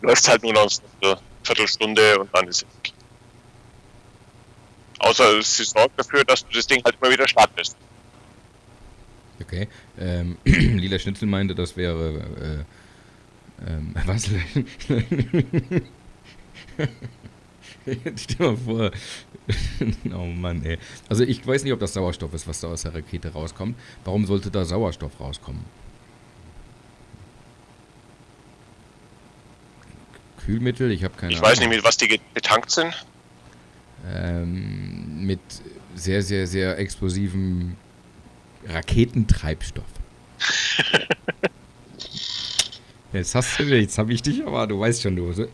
läuft es halt nur noch eine Viertelstunde und dann ist es okay. Außer sie sorgt dafür, dass du das Ding halt immer wieder startest. Okay. Lila Schnitzel meinte, das wäre. Was? Stell mal vor. Oh Mann, ey. Also ich weiß nicht, ob das Sauerstoff ist, was da aus der Rakete rauskommt. Warum sollte da Sauerstoff rauskommen? Kühlmittel? Ich habe keine Ich Ahnung. weiß nicht, mit was die betankt sind. Mit sehr, sehr, sehr explosivem Raketentreibstoff. Jetzt habe ich dich, aber du weißt schon, du.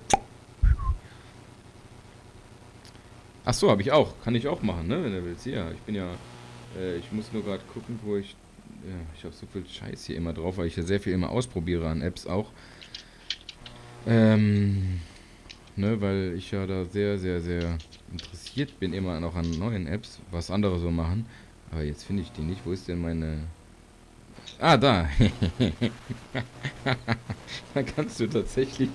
Ach so, habe ich auch. Kann ich auch machen, ne, wenn du willst. Ja, ich bin ja, ich muss nur gerade gucken, wo ich, ja, ich habe so viel Scheiß hier immer drauf, weil ich ja sehr viel immer ausprobiere an Apps auch. Ne, weil ich ja da sehr, sehr, sehr interessiert bin immer noch an neuen Apps, was andere so machen. Aber jetzt finde ich die nicht. Wo ist denn meine... Ah, da. Da kannst du tatsächlich...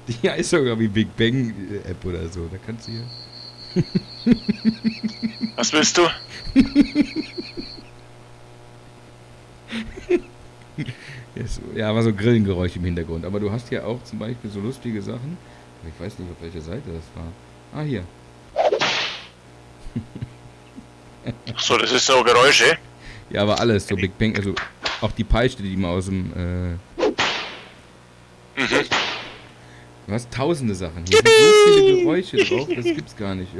Die heißt sogar wie Big Bang App oder so. Da kannst du hier... Was willst du? Ja, war so Grillengeräusch im Hintergrund. Aber du hast hier auch zum Beispiel so lustige Sachen. Ich weiß nicht, auf welcher Seite das war. Ah, hier. So, das ist so Geräusche. Ja, aber alles, so Big Bang, also auch die Peitsche, die mal aus dem, Du hast tausende Sachen. Hier sind so viele Geräusche drauf, das gibt's gar nicht.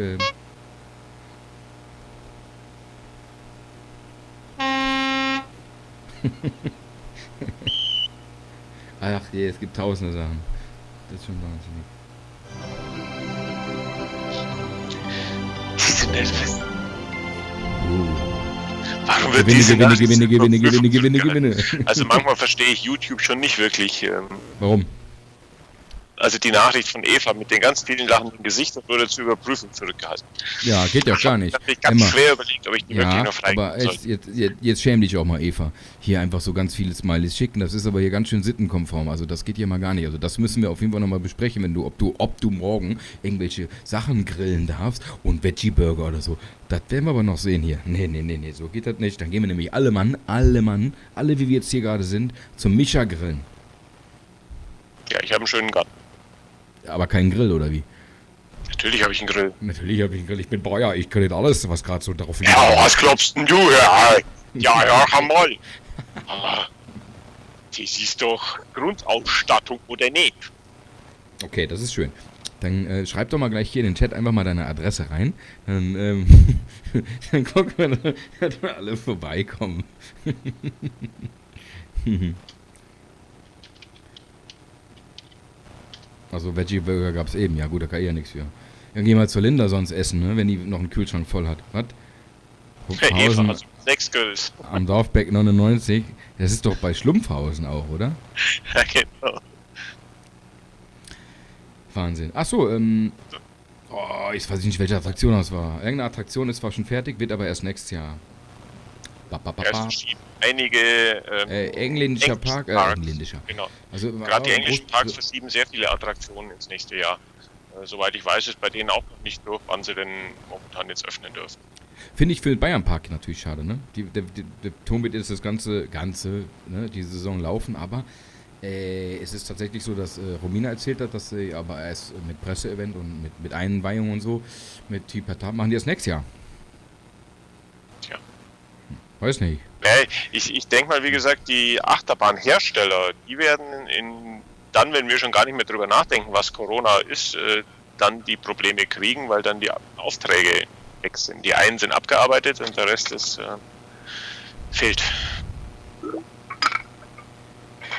Ach je, es gibt tausende Sachen. Das ist schon wahnsinnig. Diese Nerven. Uh. Warum wird Gewinne. Also manchmal verstehe ich YouTube schon nicht wirklich. Warum? Also die Nachricht von Eva mit den ganz vielen lachenden Gesichtern wurde zur Überprüfung zurückgehalten. Ja, geht ja gar nicht. Ich habe mich ganz Emma. schwer überlegt, ob ich die wirklich Ja, noch freigeben aber soll. echt, jetzt schäm dich auch mal, Eva. Hier einfach so ganz viele Smileys schicken, das ist aber hier ganz schön sittenkonform. Also das geht hier mal gar nicht. Also das müssen wir auf jeden Fall nochmal besprechen, wenn ob du morgen irgendwelche Sachen grillen darfst und Veggie-Burger oder so. Das werden wir aber noch sehen hier. Nee, so geht das nicht. Dann gehen wir nämlich alle wie wir jetzt hier gerade sind, zum Micha grillen. Ja, ich habe einen schönen Garten. Aber keinen Grill, oder wie? Natürlich habe ich einen Grill. Natürlich habe ich einen Grill. Ich bin Bäuer. Ich kann nicht alles, was gerade so darauf liegt. Ja, was glaubst denn du? Ja, mal. Ah, das ist doch Grundausstattung, oder nicht? Okay, das ist schön. Dann schreib doch mal gleich hier in den Chat einfach mal deine Adresse rein. Dann, dann gucken wir, dass wir alle vorbeikommen. Also Veggie-Burger gab es eben. Ja gut, da kann ich ja nichts für. Dann gehen wir zur Linda sonst essen, ne? Wenn die noch einen Kühlschrank voll hat. Was? Eva, Hupfhausen also 6 Grills. am Dorfbeck 99. Das ist doch bei Schlumpfhausen auch, oder? Ja, genau. Wahnsinn. Achso, jetzt weiß ich nicht, welche Attraktion das war. Irgendeine Attraktion ist zwar schon fertig, wird aber erst nächstes Jahr. Ja, es verschieben einige Engländischer Park, engländischer. Genau. Also, Gerade die englischen Parks verschieben sehr viele Attraktionen ins nächste Jahr. Soweit ich weiß, ist bei denen auch noch nicht durch, wann sie denn momentan jetzt öffnen dürfen. Finde ich für den Bayern-Park natürlich schade, ne? Der Turm wird jetzt das ganze, ne, die Saison laufen, aber es ist tatsächlich so, dass Romina erzählt hat, dass sie aber erst mit Presseevent und mit Einweihung und so, mit Tipatat machen die das nächstes Jahr. Tja. Weiß nicht. Ich denke mal, wie gesagt, die Achterbahnhersteller, die werden dann, wenn wir schon gar nicht mehr drüber nachdenken, was Corona ist, dann die Probleme kriegen, weil dann die Aufträge weg sind. Die einen sind abgearbeitet und der Rest ist fehlt.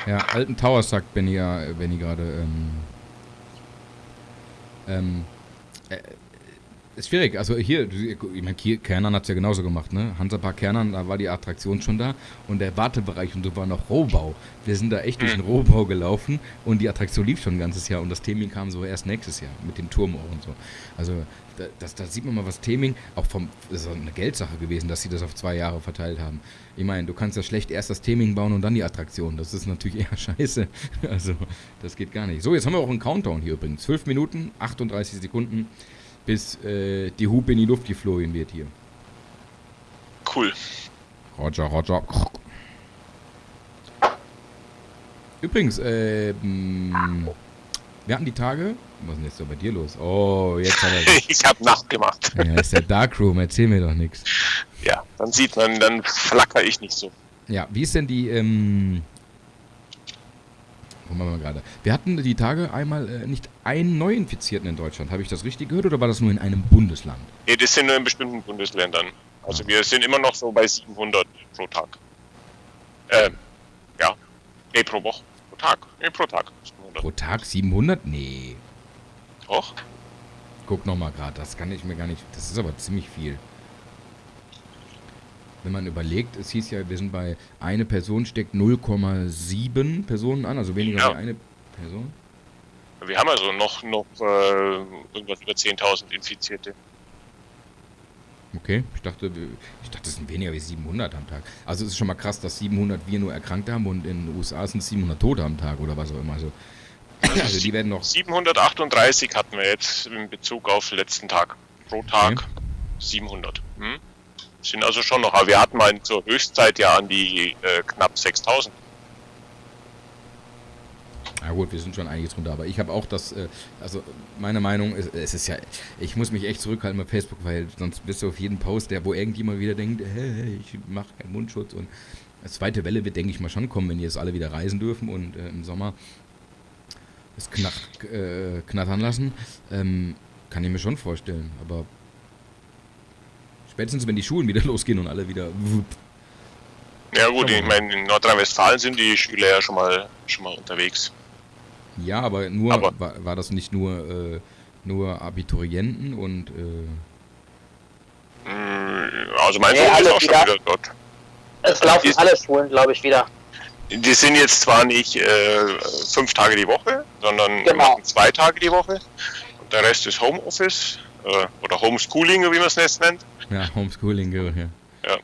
Ja, Alten Towers sagt Benny gerade, ist schwierig, also hier, ich meine, Kernern hat es ja genauso gemacht, ne? Hansapark Kernern, da war die Attraktion schon da und der Wartebereich und so war noch Rohbau. Wir sind da echt durch den Rohbau gelaufen und die Attraktion lief schon ein ganzes Jahr und das Theming kam so erst nächstes Jahr mit dem Turm auch und so. Also da sieht man mal, was Theming, auch das ist eine Geldsache gewesen, dass sie das auf 2 Jahre verteilt haben. Ich meine, du kannst ja schlecht erst das Theming bauen und dann die Attraktion. Das ist natürlich eher scheiße. Also, das geht gar nicht. So, jetzt haben wir auch einen Countdown hier übrigens. 12 Minuten, 38 Sekunden. bis die Hupe in die Luft geflogen wird hier. Cool. Roger, Roger. Übrigens, wir hatten die Tage. Was ist denn jetzt so bei dir los? Oh, jetzt hat er. Ich habe Nacht gemacht. Ja, ist der Darkroom, erzähl mir doch nichts. Ja, dann sieht man, dann flacker ich nicht so. Ja, wie ist denn die, wo machen wir gerade? Wir hatten die Tage einmal nicht einen Neuinfizierten in Deutschland. Habe ich das richtig gehört oder war das nur in einem Bundesland? Nee, das sind nur in bestimmten Bundesländern. Also wir sind immer noch so bei 700 pro Tag. Ja. Nee, pro Woche. Pro Tag. Nee, pro Tag. 700. Pro Tag 700? Nee. Doch. Guck nochmal gerade, das kann ich mir gar nicht. Das ist aber ziemlich viel. Wenn man überlegt, es hieß ja, wir sind bei eine Person steckt 0,7 Personen an, also weniger Ja. als eine Person. Wir haben also noch irgendwas über 10.000 Infizierte. Okay, ich dachte, es sind weniger wie 700 am Tag. Also es ist schon mal krass, dass 700 wir nur Erkrankte haben und in den USA sind 700 Tote am Tag oder was auch immer. Also die werden noch... 738 hatten wir jetzt in Bezug auf den letzten Tag. Pro Tag 700. Sind also schon noch, aber wir hatten mal zur Höchstzeit ja an die knapp 6.000. Na gut, wir sind schon einiges drunter, aber ich habe auch das, also meine Meinung ist, es ist ja, ich muss mich echt zurückhalten bei Facebook, weil sonst bist du auf jeden Post, wo irgendjemand wieder denkt, hey, ich mache keinen Mundschutz und die zweite Welle wird, denke ich mal, schon kommen, wenn die jetzt alle wieder reisen dürfen und im Sommer es knattern lassen, kann ich mir schon vorstellen, aber spätestens, wenn die Schulen wieder losgehen und alle wieder... Ja gut, ich meine, in Nordrhein-Westfalen sind die Schüler ja schon mal unterwegs. Ja, aber war das nicht nur Abiturienten und... Also mein Nee, Sohn ist alle auch schon wieder. wieder dort. Es laufen alle Schulen, glaube ich, wieder. Die sind jetzt zwar nicht 5 Tage die Woche, sondern wir Genau. machen 2 Tage die Woche. Und der Rest ist Homeoffice oder Homeschooling, wie man es jetzt nennt. Ja, Homeschooling, ja. Ja,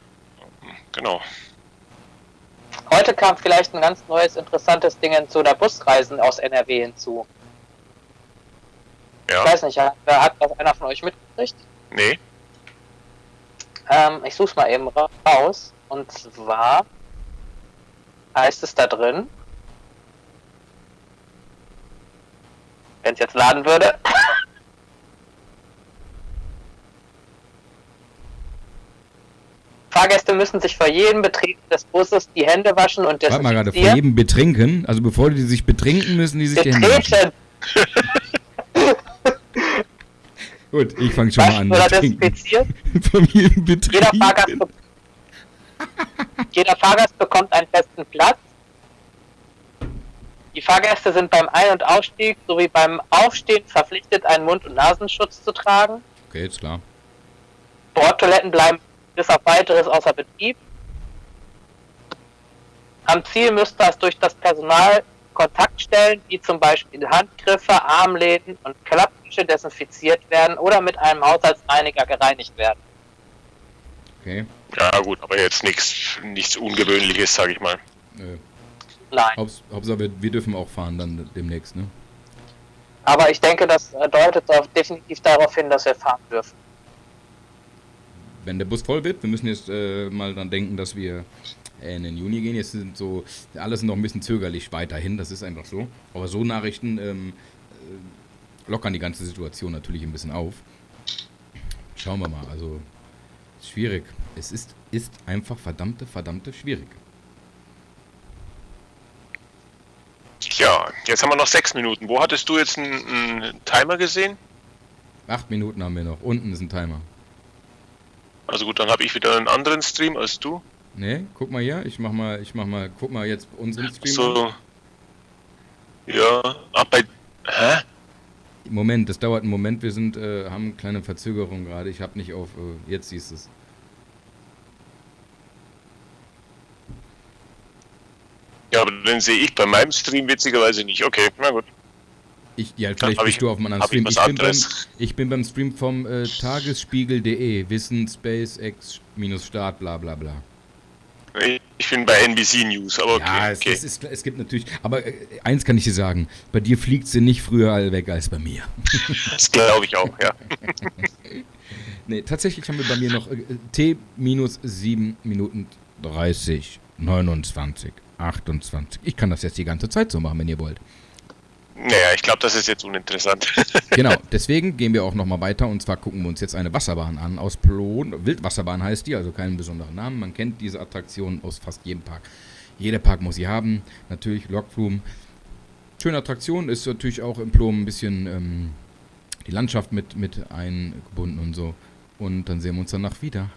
genau. Heute kam vielleicht ein ganz neues, interessantes Ding zu der Busreisen aus NRW hinzu. Ich Ja, weiß nicht, hat das einer von euch mitgekriegt? nee. Ich such's mal eben raus. Und zwar heißt es da drin, wenn es jetzt laden würde. Fahrgäste müssen sich vor jedem Betreten des Busses die Hände waschen und Warte mal gerade, vor desinfizieren. jedem Betrinken, also bevor die sich betrinken, müssen die sich die Hände waschen. Betreten, Gut, ich fange schon mal an. waschen oder Betrinken. desinfizieren. Von jedem Betrinken. Jeder Fahrgast bekommt einen festen Platz. Die Fahrgäste sind beim Ein- und Ausstieg sowie beim Aufstehen verpflichtet, einen Mund- und Nasenschutz zu tragen. Okay, ist klar. Bordtoiletten bleiben bis auf weiteres außer Betrieb. Am Ziel müsste es durch das Personal Kontaktstellen, wie zum Beispiel Handgriffe, Armläden und Klapptische desinfiziert werden oder mit einem Haushaltsreiniger gereinigt werden. Okay. Ja gut, aber jetzt nichts Ungewöhnliches, sage ich mal. Nein. Hauptsache, wir dürfen auch fahren dann demnächst, ne? Aber ich denke, das deutet definitiv darauf hin, dass wir fahren dürfen. Wenn der Bus voll wird, wir müssen jetzt mal dran denken, dass wir in den Juni gehen. Jetzt sind so, alles noch ein bisschen zögerlich weiterhin, das ist einfach so. Aber so Nachrichten lockern die ganze Situation natürlich ein bisschen auf. Schauen wir mal, also ist schwierig. Es ist einfach verdammte schwierig. Ja, jetzt haben wir noch 6 Minuten. Wo hattest du jetzt einen Timer gesehen? 8 Minuten haben wir noch. Unten ist ein Timer. Also gut, dann habe ich wieder einen anderen Stream als du. Ne, guck mal hier. Guck mal jetzt unseren Stream an. So. Ja, hä? Moment, das dauert einen Moment. Wir haben eine kleine Verzögerung gerade. Ich habe nicht auf, jetzt siehst du es. Ja, aber den sehe ich bei meinem Stream witzigerweise nicht. Okay, na gut. Vielleicht bist du auf einem anderen hab ich Stream. was anderes. Ich bin beim Stream vom tagesspiegel.de. Wissen, SpaceX, Start, bla bla bla. Ich Ich bin bei NBC News, aber okay. Ja, es gibt natürlich, aber eins kann ich dir sagen, bei dir fliegt sie nicht früher weg als bei mir. Das glaube ich auch, ja. Nee, tatsächlich haben wir bei mir noch T-7 Minuten 30, 29, 28. Ich kann das jetzt die ganze Zeit so machen, wenn ihr wollt. Naja, ich glaube, das ist jetzt uninteressant. Genau, deswegen gehen wir auch nochmal weiter und zwar gucken wir uns jetzt eine Wasserbahn an aus Plon. Wildwasserbahn heißt die, also keinen besonderen Namen. Man kennt diese Attraktion aus fast jedem Park. Jeder Park muss sie haben. Natürlich Lokflumen. Schöne Attraktion, ist natürlich auch im Plon ein bisschen die Landschaft mit eingebunden und so. Und dann sehen wir uns danach wieder.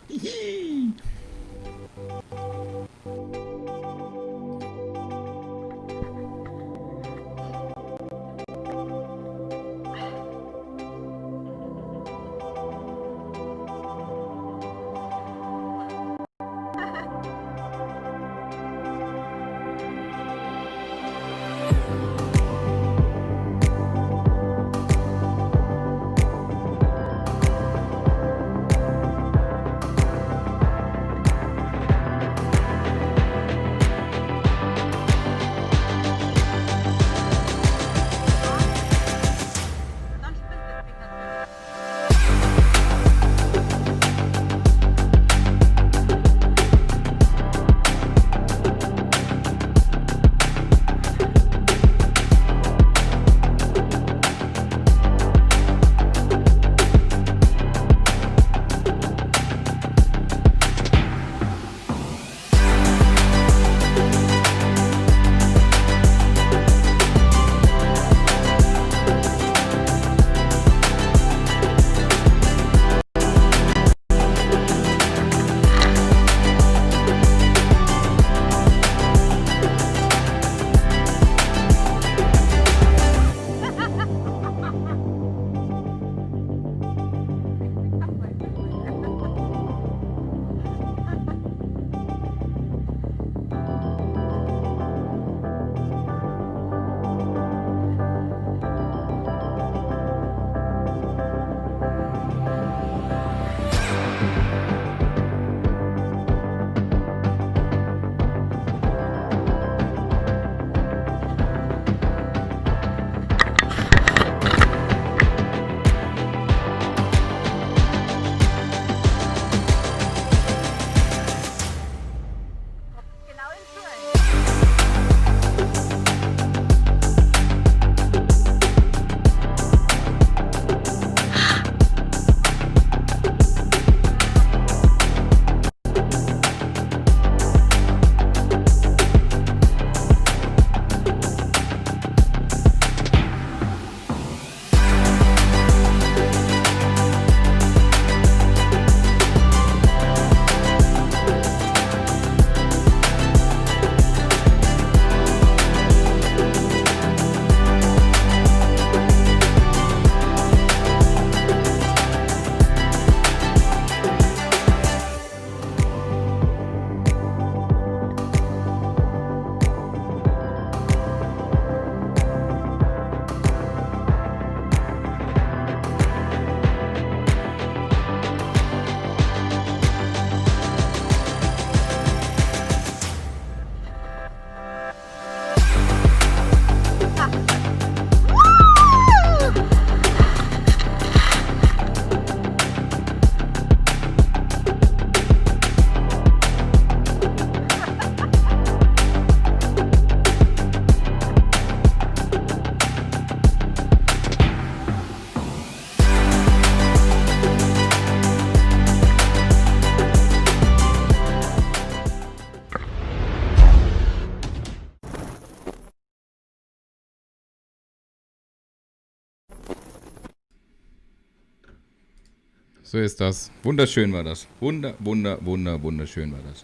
So ist das. Wunderschön war das. Wunderschön war das.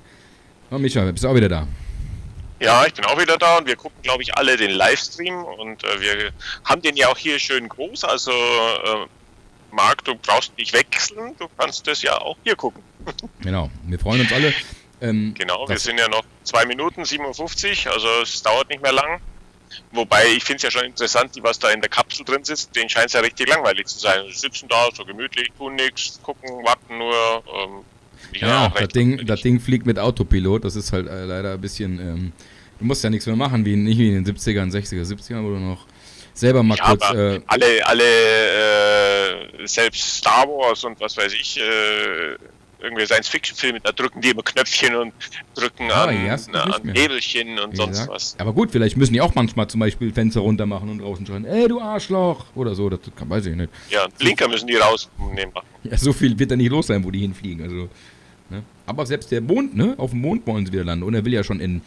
Oh, Micha, bist du auch wieder da? Ja, ich bin auch wieder da und wir gucken, glaube ich, alle den Livestream und wir haben den ja auch hier schön groß. Also, Marc, du brauchst nicht wechseln, du kannst das ja auch hier gucken. Genau, wir freuen uns alle. Genau, wir sind ja noch 2 Minuten, 57, also es dauert nicht mehr lang. Wobei, ich finde es ja schon interessant, die was da in der Kapsel drin sitzt, denen scheint es ja richtig langweilig zu sein. Sie sitzen da so gemütlich, tun nichts, gucken, warten nur. Ich Ja, auch das Ding fliegt mit Autopilot. Das ist halt leider ein bisschen. Du musst ja nichts mehr machen, nicht wie in den 70ern, 60er, 70ern, wo du noch selber mal Ja, kurz. aber alle selbst Star Wars und was weiß ich, irgendwie Science-Fiction-Filme, da drücken die immer Knöpfchen und drücken an jetzt nicht mehr. Hebelchen und Wie sonst gesagt. was. Aber gut, vielleicht müssen die auch manchmal zum Beispiel Fenster runter machen und draußen schreien, ey, du Arschloch! Oder so, weiß ich nicht. Ja, Blinker müssen die rausnehmen. Ja, so viel wird da nicht los sein, wo die hinfliegen. Also, ne? Aber selbst der Mond, ne? Auf dem Mond wollen sie wieder landen. Und er will ja schon in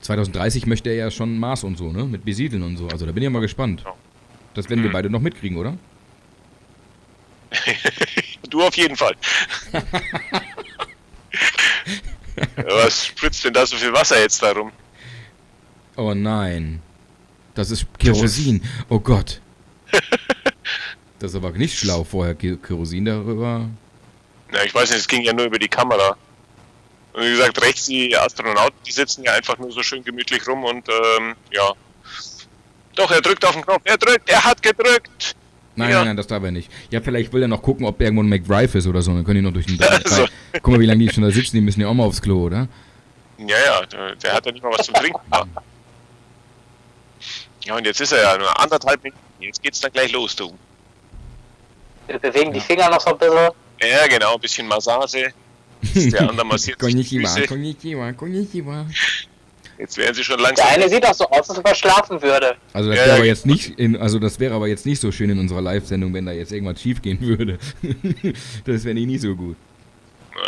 2030 möchte er ja schon Mars und so, ne? Mit besiedeln und so. Also da bin ich ja mal gespannt. Ja. Das werden wir beide noch mitkriegen, oder? Du auf jeden Fall. Was spritzt denn da so viel Wasser jetzt darum? Oh nein. Das ist Kerosin. Oh Gott. Das ist aber nicht schlau vorher, Kerosin darüber. Na, ich weiß nicht, es ging ja nur über die Kamera. Und wie gesagt, rechts die Astronauten, die sitzen ja einfach nur so schön gemütlich rum und ja. Doch, er drückt auf den Knopf. Er hat gedrückt. Nein, das darf er nicht. Ja, vielleicht will er noch gucken, ob irgendwo ein McDrive ist oder so. Dann können die noch durch den Also. Guck mal, wie lange die schon da sitzen. Die müssen ja auch mal aufs Klo, oder? Ja, der hat ja nicht mal was zum Trinken. Ja, und jetzt ist er ja nur 1,5 Minuten. Jetzt geht's dann gleich los, du. Wir bewegen die Finger noch so ein bisschen. Ja, genau, ein bisschen Massage. Der andere massiert sich die Füße. Konnichiwa. Jetzt werden sie schon Der langsam. eine sieht auch so aus, als ob er schlafen würde. Also das Ja, wäre aber ja. jetzt nicht so schön in unserer Live-Sendung, wenn da jetzt irgendwas schief gehen würde. Das wäre nicht so gut.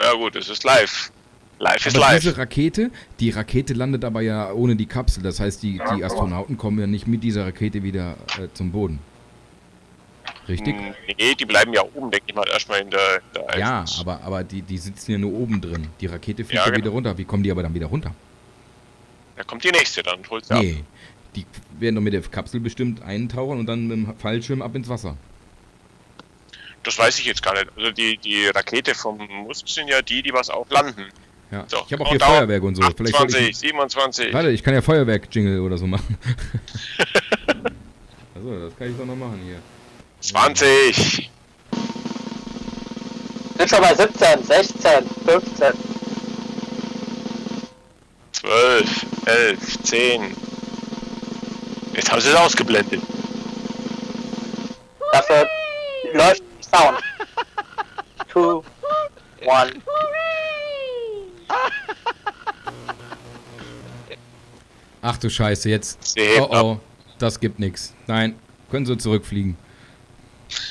Ja gut, es ist live. Live ist Aber live. diese Rakete, die Rakete landet aber ja ohne die Kapsel. Das heißt, die Astronauten kommen ja nicht mit dieser Rakete wieder zum Boden. Richtig? Nee, die bleiben ja oben, denke ich mal, erstmal in der Ja, aber die sitzen ja nur oben drin. Die Rakete fliegt Ja, ja genau. wieder runter. Wie kommen die aber dann wieder runter? Da kommt die nächste dann und holt sie ab. Nee, die werden doch mit der Kapsel bestimmt eintauchen und dann mit dem Fallschirm ab ins Wasser. Das weiß ich jetzt gar nicht. Also die Rakete vom Musk sind ja die was auch landen. Ja. So, Ich habe auch hier Countdown. Feuerwerk und so. Vielleicht sollte 28, ich, 27. warte, ich kann ja Feuerwerk-Jingle oder so machen. Achso, das kann ich doch noch machen hier. 20. Sind schon bei 17, 16, 15. 12, 11, 10. Jetzt haben sie es ausgeblendet. Dafür läuft Sound. 2, 1. Ach du Scheiße, jetzt. Sie hebt Oh, das gibt nix. Nein, können sie zurückfliegen.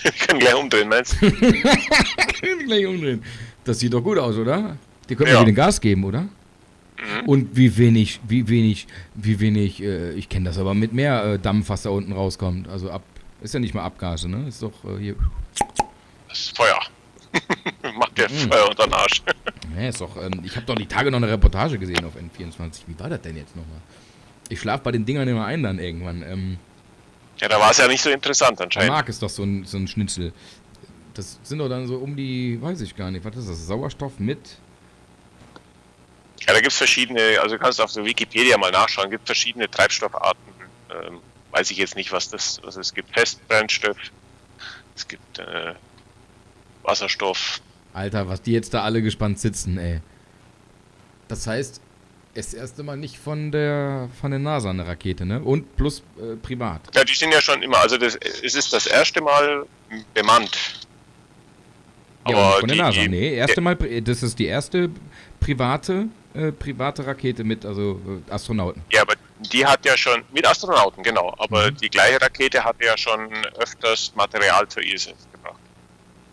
Wir können gleich umdrehen, meinst du? Gleich umdrehen. Das sieht doch gut aus, oder? Die können Ja. ja wieder Gas geben, oder? Und wie wenig, ich kenne das aber mit mehr Dampf, was da unten rauskommt. Also ist ja nicht mal Abgase, ne? Ist doch hier. Das ist Feuer. Macht der Feuer unter den Arsch. Ja, ist doch, ich habe doch die Tage noch eine Reportage gesehen auf N24. Wie war das denn jetzt nochmal? Ich schlafe bei den Dingern immer ein dann irgendwann. Ja, da war es ja nicht so interessant Der anscheinend. Marc ist doch so ein Schnitzel. Das sind doch dann so um die, weiß ich gar nicht, was ist das? Sauerstoff mit? Ja, da gibt es verschiedene, also du kannst auf der Wikipedia mal nachschauen, gibt verschiedene Treibstoffarten. Weiß ich jetzt nicht, was es gibt. Festbrennstoff, es gibt Wasserstoff. Alter, was die jetzt da alle gespannt sitzen, ey. Das heißt, es erste Mal nicht von der NASA eine Rakete, ne? Und plus privat. Ja, die sind ja schon immer, also es ist das erste Mal bemannt. Ja, Aber und von der NASA, nee, das ist die erste private Rakete mit Astronauten. Ja, aber die hat ja schon, mit Astronauten, genau, aber die gleiche Rakete hat ja schon öfters Material zur ISS gebracht.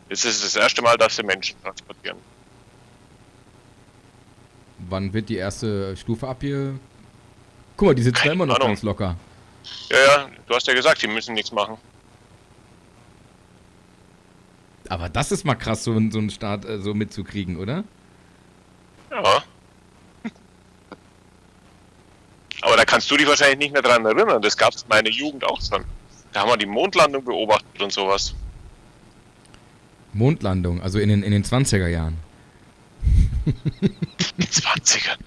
Das ist das erste Mal, dass sie Menschen transportieren. Wann wird die erste Stufe Guck mal, die sitzen da Keine immer noch Ahnung. ganz locker. Ja, du hast ja gesagt, die müssen nichts machen. Aber das ist mal krass, so einen Start so mitzukriegen, oder? Ja. Aber da kannst du dich wahrscheinlich nicht mehr dran erinnern. Das gab es in meiner Jugend auch schon. Da haben wir die Mondlandung beobachtet und sowas. Mondlandung, also in den 20er Jahren. Die 20er.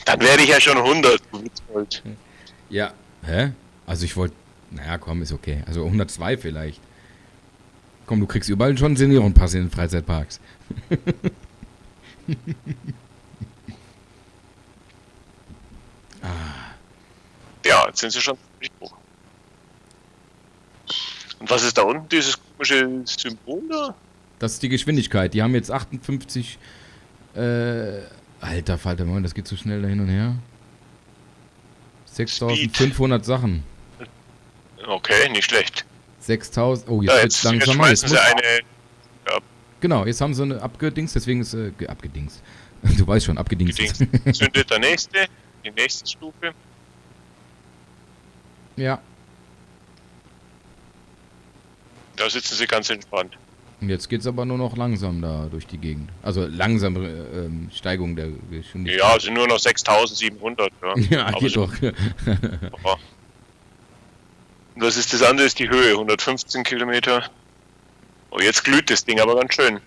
Dann werde ich ja schon 100. du Witzbold. Ja. Hä? Also ich wollte, naja, komm, ist okay. Also 102 vielleicht. Komm, du kriegst überall schon einen Seniorenpass in den Freizeitparks. Ja, jetzt sind sie schon ziemlich hoch. Und was ist da unten, dieses komische Symbol da? Das ist die Geschwindigkeit. Die haben jetzt 58. Alter Falter, Moment, das geht so schnell da hin und her. 6500 Sachen. Okay, nicht schlecht. 6000. Oh, jetzt Ja, wird's jetzt langsamer. schmeißen sie eine. Genau, jetzt haben sie eine abgedingst, deswegen ist abgedingst. Du weißt schon, abgedingst. Zündet der nächste, die nächste Stufe. Ja. Da sitzen sie ganz entspannt. Und jetzt geht's aber nur noch langsam da durch die Gegend. Also langsame Steigung der Geschwindigkeit. Ja, sind nur noch 6700. Ja, Ja, aber geht so- doch. aber- Und was ist das andere? Ist die Höhe, 115 Kilometer. Oh, jetzt glüht das Ding aber ganz schön.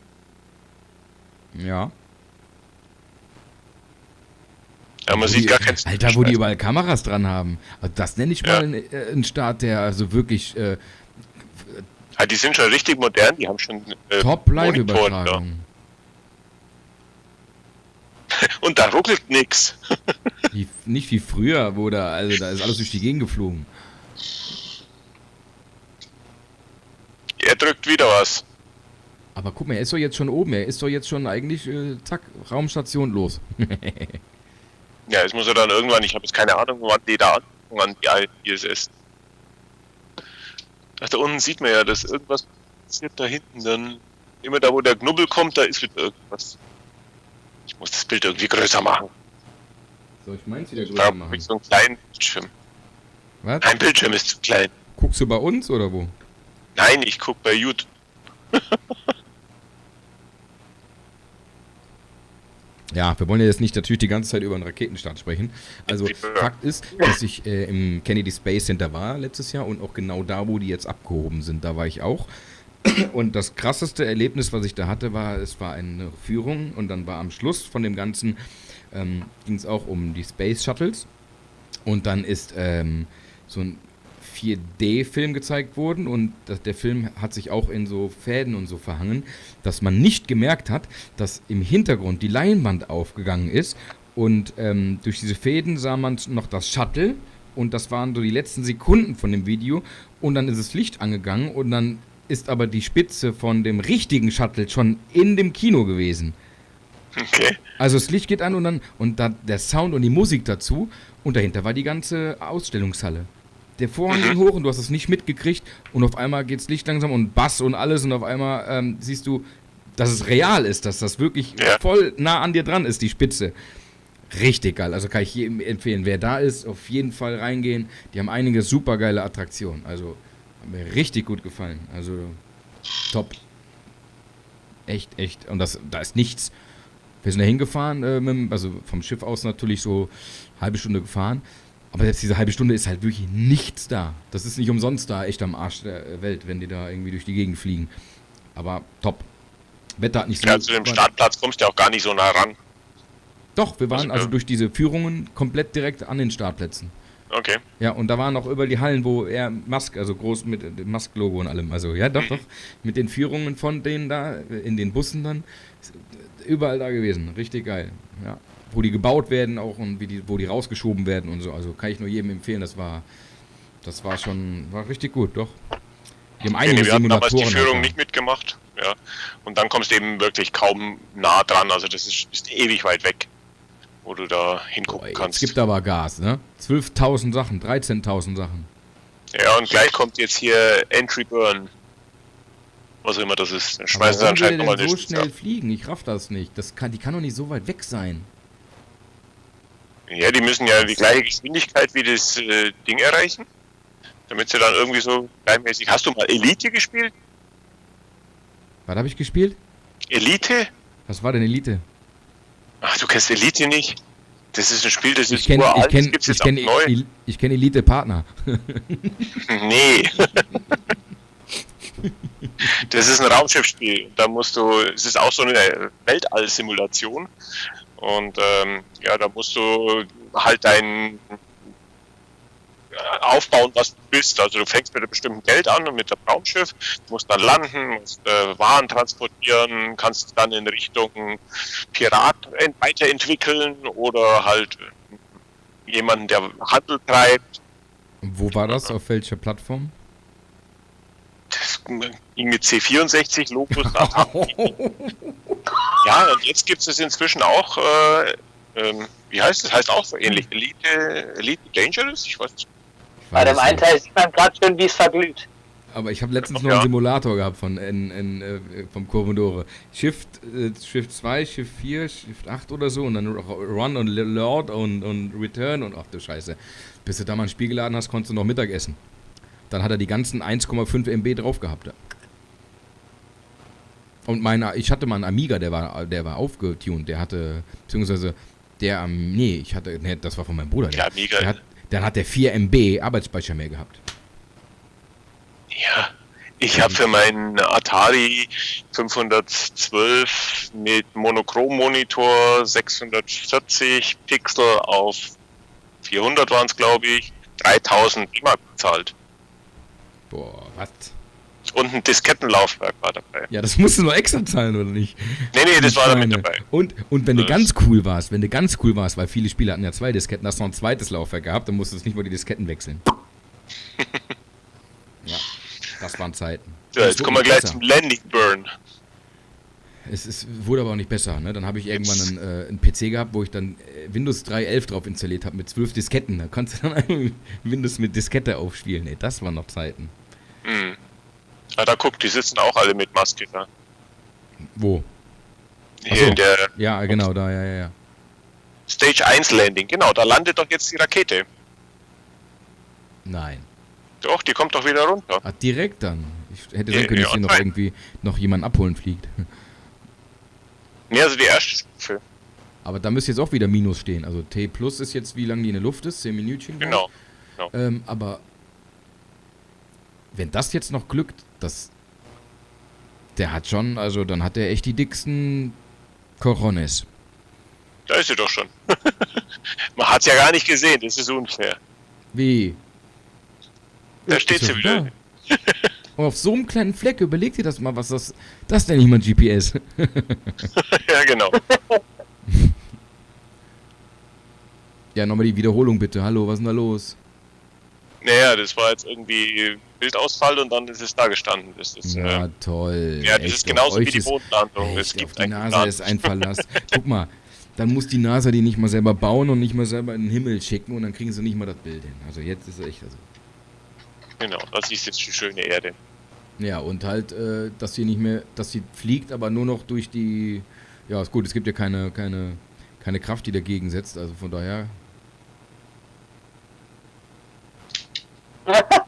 Ja. Ja, man sieht gar kein Alter, wo die überall Kameras dran haben. Also das nenne ich mal einen Start, der also wirklich Ja, die sind schon richtig modern, die haben schon Top-Live-Übertragung. Und da ruckelt nix. Nicht wie früher, wo da ist alles durch die Gegend geflogen. Er drückt wieder was. Aber guck mal, er ist doch jetzt schon oben. Er ist doch jetzt schon eigentlich, zack, Raumstation los. Ja, jetzt muss er dann irgendwann, ich habe jetzt keine Ahnung, wann die da anfangen, die ISS. Ach, da unten sieht man ja, dass irgendwas passiert da hinten. Dann immer da, wo der Knubbel kommt, da ist wieder irgendwas. Ich muss das Bild irgendwie größer machen. Soll ich meins wieder Da größer habe machen? ich so einen kleinen Bildschirm. Was? Mein Bildschirm ist zu klein. Guckst du bei uns oder wo? Nein, ich guck bei YouTube. Ja, wir wollen ja jetzt nicht natürlich die ganze Zeit über einen Raketenstart sprechen. Also Fakt ist, dass ich im Kennedy Space Center war letztes Jahr und auch genau da, wo die jetzt abgehoben sind, da war ich auch. Und das krasseste Erlebnis, was ich da hatte, war, es war eine Führung und dann war am Schluss von dem Ganzen, ging es auch um die Space Shuttles und dann ist so ein 4D-Film gezeigt worden und der Film hat sich auch in so Fäden und so verhangen, dass man nicht gemerkt hat, dass im Hintergrund die Leinwand aufgegangen ist und durch diese Fäden sah man noch das Shuttle und das waren so die letzten Sekunden von dem Video und dann ist das Licht angegangen und dann ist aber die Spitze von dem richtigen Shuttle schon in dem Kino gewesen. Okay. Also das Licht geht an und dann der Sound und die Musik dazu und dahinter war die ganze Ausstellungshalle. Der Vorhang ging hoch und du hast es nicht mitgekriegt und auf einmal geht's Licht langsam und Bass und alles und auf einmal siehst du, dass es real ist, dass das wirklich voll nah an dir dran ist, die Spitze. Richtig geil, also kann ich jedem empfehlen, wer da ist, auf jeden Fall reingehen. Die haben einige super geile Attraktionen, also hat mir richtig gut gefallen, also top. Echt und da ist nichts. Wir sind da hingefahren, also vom Schiff aus natürlich so eine halbe Stunde gefahren. Aber jetzt diese halbe Stunde ist halt wirklich nichts da. Das ist nicht umsonst da, echt am Arsch der Welt, wenn die da irgendwie durch die Gegend fliegen. Aber top. Wetter hat nicht so... Ja, zu dem Startplatz kommst du ja auch gar nicht so nah ran. Doch, wir waren also durch diese Führungen komplett direkt an den Startplätzen. Okay. Ja, und da waren auch über die Hallen, wo er Musk, also groß mit dem Musk-Logo und allem. Also ja, doch. Mit den Führungen von denen da, in den Bussen dann. Überall da gewesen. Richtig geil. Ja. Wo die gebaut werden auch und wo die rausgeschoben werden und so. Also kann ich nur jedem empfehlen, das war richtig gut, doch. Die haben einige Wir hatten damals die Simulatoren. Führung nicht mitgemacht. Ja. Und dann kommst du eben wirklich kaum nah dran. Also das ist ewig weit weg, wo du da hingucken Boah, kannst. es gibt aber Gas, ne? 12.000 Sachen, 13.000 Sachen. Ja, und gleich kommt jetzt hier Entry Burn. Was auch immer das ist. Dann schmeißen sie Warum will anscheinend der nochmal denn eine so schnell fliegen? Ich raff das nicht. Die kann doch nicht so weit weg sein. Ja, die müssen ja die gleiche Geschwindigkeit wie das Ding erreichen. Damit sie dann irgendwie so gleichmäßig... Hast du mal Elite gespielt? Was habe ich gespielt? Elite? Was war denn Elite? Ach, du kennst Elite nicht? Das ist ein Spiel, das ist Ich kenne uralt, das gibt's jetzt auch neu. Elite Partner. Nee. Das ist ein Raumschiffspiel. Da musst du, es ist auch so eine Weltall-Simulation. Und ja, da musst du halt aufbauen, was du bist. Also du fängst mit einem bestimmten Geld an und mit dem Raumschiff, musst dann landen, musst Waren transportieren, kannst es dann in Richtung Pirat weiterentwickeln oder halt jemanden, der Handel treibt. Wo war das? Auf welcher Plattform? Das ging mit C64 Logos. Ja, und jetzt gibt es inzwischen auch, wie heißt es? Heißt auch so ähnlich. Elite Dangerous? Ich weiß nicht. Bei dem einen Teil sieht man gerade schön, wie es verglüht. Aber ich habe letztens noch einen Simulator gehabt vom Commodore. Shift 2, Shift 4, Shift 8 oder so und dann Run und Load und Return und ach du Scheiße. Bis du da mal ein Spiel geladen hast, konntest du noch Mittag essen. Dann hat er die ganzen 1,5 MB drauf gehabt. Ja. Und ich hatte mal einen Amiga, der war aufgetunt, der hatte, beziehungsweise das war von meinem Bruder. Der Amiga. Dann hat der 4 MB Arbeitsspeicher mehr gehabt. Ja, ich habe für meinen Atari 512 mit Monochrom-Monitor 640 Pixel auf 400 waren es, glaube ich, 3000 D-Mark bezahlt. Boah, was? Und ein Diskettenlaufwerk war dabei. Ja, das musst du noch extra zahlen, oder nicht? Nee, das war da mit dabei. Und wenn du ganz cool warst, weil viele Spiele hatten ja 2 Disketten, hast du noch ein zweites Laufwerk gehabt, dann musstest du nicht mal die Disketten wechseln. Ja, das waren Zeiten. Ja, jetzt kommen wir gleich zum Landing Burn. Es wurde aber auch nicht besser, ne? Dann habe ich irgendwann einen PC gehabt, wo ich dann Windows 3.11 drauf installiert habe mit 12 Disketten. Da konntest du dann Windows mit Diskette aufspielen. Ey, das waren noch Zeiten. Mhm. Ah, da guck, die sitzen auch alle mit Maske da. Wo? Hier in der Ja, genau, da, ja. Stage 1 Landing, genau, da landet doch jetzt die Rakete. Nein. Doch, die kommt doch wieder runter. Ah, direkt dann. Ich hätte sehen können, dass hier noch irgendwie jemand abholen fliegt. Nee, also die erste Stufe. Aber da müsste jetzt auch wieder Minus stehen. Also T plus ist jetzt, wie lange die in der Luft ist, 10 Minütchen. Genau. Aber wenn das jetzt noch glückt, der hat schon, also dann hat er echt die dicksten Corones. Da ist sie doch schon. Man hat es ja gar nicht gesehen, das ist unfair. Wie? Da steht sie wieder. Und auf so einem kleinen Fleck, überleg dir das mal, was das nenne ich mal GPS. Ja, genau. Ja, nochmal die Wiederholung bitte. Hallo, was ist denn da los? Naja, das war jetzt irgendwie Bildausfall und dann ist es da gestanden. Das ist, ja, toll. Ja, das echt, ist genauso wie die ist, Mondlandung. Es echt, gibt auf die NASA ist ein Verlass. Guck mal, dann muss die NASA die nicht mal selber bauen und nicht mal selber in den Himmel schicken und dann kriegen sie nicht mal das Bild hin. Also jetzt ist es echt so. Genau, das ist jetzt die schöne Erde. Ja, und halt, dass sie fliegt, aber nur noch durch die, ja, ist gut, es gibt ja keine Kraft, die dagegen setzt, also von daher.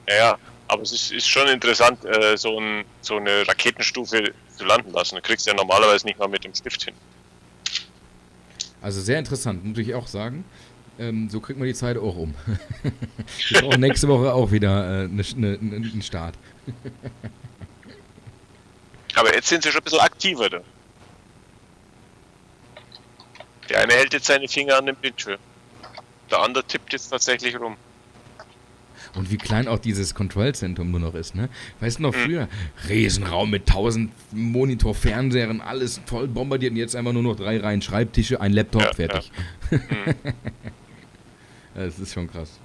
Ja, aber es ist schon interessant, so eine Raketenstufe zu landen lassen. Du kriegst ja normalerweise nicht mal mit dem Stift hin. Also sehr interessant, muss ich auch sagen. So kriegt man die Zeit auch um. Ich brauche nächste Woche auch wieder einen Start. Aber jetzt sind sie schon ein bisschen aktiver da. Der eine hält jetzt seine Finger an den Bildschirm. Der andere tippt jetzt tatsächlich rum. Und wie klein auch dieses Kontrollzentrum nur noch ist, ne? Weißt du noch früher? Riesenraum mit 1000 Monitor-Fernsehern, alles voll bombardiert und jetzt einfach nur noch 3 Reihen Schreibtische, ein Laptop, fertig. Ja. Das ist schon krass.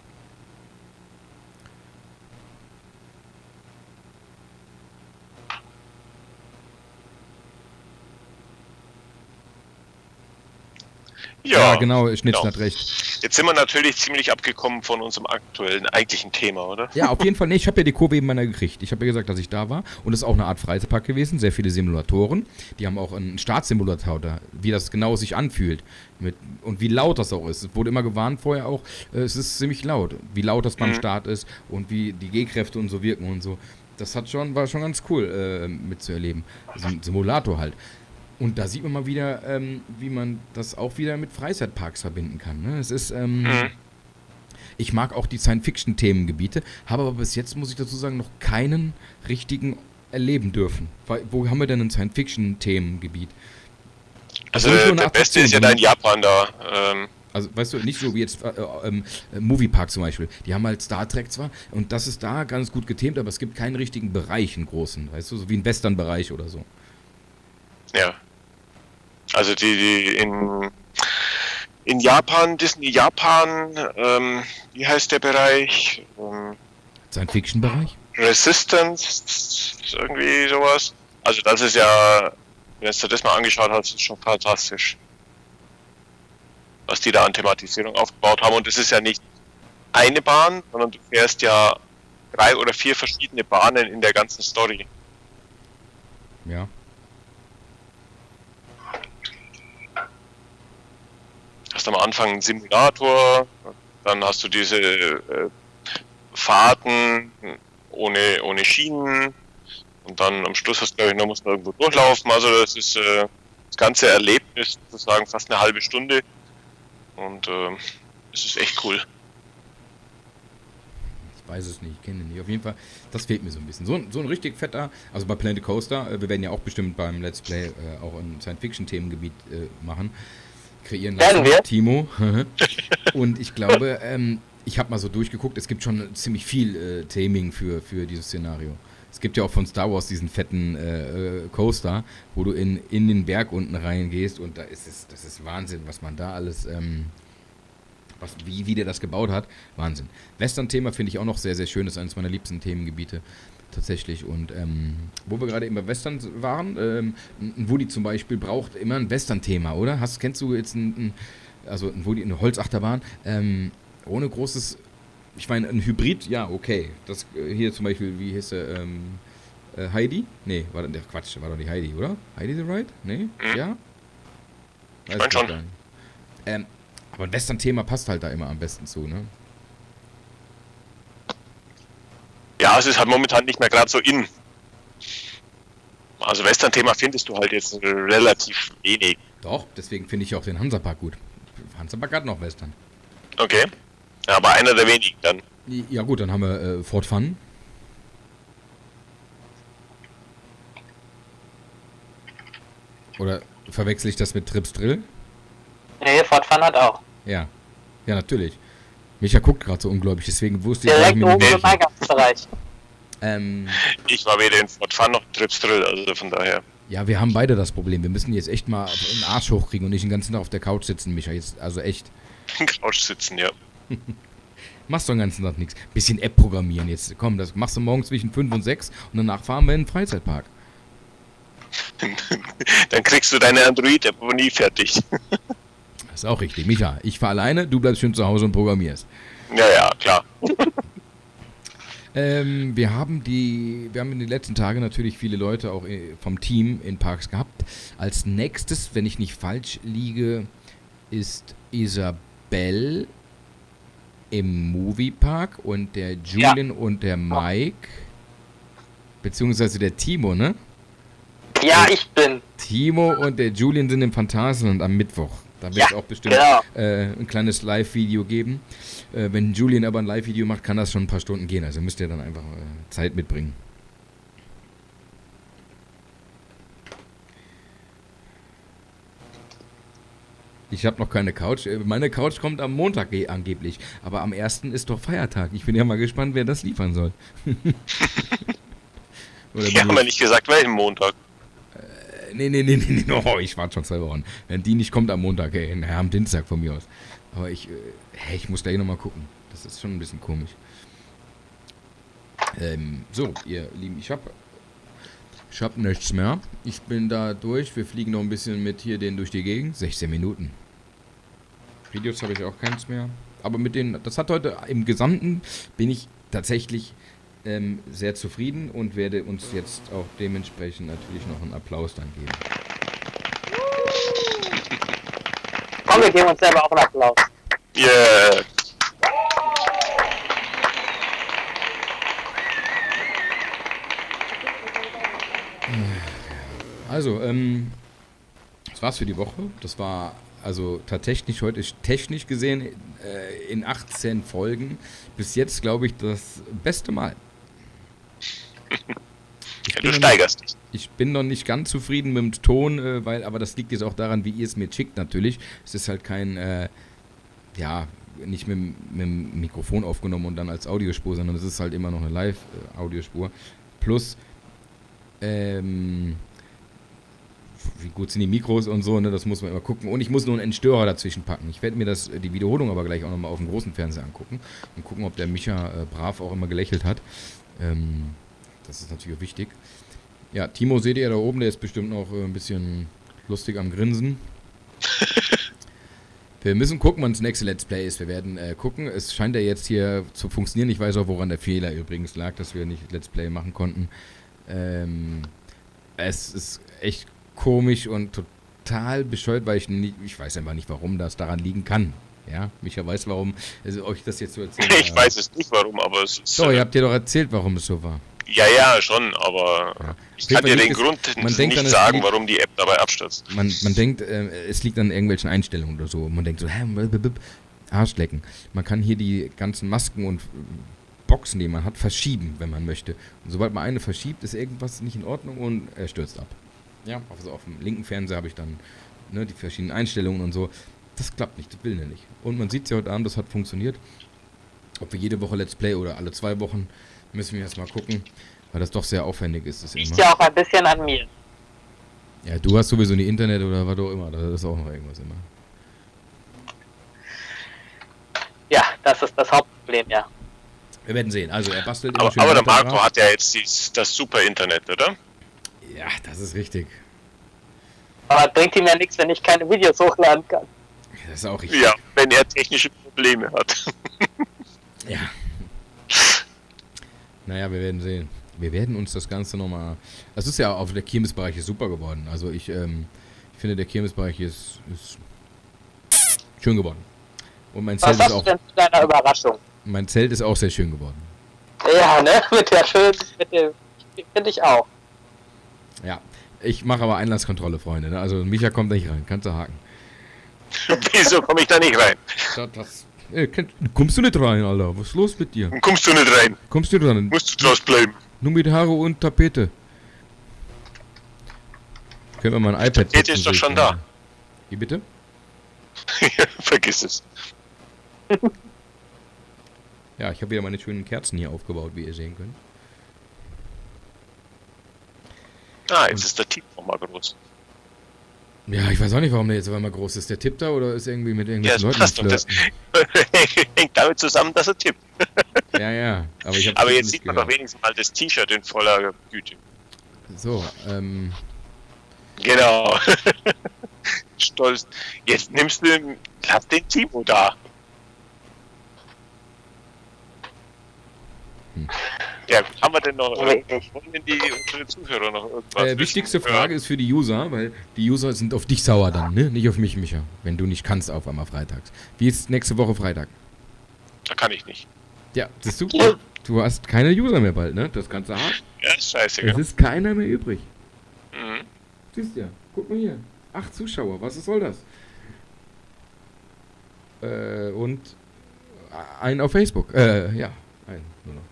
Ja, genau, Schnitzler hat recht. Jetzt sind wir natürlich ziemlich abgekommen von unserem aktuellen, eigentlichen Thema, oder? Ja, auf jeden Fall. Nee, ich habe ja die Kurve eben meiner gekriegt. Ich habe ja gesagt, dass ich da war. Und es ist auch eine Art Freizeitpark gewesen. Sehr viele Simulatoren. Die haben auch einen Startsimulator da, wie das genau sich anfühlt. Und wie laut das auch ist. Es wurde immer gewarnt vorher auch, es ist ziemlich laut. Wie laut das beim Start ist und wie die G-Kräfte und so wirken und so. Das war schon ganz cool mitzuerleben. Also ein Simulator halt. Und da sieht man mal wieder, wie man das auch wieder mit Freizeitparks verbinden kann. Ne? Es ist, ich mag auch die Science-Fiction-Themengebiete, habe aber bis jetzt, muss ich dazu sagen, noch keinen richtigen erleben dürfen. Wo haben wir denn ein Science-Fiction-Themengebiet? Also der beste ist ja da in Japan da. Also, weißt du, nicht so wie jetzt Moviepark zum Beispiel. Die haben halt Star Trek zwar und das ist da ganz gut gethemt, aber es gibt keinen richtigen Bereich, einen großen, weißt du, so wie ein Western-Bereich oder so. Ja. Also in Japan, Disney Japan, wie heißt der Bereich? Science-Fiction-Bereich? Resistance, irgendwie sowas. Also das ist ja, wenn du das mal angeschaut hast, ist schon fantastisch. Was die da an Thematisierung aufgebaut haben. Und es ist ja nicht eine Bahn, sondern du fährst ja 3 oder 4 verschiedene Bahnen in der ganzen Story. Ja. Hast am Anfang einen Simulator, dann hast du diese Fahrten ohne Schienen und dann am Schluss hast du, glaube ich, noch musst du irgendwo durchlaufen. Also das ist das ganze Erlebnis sozusagen fast eine halbe Stunde und es ist echt cool. Ich weiß es nicht, ich kenne ihn nicht. Auf jeden Fall, das fehlt mir so ein bisschen. So ein richtig fetter, also bei Planet Coaster, wir werden ja auch bestimmt beim Let's Play auch ein Science-Fiction-Themengebiet machen. Kreieren lassen, Timo. Und ich glaube, ich habe mal so durchgeguckt, es gibt schon ziemlich viel Taming für dieses Szenario. Es gibt ja auch von Star Wars diesen fetten Coaster, wo du in den Berg unten reingehst und das ist Wahnsinn, was man da alles, wie der das gebaut hat. Wahnsinn. Western-Thema finde ich auch noch sehr, sehr schön, das ist eines meiner liebsten Themengebiete. Tatsächlich. Und wo wir gerade eben bei Western waren, ein Woody zum Beispiel braucht immer ein Western-Thema, oder? Kennst du jetzt ein Woody, eine Holzachterbahn, ohne großes, ich meine, ein Hybrid, ja, okay. Das hier zum Beispiel, wie hieß der, Heidi? Nee, war doch nicht Heidi, oder? Heidi the Ride? Nee? Ja? Ich mein schon. Aber ein Western-Thema passt halt da immer am besten zu, ne? Ja, es ist halt momentan nicht mehr gerade so in. Also Western-Thema findest du halt jetzt relativ wenig. Doch, deswegen finde ich auch den Hansapark gut. Hansapark hat noch Western. Okay. Ja, aber einer der wenigen dann. Ja gut, dann haben wir Fort Fun. Oder verwechsel ich das mit Trips Drill? Nee, Fort Fun hat auch. Ja. Ja, natürlich. Micha guckt gerade so ungläubig, deswegen wusste ich Direkt nicht oben im Eingangsbereich. Ich war weder in Fort Fun noch in Trips Drill, also von daher. Ja, wir haben beide das Problem. Wir müssen jetzt echt mal den Arsch hochkriegen und nicht den ganzen Tag auf der Couch sitzen, Micha. Jetzt, also echt. Couch sitzen, ja. Machst du den ganzen Tag nichts. Bisschen App programmieren jetzt. Komm, das machst du morgen zwischen 5 und 6 und danach fahren wir in den Freizeitpark. Dann kriegst du deine Android-App aber nie fertig. Das ist auch richtig. Micha, ich fahre alleine, du bleibst schön zu Hause und programmierst. Ja, klar. Wir haben in den letzten Tagen natürlich viele Leute auch vom Team in Parks gehabt. Als nächstes, wenn ich nicht falsch liege, ist Isabel im Moviepark und der Julian und der Mike, beziehungsweise der Timo, ne? Ja, ich bin. Timo und der Julian sind im Phantasialand am Mittwoch. Da wird es auch bestimmt ein kleines Live-Video geben. Wenn Julian aber ein Live-Video macht, kann das schon ein paar Stunden gehen. Also müsst ihr dann einfach Zeit mitbringen. Ich habe noch keine Couch. Meine Couch kommt am Montag angeblich. Aber am 1. ist doch Feiertag. Ich bin ja mal gespannt, wer das liefern soll. Ja, haben wir nicht gesagt, welchen Montag. Nee. Oh, ich warte schon 2 Wochen. Wenn die nicht kommt am Montag, am Dienstag von mir aus. Aber ich muss gleich nochmal gucken. Das ist schon ein bisschen komisch. So, ihr Lieben, ich hab nichts mehr. Ich bin da durch. Wir fliegen noch ein bisschen mit hier durch die Gegend. 16 Minuten. Videos habe ich auch keins mehr. Aber das hat heute im Gesamten, bin ich tatsächlich sehr zufrieden und werde uns jetzt auch dementsprechend natürlich noch einen Applaus dann geben. Komm, wir geben uns selber auch einen Applaus. Yeah. Also, das war's für die Woche. Das war also tatsächlich heute technisch gesehen in 18 Folgen bis jetzt, glaube ich, das beste Mal. Du steigerst dich. Ich bin noch nicht ganz zufrieden mit dem Ton, aber das liegt jetzt auch daran, wie ihr es mir schickt natürlich. Es ist halt kein ja, nicht mit dem Mikrofon aufgenommen und dann als Audiospur, sondern es ist halt immer noch eine Live-Audiospur. Plus, wie gut sind die Mikros und so, ne, das muss man immer gucken. Und ich muss nur einen Entstörer dazwischen packen. Ich werde mir die Wiederholung aber gleich auch nochmal auf dem großen Fernseher angucken und gucken, ob der Micha brav auch immer gelächelt hat. Das ist natürlich auch wichtig. Ja, Timo seht ihr da oben, der ist bestimmt noch ein bisschen lustig am Grinsen. Wir müssen gucken, wann das nächste Let's Play ist. Wir werden gucken. Es scheint ja jetzt hier zu funktionieren. Ich weiß auch, woran der Fehler übrigens lag, dass wir nicht Let's Play machen konnten. Es ist echt komisch und total bescheuert, weil ich weiß einfach nicht, warum das daran liegen kann. Ja, Micha weiß, warum euch das jetzt so erzählt. Ich weiß es nicht, warum, aber es ist... So, ihr habt dir doch erzählt, warum es so war. Ja, schon, aber ich kann dir den Grund nicht sagen, warum die App dabei abstürzt. Man denkt, es liegt an irgendwelchen Einstellungen oder so. Man denkt so, Arschlecken. Man kann hier die ganzen Masken und Boxen, die man hat, verschieben, wenn man möchte. Und sobald man eine verschiebt, ist irgendwas nicht in Ordnung und er stürzt ab. Ja, also auf dem linken Fernseher habe ich dann die verschiedenen Einstellungen und so. Das klappt nicht, das will er nicht. Und man sieht es ja heute Abend, das hat funktioniert. Ob wir jede Woche Let's Play oder alle 2 Wochen, müssen wir erstmal gucken, weil das doch sehr aufwendig ist. Das liegt ja auch ein bisschen an mir. Ja, du hast sowieso nie Internet oder was auch immer, das ist auch noch irgendwas immer. Ja, das ist das Hauptproblem, ja. Wir werden sehen, also er bastelt immer schön. Aber der Marco hat ja jetzt das super Internet, oder? Ja, das ist richtig. Aber bringt ihm ja nichts, wenn ich keine Videos hochladen kann. Das ist auch richtig. Ja, wenn er technische Probleme hat. Ja. Naja, wir werden sehen. Wir werden uns das Ganze nochmal... Das ist ja auf der Kirmesbereich ist super geworden. Also ich finde, der Kirmesbereich ist schön geworden. Und mein Zelt ist auch... Was hast du denn zu deiner Überraschung? Mein Zelt ist auch sehr schön geworden. Ja, ne? Finde ich auch. Ja. Ich mache aber Einlasskontrolle, Freunde. Ne? Also Micha kommt nicht rein. Kannst du haken. Wieso komme ich da nicht rein? Kommst du nicht rein, Alter? Was ist los mit dir? Kommst du nicht rein? Kommst du dran? Musst du draus bleiben. Nur mit Haare und Tapete. Können wir mal ein iPad... Die Tapete ist doch schon da. Wie bitte? Vergiss es. Ja, ich habe wieder meine schönen Kerzen hier aufgebaut, wie ihr sehen könnt. Jetzt ist der Tipp nochmal groß. Ja, ich weiß auch nicht, warum der jetzt auf einmal groß ist. Der tippt da oder ist irgendwie mit irgendwelchen Leuten passt doch, das hängt damit zusammen, dass er tippt. Ja. Aber jetzt sieht man doch wenigstens mal das T-Shirt in voller Güte. So, Genau. Stolz. Jetzt lass den Timo da. Ja, haben wir denn noch wollen denn unsere Zuhörer noch irgendwas wichtigste Frage ist für die User, weil die User sind auf dich sauer dann, ne? Nicht auf mich, Micha, wenn du nicht kannst auf einmal freitags. Wie ist nächste Woche Freitag? Da kann ich nicht. Ja, das ist super. Du hast keine User mehr bald, ne? Das kannst du haben. Ja, ist scheiße, Es ist keiner mehr übrig. Mhm. Siehst du ja, guck mal hier. 8 Zuschauer, was soll das? Und einen auf Facebook. Ja, einen nur noch.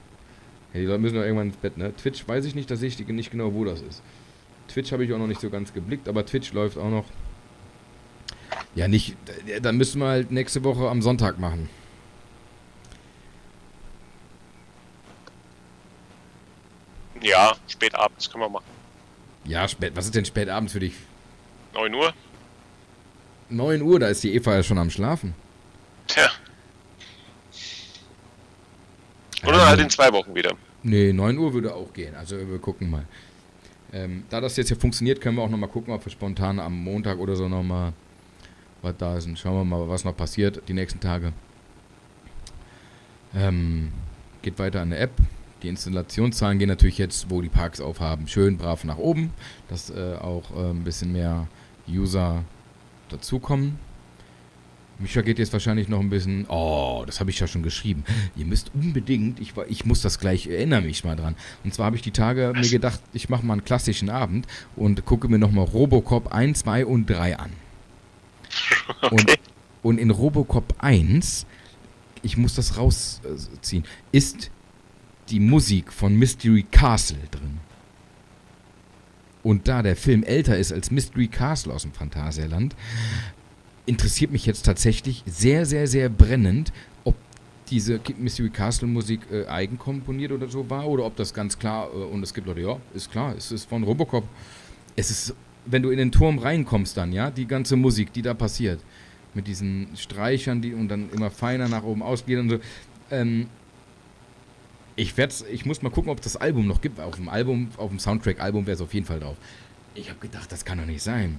Ja, die Leute müssen doch irgendwann ins Bett, ne? Twitch weiß ich nicht, da sehe ich nicht genau, wo das ist. Twitch habe ich auch noch nicht so ganz geblickt, aber Twitch läuft auch noch. Ja, nicht, dann müssen wir halt nächste Woche am Sonntag machen. Ja, spät abends können wir machen. Ja, was ist denn spät abends für dich? 9 Uhr? 9 Uhr, da ist die Eva ja schon am Schlafen. Tja. Oder halt in 2 Wochen wieder. Nee, 9 Uhr würde auch gehen. Also wir gucken mal. Da das jetzt hier funktioniert, können wir auch nochmal gucken, ob wir spontan am Montag oder so nochmal was da ist. Und schauen wir mal, was noch passiert die nächsten Tage. Geht weiter an der App. Die Installationszahlen gehen natürlich jetzt, wo die Parks aufhaben, schön brav nach oben, dass auch ein bisschen mehr User dazukommen. Micha geht jetzt wahrscheinlich noch ein bisschen... Oh, das habe ich ja schon geschrieben. Ihr müsst unbedingt... Ich muss das gleich... Erinnere mich mal dran. Und zwar habe ich die Tage mir gedacht, ich mache mal einen klassischen Abend und gucke mir nochmal Robocop 1, 2 und 3 an. Okay. Und in Robocop 1, ich muss das rausziehen, ist die Musik von Mystery Castle drin. Und da der Film älter ist als Mystery Castle aus dem Phantasialand, interessiert mich jetzt tatsächlich sehr, sehr, sehr brennend, ob diese Mystery Castle Musik eigenkomponiert oder so war oder ob das ganz klar, und es gibt Leute, ja, ist klar, es ist von Robocop. Es ist, wenn du in den Turm reinkommst dann, ja, die ganze Musik, die da passiert, mit diesen Streichern, die und dann immer feiner nach oben ausgehen und so. Ich muss mal gucken, ob das Album noch gibt. Auf dem Soundtrack-Album wäre es auf jeden Fall drauf. Ich habe gedacht, das kann doch nicht sein.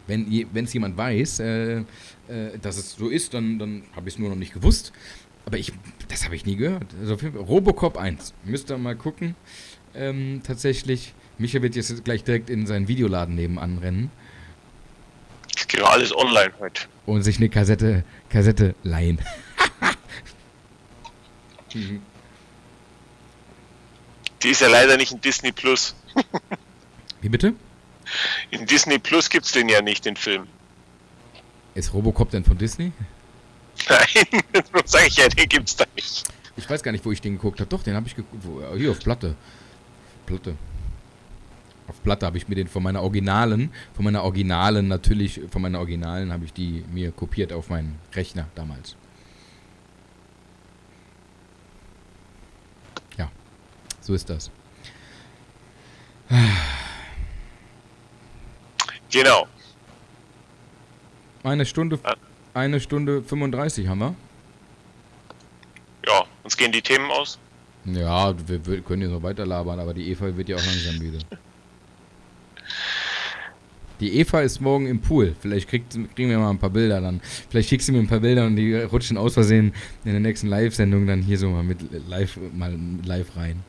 Wenn es jemand weiß, dass es so ist, dann habe ich es nur noch nicht gewusst. Aber das habe ich nie gehört. Also Robocop 1. Müsst ihr mal gucken. Tatsächlich. Micha wird jetzt gleich direkt in seinen Videoladen nebenan rennen. Das geht doch alles online heute. Und sich eine Kassette leihen. Die ist ja leider nicht in Disney Plus. Wie bitte? In Disney Plus gibt's den ja nicht, den Film. Ist Robocop denn von Disney? Nein, das sage ich ja, den gibt's da nicht. Ich weiß gar nicht, wo ich den geguckt habe. Doch, den habe ich geguckt. Hier auf Platte. Auf Platte habe ich mir den von meiner Originalen habe ich die mir kopiert auf meinen Rechner damals. Ja, so ist das. Genau. Eine Stunde 35 haben wir. Ja, uns gehen die Themen aus. Ja, wir können jetzt noch weiter labern, aber die Eva wird ja auch langsam müde. Die Eva ist morgen im Pool. Vielleicht kriegen wir mal ein paar Bilder dann. Vielleicht schickst du mir ein paar Bilder und die rutschen aus Versehen in der nächsten Live-Sendung dann hier so mal live rein.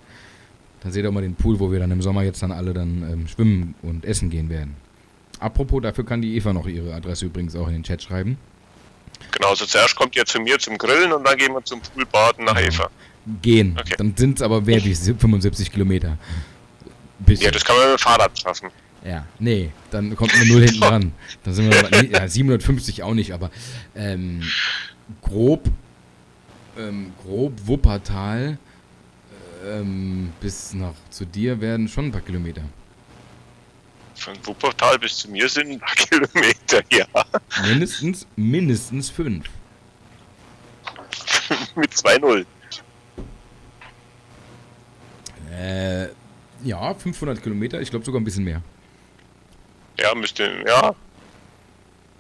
Dann seht ihr auch mal den Pool, wo wir dann im Sommer jetzt dann alle dann schwimmen und essen gehen werden. Apropos, dafür kann die Eva noch ihre Adresse übrigens auch in den Chat schreiben. Genau, also zuerst kommt ihr zu mir zum Grillen und dann gehen wir zum Poolbaden nach Eva. Gehen. Okay. Dann sind es aber mehr wie 75 Kilometer. Ja, das kann man mit dem Fahrrad schaffen. Ja, nee, dann kommt eine 0 hinten dran. Dann sind wir, ja, 750 auch nicht, aber grob Wuppertal bis nach zu dir werden schon ein paar Kilometer. Von Wuppertal bis zu mir sind ein paar Kilometer, ja. Mindestens 5. Mit 2-0. Ja, 500 Kilometer, ich glaube sogar ein bisschen mehr. Ja, müsste, ja.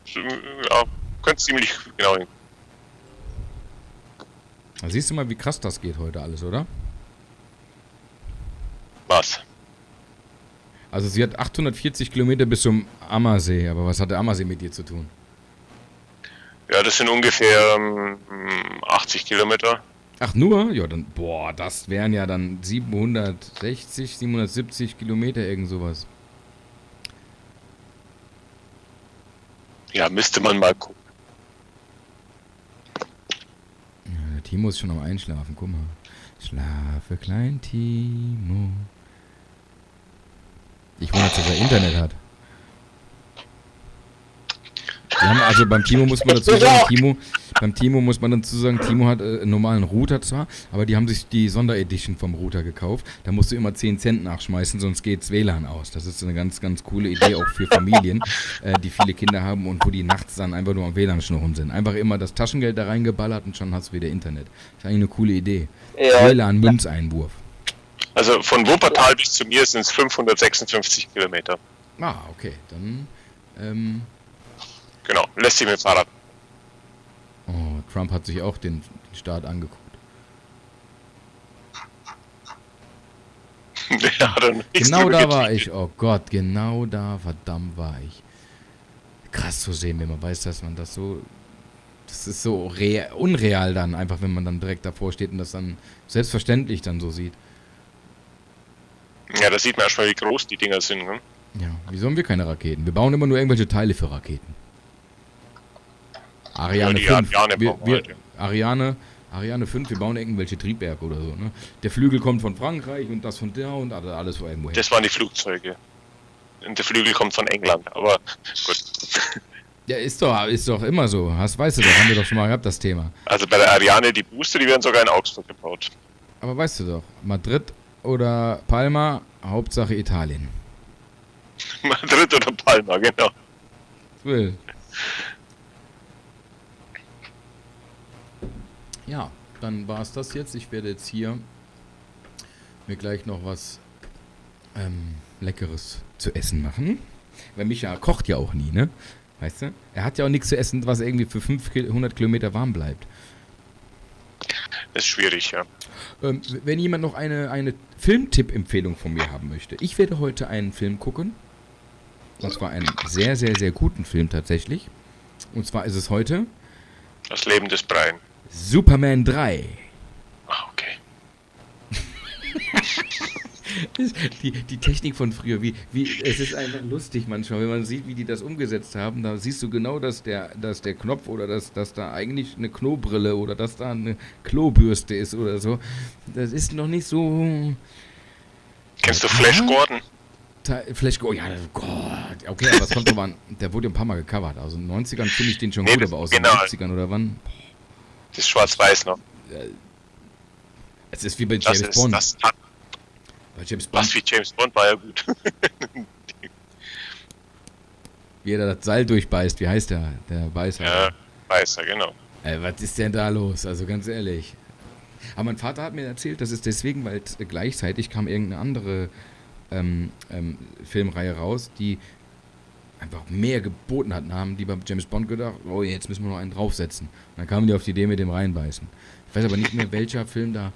Ja, könnte ziemlich genau hin. Da siehst du mal, wie krass das geht heute alles, oder? Was? Also sie hat 840 Kilometer bis zum Ammersee, aber was hat der Ammersee mit dir zu tun? Ja, das sind ungefähr 80 Kilometer. Ach nur? Ja, dann, das wären ja dann 760, 770 Kilometer, irgend sowas. Ja, müsste man mal gucken. Ja, der Timo ist schon am Einschlafen, guck mal. Schlafe, klein Timo. Ich wundere, dass er Internet hat. Die haben also beim Timo muss man dazu sagen, Timo hat einen normalen Router zwar, aber die haben sich die Sonderedition vom Router gekauft. Da musst du immer 10 Cent nachschmeißen, sonst geht's WLAN aus. Das ist eine ganz, ganz coole Idee auch für Familien, die viele Kinder haben und wo die nachts dann einfach nur am WLAN schnurren sind. Einfach immer das Taschengeld da reingeballert und schon hast du wieder Internet. Das ist eigentlich eine coole Idee. Ja. WLAN-Münzeinwurf. Also von Wuppertal bis zu mir sind es 556 Kilometer. Ah, okay. Dann, Genau, lässt sich mit dem Fahrrad. oh, Trump hat sich auch den Staat angeguckt. Der hat nichts Genau drüber da war getrieben. ich, oh Gott, genau da, verdammt war ich. Krass zu sehen, wenn man weiß, dass man das so, das ist so unreal dann, einfach wenn man dann direkt davor steht und das dann selbstverständlich dann so sieht. Ja, da sieht man erstmal, wie groß die Dinger sind. Ne? Ja, wieso haben wir keine Raketen? Wir bauen immer nur irgendwelche Teile für Raketen. Ariane die 5. Ariane bauen wir halt, ja. Ariane 5, wir bauen irgendwelche Triebwerke oder so, ne? Der Flügel kommt von Frankreich und das von da und alles von irgendwo her. Das waren die Flugzeuge. Und der Flügel kommt von England, aber gut. Ja, ist doch immer so. Weißt du doch, haben wir doch schon mal gehabt, das Thema. Also bei der Ariane, die Booster, die werden sogar in Augsburg gebaut. Aber weißt du doch, Madrid oder Palma, Hauptsache Italien. Madrid oder Palma, genau. Will. Ja, dann war es das jetzt. Ich werde jetzt hier mir gleich noch was Leckeres zu essen machen. Weil Micha kocht ja auch nie, ne? Weißt du? Er hat ja auch nichts zu essen, was irgendwie für 500 Kilometer warm bleibt. Ist schwierig, ja. Wenn jemand noch eine Filmtipp-Empfehlung von mir haben möchte. Ich werde heute einen Film gucken. Und zwar einen sehr, sehr, sehr guten Film tatsächlich. Und zwar ist es heute Das Leben des Brian. Superman 3. Ah, okay. Die Technik von früher, es ist einfach lustig manchmal, wenn man sieht, wie die das umgesetzt haben, da siehst du genau, dass der Knopf oder dass da eigentlich eine Klobrille oder dass da eine Klobürste ist oder so. Das ist noch nicht so... Kennst du Flash Gordon? Flash Gordon, ja, Gott. Okay, aber das kommt aber an, der wurde ein paar Mal gecovert. Also in den 90ern finde ich den schon gut, aber aus den 80ern oder wann? Das ist schwarz-weiß noch. Es ist wie bei Das James ist, Bond. das, Bei James Bond, was wie James Bond war ja gut. wie er da das Seil durchbeißt, wie heißt der? Der Beißer. Ja, weiß er, genau. Was ist denn da los? Also ganz ehrlich. Aber mein Vater hat mir erzählt, das ist deswegen, weil gleichzeitig kam irgendeine andere Filmreihe raus, die einfach mehr geboten hatten, haben die bei James Bond gedacht, oh, jetzt müssen wir noch einen draufsetzen. Und dann kamen die auf die Idee mit dem Reinbeißen. Ich weiß aber nicht mehr, welcher Film da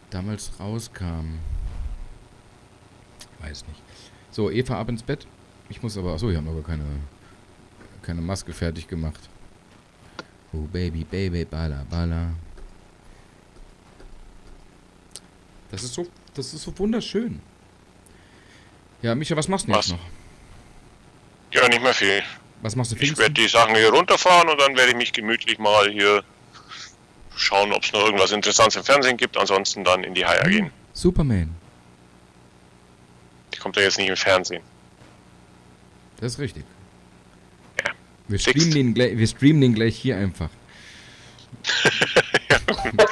damals rauskam. Weiß nicht. So, Eva ab ins Bett. Ich muss aber, achso, ich habe noch gar keine Maske fertig gemacht. Oh, Baby, Baby, bala, bala. Das ist so wunderschön. Ja, Micha, was machst du denn jetzt noch? Ja, nicht mehr viel. Was machst du für Ich werde die Sachen hier runterfahren und dann werde ich mich gemütlich mal hier schauen, ob es noch irgendwas Interessantes im Fernsehen gibt. Ansonsten dann in die Haia gehen. Superman. Die kommt ja jetzt nicht im Fernsehen. Das ist richtig. Ja. Wir Sixt. streamen den gleich hier einfach.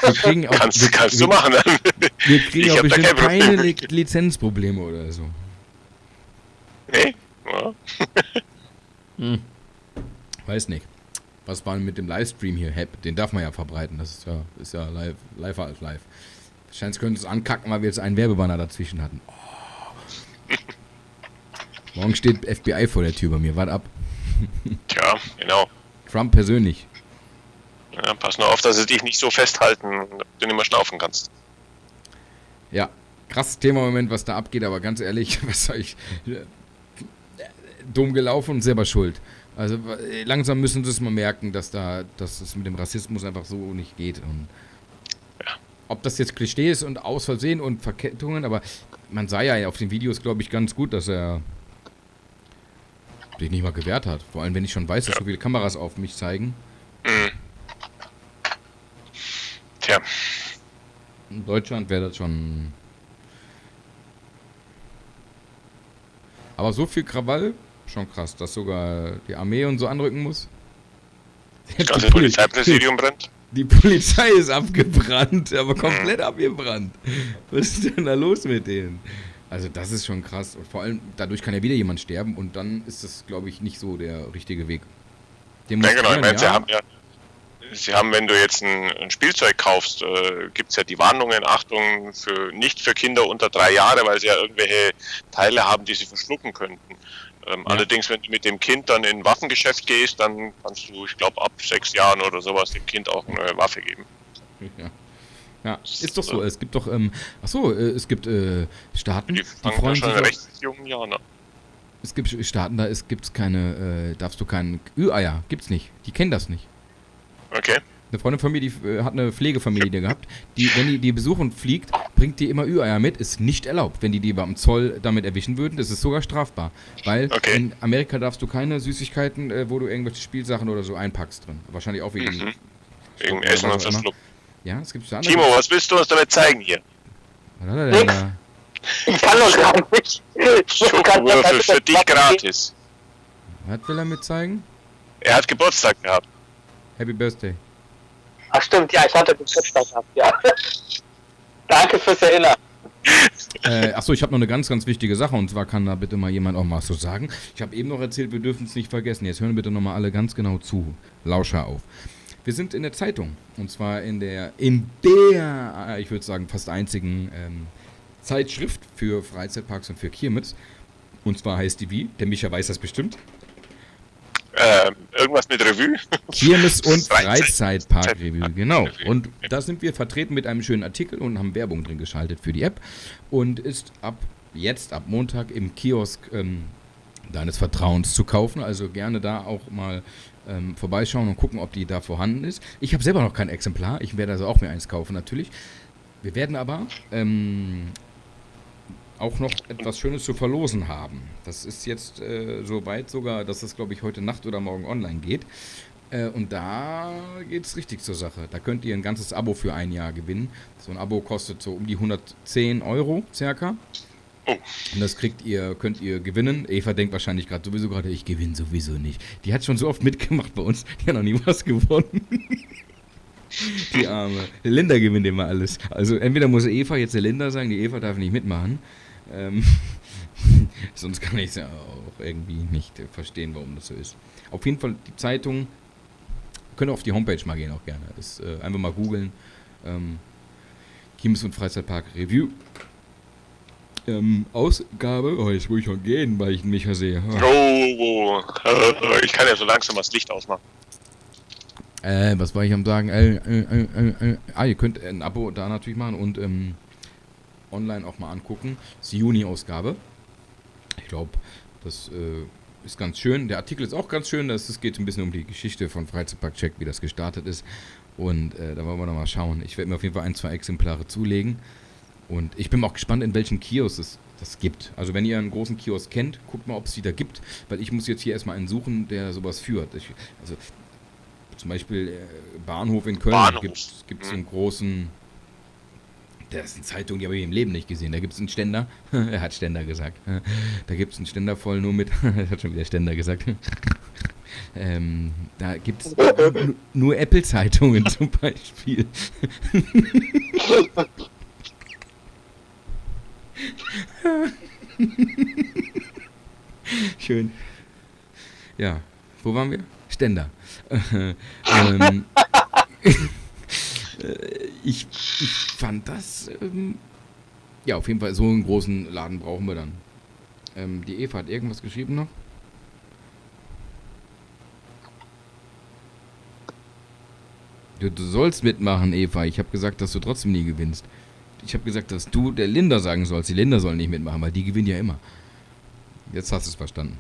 Wir kriegen auch, Kannst du machen. Dann. Wir kriegen Ich auch hab da bestimmt kein keine Problem. Lizenzprobleme oder so. Nee? Ja. Weiß nicht. Was war denn mit dem Livestream hier? Den darf man ja verbreiten. Das ist ja live als live. Wahrscheinlich könnte es ankacken, weil wir jetzt einen Werbebanner dazwischen hatten. Oh. Morgen steht FBI vor der Tür bei mir. Wart ab. Tja, genau. Trump persönlich. Ja, pass nur auf, dass sie dich nicht so festhalten, dass du nicht mehr schnaufen kannst. Ja, krasses Thema im Moment, was da abgeht, aber ganz ehrlich, was soll ich... Dumm gelaufen und selber schuld. Also langsam müssen sie es mal merken, dass es mit dem Rassismus einfach so nicht geht. Und Ja. ob das jetzt Klischee ist und aus Versehen und Verkettungen, aber man sah ja auf den Videos, glaube ich, ganz gut, dass er sich nicht mal gewehrt hat. Vor allem, wenn ich schon weiß, dass so viele Kameras auf mich zeigen. Mhm. Tja, In Deutschland wäre das schon... Aber so viel Krawall, schon krass, dass sogar die Armee und so anrücken muss. das ganze Polizeipräsidium brennt. Die Polizei ist abgebrannt, aber komplett abgebrannt. Was ist denn da los mit denen? Also das ist schon krass. Und vor allem, dadurch kann ja wieder jemand sterben und dann ist das, glaube ich, nicht so der richtige Weg. Den Ja, genau. Ich meine, ja. Sie haben, wenn du jetzt ein Spielzeug kaufst, gibt es ja die Warnungen, Achtung, nicht für Kinder unter 3 Jahre, weil sie ja irgendwelche Teile haben, die sie verschlucken könnten. Allerdings, wenn du mit dem Kind dann in ein Waffengeschäft gehst, dann kannst du, ich glaube, ab 6 Jahren oder sowas dem Kind auch eine Waffe geben. Ja, ist doch so. Es gibt doch, es gibt Staaten, Die die fangen freuen ja schon sich in auf, recht jungen Jahren an. es gibt Staaten, da gibt's keine, darfst du keine Ü-Eier, gibt's nicht. Die kennen das nicht. Okay. Eine Freundin von mir, die hat eine Pflegefamilie gehabt, wenn die besuchen fliegt, bringt die immer Ü-Eier mit, ist nicht erlaubt. Wenn die beim Zoll damit erwischen würden, das ist sogar strafbar. Weil Okay. in Amerika darfst du keine Süßigkeiten, wo du irgendwelche Spielsachen oder so einpackst drin. Wahrscheinlich auch wegen... Mhm. Wegen oder Essen was und auch immer. Verschlucken. Ja, es gibt Timo, was willst du uns damit zeigen hier? Was hat er denn da? Ich kann doch gar nicht. Schokowürfel für dich gratis. Was will er mit zeigen? Er hat Geburtstag gehabt. Happy Birthday. Ach stimmt, ja, ich hatte Geburtstag gehabt, ja. Danke fürs Erinnern. Achso, ich habe noch eine ganz, ganz wichtige Sache und zwar kann da bitte mal jemand auch mal so sagen. Ich habe eben noch erzählt, wir dürfen es nicht vergessen. Jetzt hören bitte nochmal alle ganz genau zu. Lauscher auf. Wir sind in der Zeitung. Und zwar in der, ich würde sagen, fast einzigen Zeitschrift für Freizeitparks und für Kirmes. Und zwar heißt die wie? Der Micha weiß das bestimmt. Irgendwas mit Revue? Kirmes und Freizeitpark-Revue, genau. Und da sind wir vertreten mit einem schönen Artikel und haben Werbung drin geschaltet für die App. Und ist ab Montag im Kiosk deines Vertrauens zu kaufen. Also gerne da auch mal vorbeischauen und gucken, ob die da vorhanden ist. Ich habe selber noch kein Exemplar. Ich werde also auch mir eins kaufen natürlich. Wir werden aber auch noch etwas Schönes zu verlosen haben. Das ist jetzt so weit sogar, dass das, glaube ich, heute Nacht oder morgen online geht. Und da geht es richtig zur Sache. Da könnt ihr ein ganzes Abo für ein Jahr gewinnen. So ein Abo kostet so um die 110 Euro circa. Oh. Und das könnt ihr gewinnen. Eva denkt wahrscheinlich gerade, ich gewinne sowieso nicht. Die hat schon so oft mitgemacht bei uns. Die hat noch nie was gewonnen. Die Arme. Linda gewinnt immer alles. Also entweder muss Eva jetzt der Linda sagen, die Eva darf nicht mitmachen. Sonst kann ich es ja auch irgendwie nicht verstehen, warum das so ist. Auf jeden Fall die Zeitung, könnt ihr auf die Homepage mal gehen auch gerne. Das einfach mal googeln. Kirmes und Freizeitpark Review. Ausgabe, jetzt muss ich schon gehen, weil ich ihn nicht sehe. Ich kann ja so langsam das Licht ausmachen. Was war ich am sagen? Ihr könnt ein Abo da natürlich machen und online auch mal angucken. Das ist die Juni-Ausgabe. Ich glaube, das ist ganz schön. Der Artikel ist auch ganz schön. Es geht ein bisschen um die Geschichte von Freizeitpark Check, wie das gestartet ist. Und da wollen wir noch mal schauen. Ich werde mir auf jeden Fall 1-2 Exemplare zulegen. Und ich bin auch gespannt, in welchen Kiosks es das gibt. Also wenn ihr einen großen Kiosk kennt, guckt mal, ob es die da gibt. Weil ich muss jetzt hier erstmal einen suchen, der sowas führt. Also zum Beispiel Bahnhof in Köln gibt es einen großen... Das ist eine Zeitung, die habe ich im Leben nicht gesehen. Da gibt es einen Ständer. Er hat Ständer gesagt. Da gibt es einen Ständer voll nur mit... Er hat schon wieder Ständer gesagt. Da gibt es nur Apple-Zeitungen zum Beispiel. Schön. Ja, wo waren wir? Ständer. Ich fand das, ja, auf jeden Fall so einen großen Laden brauchen wir dann. Die Eva hat irgendwas geschrieben noch? Du sollst mitmachen, Eva. Ich habe gesagt, dass du trotzdem nie gewinnst. Ich habe gesagt, dass du der Linda sagen sollst. Die Linda soll nicht mitmachen, weil die gewinnt ja immer. Jetzt hast du es verstanden.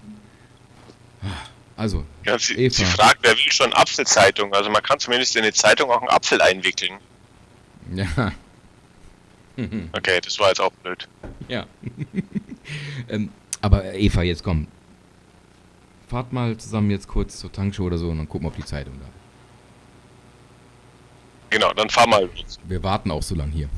Also, ja, sie fragt, wer will schon Apfelzeitung? Also man kann zumindest in eine Zeitung auch einen Apfel einwickeln. Ja. Okay, das war jetzt auch blöd. Ja. Aber Eva, jetzt komm. Fahrt mal zusammen jetzt kurz zur Tankstelle oder so und dann gucken wir, ob die Zeitung da ist. Genau, dann fahr mal los. Wir warten auch so lang hier.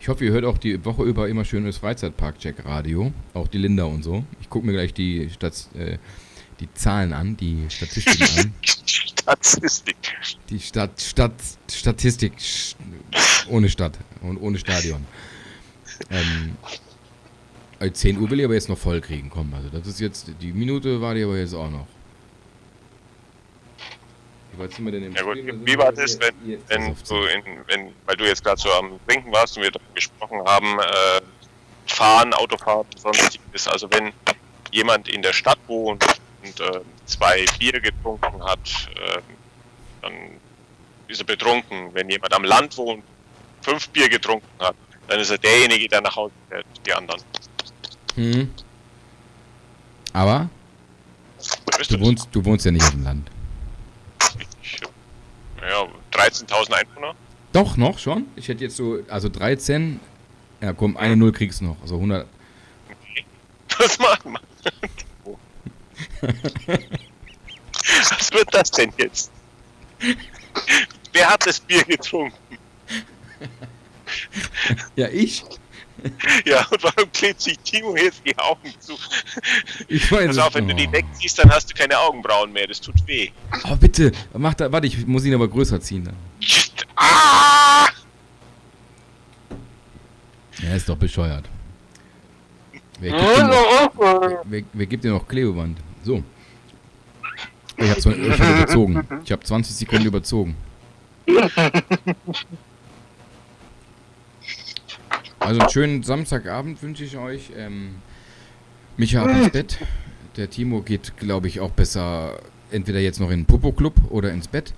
Ich hoffe, ihr hört auch die Woche über immer schönes Freizeitpark-Check-Radio. Auch die Linda und so. Ich gucke mir gleich die Zahlen an, die Statistiken an. Statistik. Die Statistik ohne Stadt und ohne Stadion. 10 Uhr will ich aber jetzt noch voll kriegen. Komm, also das ist jetzt, die Minute war die aber jetzt auch noch. Wie weit sind wir denn im Ja gut, Spiel? wie war das, weil du jetzt gerade so am Trinken warst und wir darüber gesprochen haben, Fahren, Autofahren, sonstiges. Also wenn jemand in der Stadt wohnt und 2 Bier getrunken hat, dann ist er betrunken. Wenn jemand am Land wohnt, 5 Bier getrunken hat, dann ist er derjenige, der nach Hause fährt, die anderen. Aber du wohnst ja nicht auf dem Land. Ja, 13.000 Einwohner. Doch, noch schon. Ich hätte jetzt so, also 13. Ja, komm, eine 0 kriegst du noch. Also 100. Okay. Was machen wir? Was wird das denn jetzt? Wer hat das Bier getrunken? Ja, ich. Ja, und warum klebt sich Timo jetzt die Augen zu? Ich weiß Pass auf, wenn du die wegziehst, dann hast du keine Augenbrauen mehr. Das tut weh. Aber bitte, mach da, warte, ich muss ihn aber größer ziehen dann. Ah! Er ist doch bescheuert. Wer gibt dir noch Klebeband? So. Ich habe überzogen. Ich habe 20 Sekunden überzogen. Also einen schönen Samstagabend wünsche ich euch. Micha ab ins Bett. Der Timo geht, glaube ich, auch besser entweder jetzt noch in den Popo-Club oder ins Bett.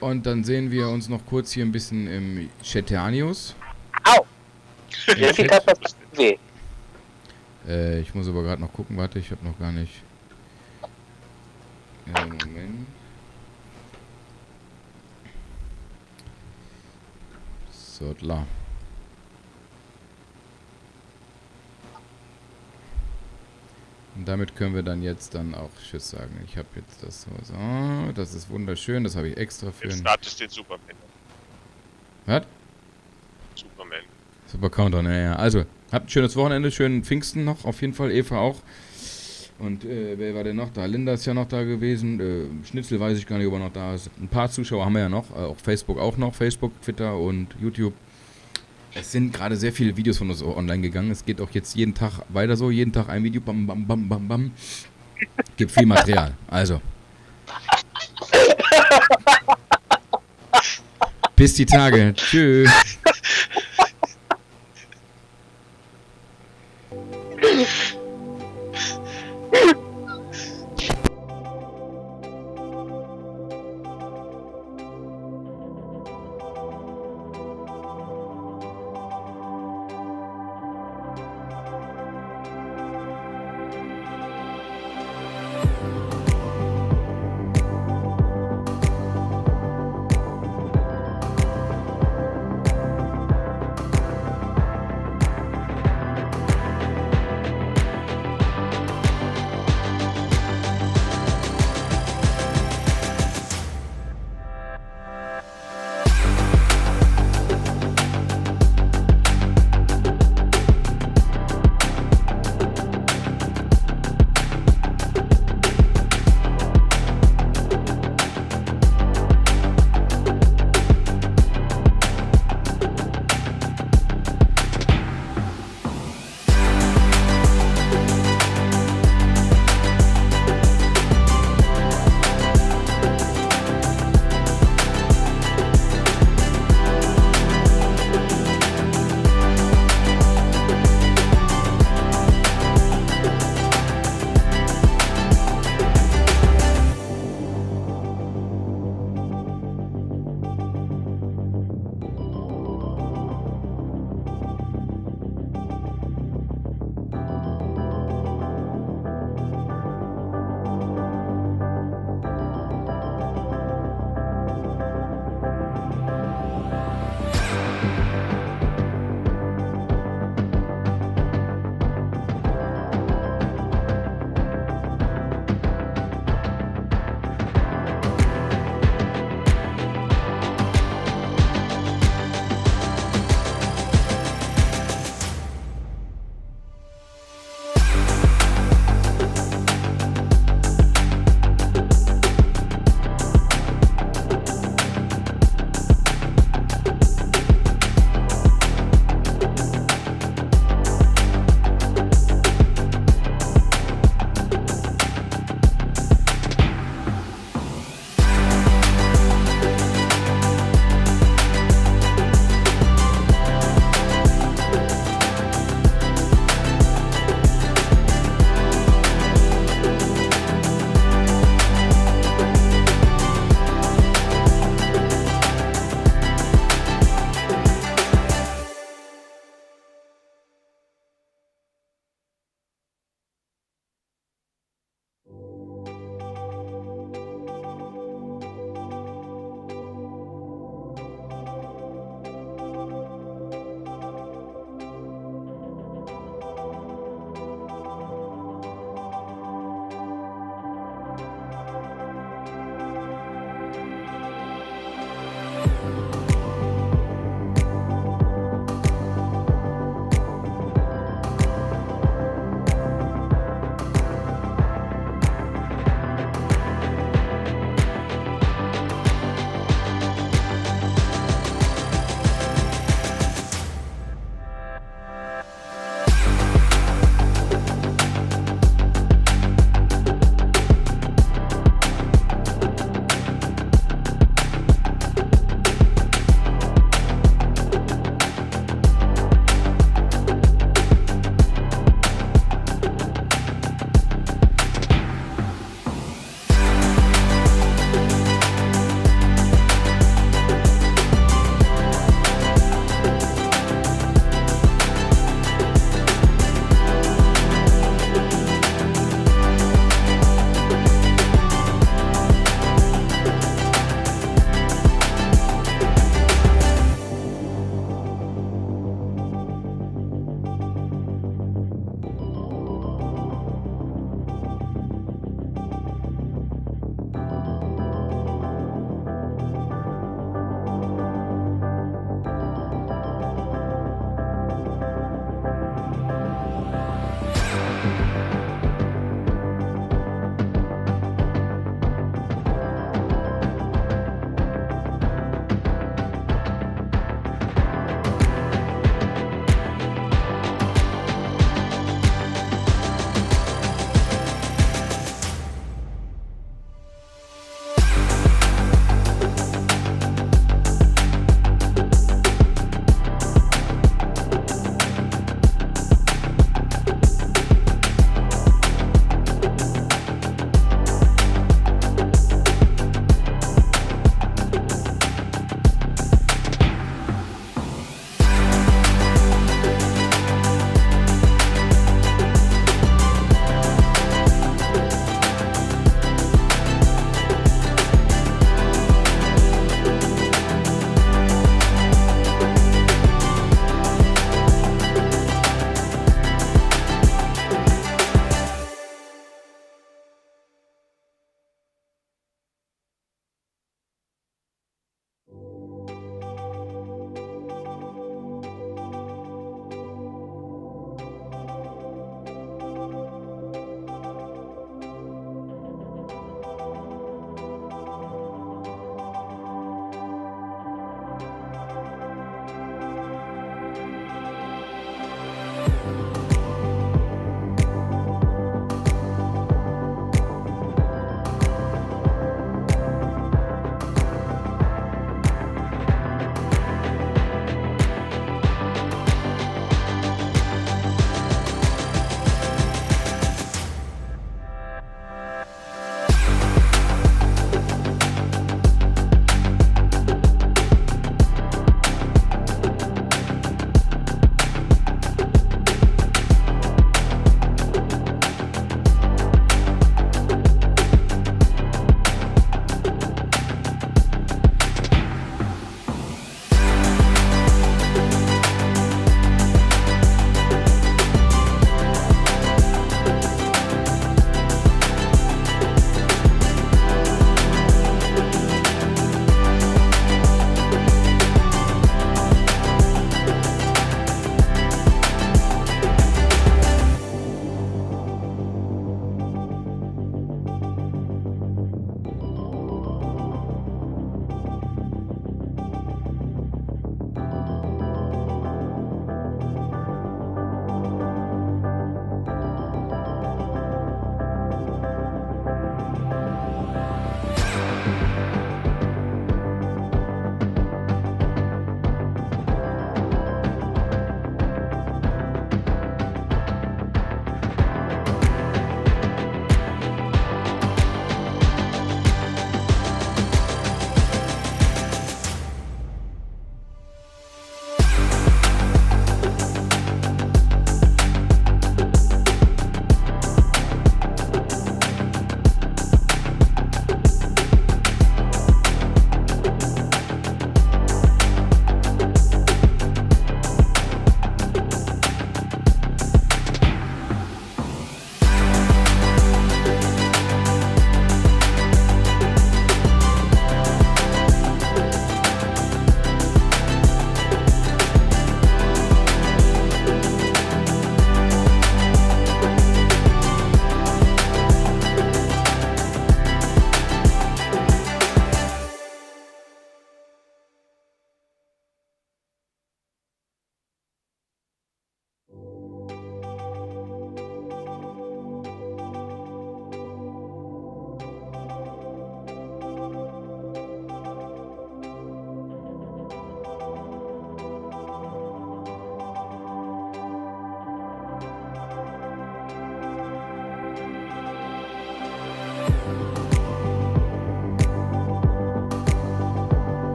Und dann sehen wir uns noch kurz hier ein bisschen im Chateanius. Au! Im Jessica Chat. hat das weh. Ich muss aber gerade noch gucken. Warte, ich habe noch gar nicht... Moment. So, klar. Und damit können wir dann jetzt dann auch Tschüss sagen. Ich habe jetzt das so. Das ist wunderschön. Das habe ich extra für Jetzt einen... startest den Superman. Was? Superman. Super Countdown, ja. Also, habt ein schönes Wochenende. Schönen Pfingsten noch. Auf jeden Fall. Eva auch. Und wer war denn noch da? Linda ist ja noch da gewesen. Schnitzel weiß ich gar nicht, ob er noch da ist. Ein paar Zuschauer haben wir ja noch. Auch Facebook auch noch. Facebook, Twitter und YouTube. Es sind gerade sehr viele Videos von uns online gegangen. Es geht auch jetzt jeden Tag weiter so. Jeden Tag ein Video. Bam, bam, bam, bam, bam. Gibt viel Material. Also. Bis die Tage. Tschüss.